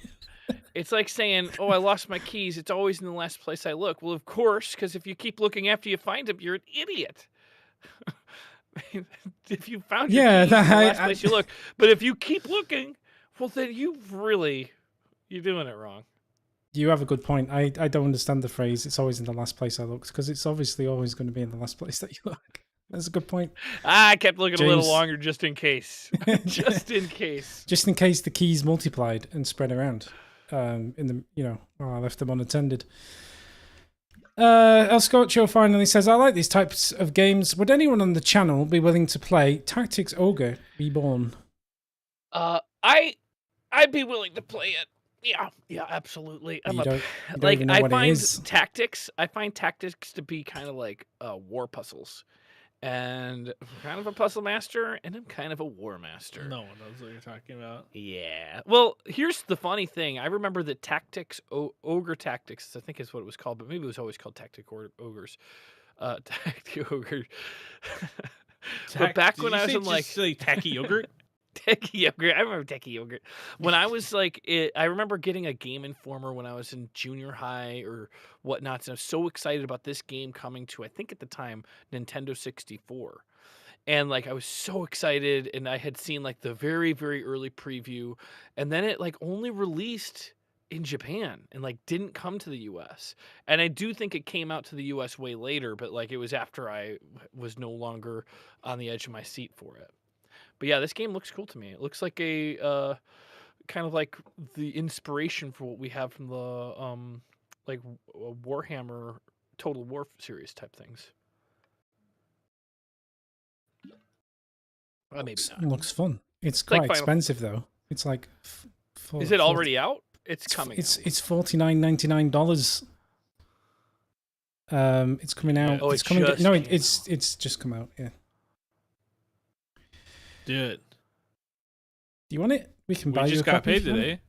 It's like saying, "Oh, I lost my keys. It's always in the last place I look." Well, of course, because if you keep looking after you find them, you're an idiot. If you found your
Yeah,
keys in the
I-
last place you look, but if you keep looking, well, then you're doing it wrong.
You have a good point. I don't understand the phrase, "It's always in the last place I looked," because it's obviously always going to be in the last place that you look. That's a good point.
I kept looking a little
James.
longer just in case. Just in case.
Just in case the keys multiplied and spread around. While I left them unattended. El Scorcho finally says, "I like these types of games. Would anyone on the channel be willing to play Tactics Ogre Reborn?"
I'd be willing to play it. Yeah, absolutely.
You don't
like
even know
I
what it
find
is.
tactics. I find tactics to be kind of like war puzzles, and I'm kind of a puzzle master, and I'm kind of a war master.
No one knows what you're talking about.
Yeah. Well, here's the funny thing. I remember that Tactics Ogre Tactics, I think is what it was called, but maybe it was always called Ogres. Tactic Ogre. But back when I was in like
say tacky yogurt.
Techie Yogurt. I remember Techie Yogurt. When I was I remember getting a Game Informer when I was in junior high or whatnot. And I was so excited about this game coming to, I think at the time, Nintendo 64. And I was so excited, and I had seen the very, very early preview. And then it only released in Japan and didn't come to the US. And I do think it came out to the US way later, but it was after I was no longer on the edge of my seat for it. But yeah, this game looks cool to me. It looks like a kind of like the inspiration for what we have from the like Warhammer Total War series type things. Well, maybe not.
Looks fun. It's
like
quite
Final-
expensive though. It's like.
Is it already out? It's coming.
It's
out.
it's $49.99. It's coming out.
Oh,
it's
it
coming.
just
No,
came
it's just come out. Yeah.
Do it.
Do you want it? We can buy
We
you
just
a
got
copy
paid
if you want it.
today.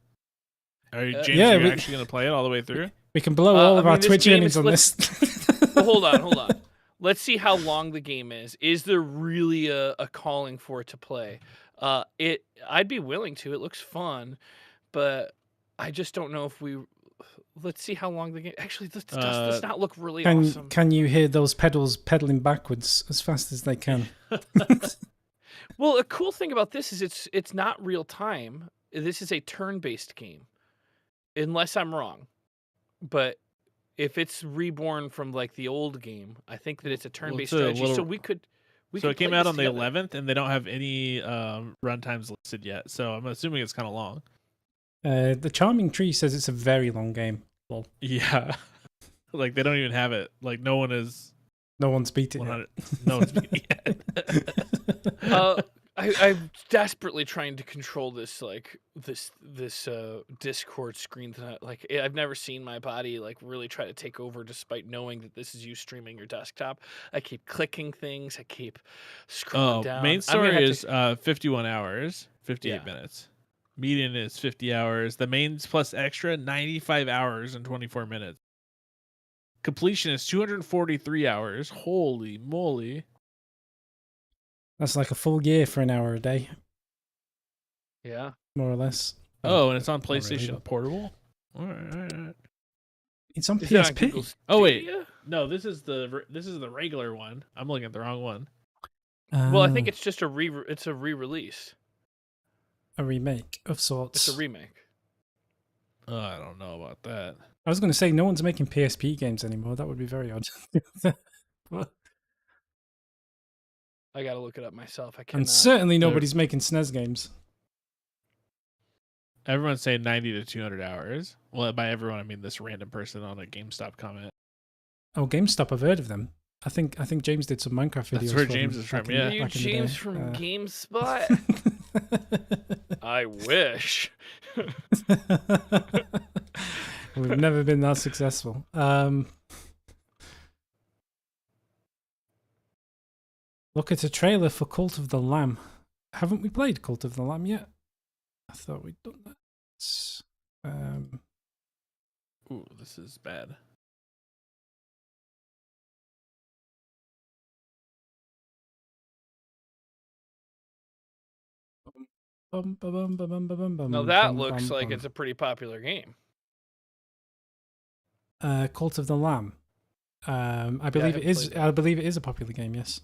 Are you, James?
yeah,
are you
we-
actually going to play it all the way through?
We can blow all of
I
our
mean, this
Twitch
game
earnings
is
on
let's-
this.
Well, hold on. Let's see how long the game is. Is there really a calling for it to play? I'd be willing to. It looks fun, but I just don't know if we. Let's see how long the game. Actually, this does not look really awesome.
Can you hear those pedals pedaling backwards as fast as they can?
Well, a cool thing about this is it's not real time. This is a turn-based game, unless I'm wrong. But if it's reborn from like the old game, I think that it's a turn-based
it's a
strategy. So
little-
we could.
So it came
play
out
this
on the
together.
11th, and they don't have any run times listed yet. So I'm assuming it's kind of long.
The Charming Tree says it's a very long game. Well,
Yeah, like they don't even have it. Like no one is
no one's beaten it.
100. No one's beaten it yet.
I'm desperately trying to control this Discord screen that like I've never seen my body like really try to take over, despite knowing that this is you streaming your desktop. I keep clicking things. I keep scrolling down.
Main
I'm gonna
story
have
is
to-
51 hours, 58
Yeah.
minutes. Median is 50 hours. The mains plus extra 95 hours and 24 minutes. Completion is 243 hours. Holy moly!
That's like a full year for an hour a day,
yeah.
more or less.
Oh, and it's on
not really,
PlayStation
but-
Portable. All right.
It's on
Is it on
PSP.
Google
Oh, wait.
Stadia?
No, this is the regular one. I'm looking at the wrong one.
Well, I think
Ah,
it's just a re-release.
a remake of
It's
sorts.
a remake.
I don't know about that.
I was going to say no one's making PSP games anymore. That would be very odd.
I gotta look it up myself. I
and
cannot.
certainly nobody's making SNES games.
Everyone's saying 90 to 200 hours. Well, by everyone, I mean this random person on a GameStop comment.
Oh, GameStop, I've heard of them. I think James did some Minecraft videos.
That's where
for
James
them
is from,
back in
yeah.
the-
Are you
back in the
James
day.
from GameSpot? I wish.
We've never been that successful. Look at a trailer for Cult of the Lamb. Haven't we played Cult of the Lamb yet? I thought we'd done that.
Ooh, this is bad.
Now that looks like it's a pretty popular game.
Cult of the Lamb. I believe it
haven't
is.
played that.
I believe it is a popular game. Yes.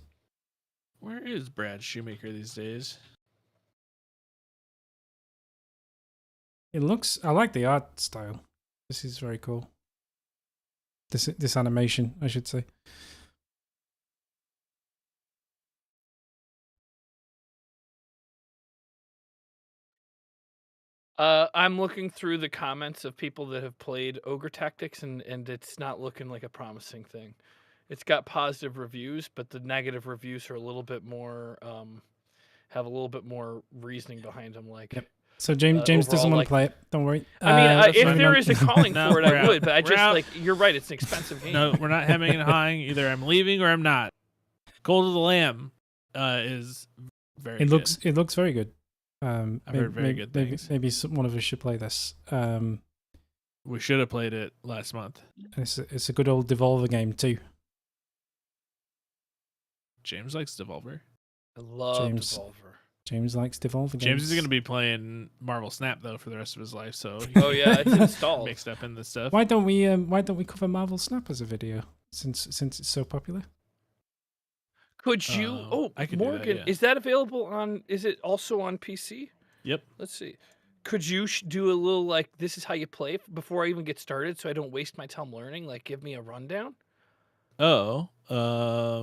Where is Brad Shoemaker these days?
It looks. I like the art style. This is very cool. This animation, I should say.
I'm looking through the comments of people that have played Ogre Tactics, and it's not looking like a promising thing. It's got positive reviews, but the negative reviews are a little bit more, have a little bit more reasoning behind them. Like,
Yep. So James doesn't
overall,
want
like-
to play it. Don't worry.
I mean,
that's
if
fine.
there is a calling
No,
for it,
we're
I
out.
would. But I
We're
just
out.
like you're right. It's an expensive game.
No, we're not hemming and hawing. Either I'm leaving or I'm not. Gold of the Lamb is very
it
good.
looks very good.
I've heard very good things.
Maybe one of us should play this.
We should have played it last month.
It's a good old Devolver game too.
James likes Devolver.
I love
James.
Devolver.
James likes Devolver games.
James is going to be playing Marvel Snap though for the rest of his life, so
Oh yeah, it's installed.
mixed up in this stuff.
Why don't we cover Marvel Snap as a video since it's so popular?
Could you?
I could do that,
Morgan,
yeah.
is that available on? Is it also on PC?
Yep.
Let's see. Could you do a little like this is how you play before I even get started, so I don't waste my time learning? Like, give me a rundown.
Oh,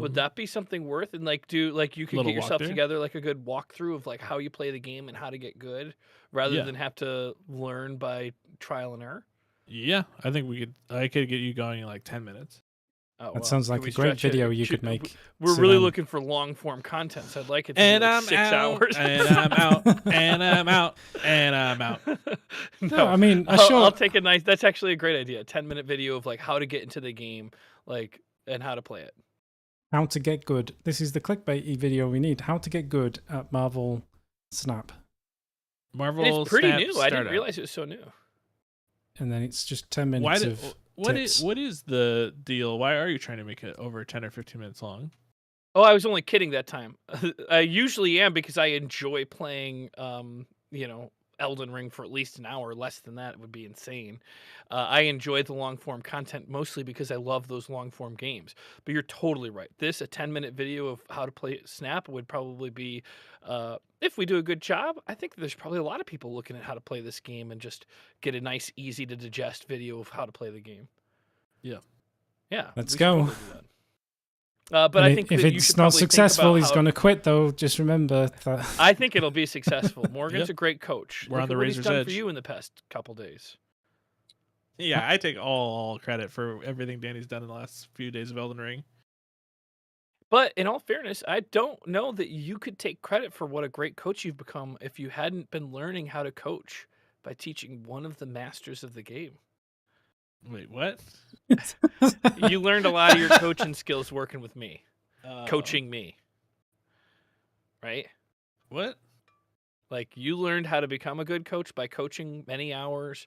Would that be something worth? And like, do like you could
Little
get yourself
walkthrough?
together like a good walkthrough of like how you play the game and how to get good, rather
Yeah.
than have to learn by trial and error.
Yeah, I think I could get you going in like 10 minutes.
Oh,
That
well,
sounds
can
like
we
a great
stretch it?
video you could make.
We're
Sit
really
down.
looking for long form content, so I'd like it to
And
be like
I'm
6
out,
hours.
and I'm out, and I'm out, and I'm out.
No, I mean,
I'll take a nice. That's actually a great idea. A 10-minute video of like how to get into the game, like and how to play it.
how to get good. This is the clickbaity video we need. How to get good at Marvel Snap.
Marvel
And it's pretty
Snap
new. I
Startup.
didn't realize it was so new.
And then it's just 10 minutes
Why did,
of
what
tips.
is what is the deal? Why are you trying to make it over 10 or 15 minutes long?
Oh, I was only kidding that time. I usually am because I enjoy playing, Elden Ring for at least an hour. Less than that would be insane. I enjoy the long form content mostly because I love those long form games. But you're totally right. A 10-minute video of how to play Snap would probably be, if we do a good job, I think there's probably a lot of people looking at how to play this game and just get a nice, easy to digest video of how to play the game.
Yeah.
Yeah.
Let's
we should
go.
totally do that. But
And
I think
if
that you
it's
should
not
probably think
successful,
about
he's
how-
going to quit, though. Just remember that.
I think it'll be successful. Morgan's
Yep.
a great coach.
We're
Look
on the
at what he's
razor's
done
edge.
for you in the past couple days.
Yeah, I take all credit for everything Danny's done in the last few days of Elden Ring.
But in all fairness, I don't know that you could take credit for what a great coach you've become if you hadn't been learning how to coach by teaching one of the masters of the game.
Wait, what?
You learned a lot of your coaching skills working with me, coaching me. Right?
What?
Like you learned how to become a good coach by coaching many hours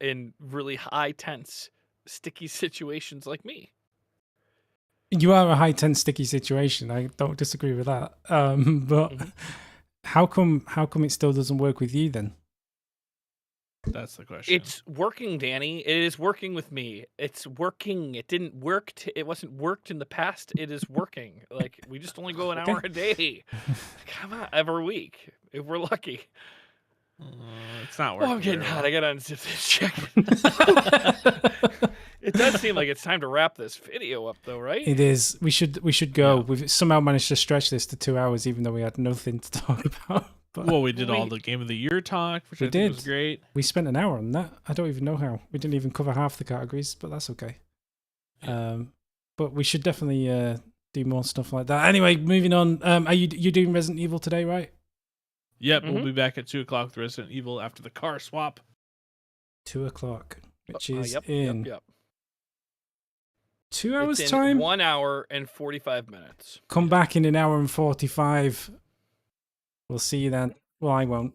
in really high tense, sticky situations like me.
You are a high tense, sticky situation. I don't disagree with that. But
Mhm.
how come it still doesn't work with you then?
That's the question.
It's working, Danny. It is working with me. It's working. It didn't work. It wasn't worked in the past. It is working. Like we just only go an
Okay.
hour a day. Come on, every week if we're lucky.
It's not
Oh,
working.
I'm getting
very
hot.
well.
I gotta unzip this chicken. It does seem like it's time to wrap this video up, though, right?
It is. We should go.
Yeah.
We've somehow managed to stretch this to 2 hours, even though we had nothing to talk about. But
Well, we did all
We-
the Game of the Year talk, which
We
I think was
did.
great.
we spent an hour on that. I don't even know how. We didn't even cover half the categories, but that's okay. But we should definitely do more stuff like that. Anyway, moving on. Are you doing Resident Evil today, right?
Yep,
Mhm.
we'll be back at 2:00 with Resident Evil after the car swap.
2:00, which is
Yep,
in
yep.
2 hours
It's in
time.
1 hour and 45 minutes.
Come back in an hour and 45. We'll see you then. Well, I won't.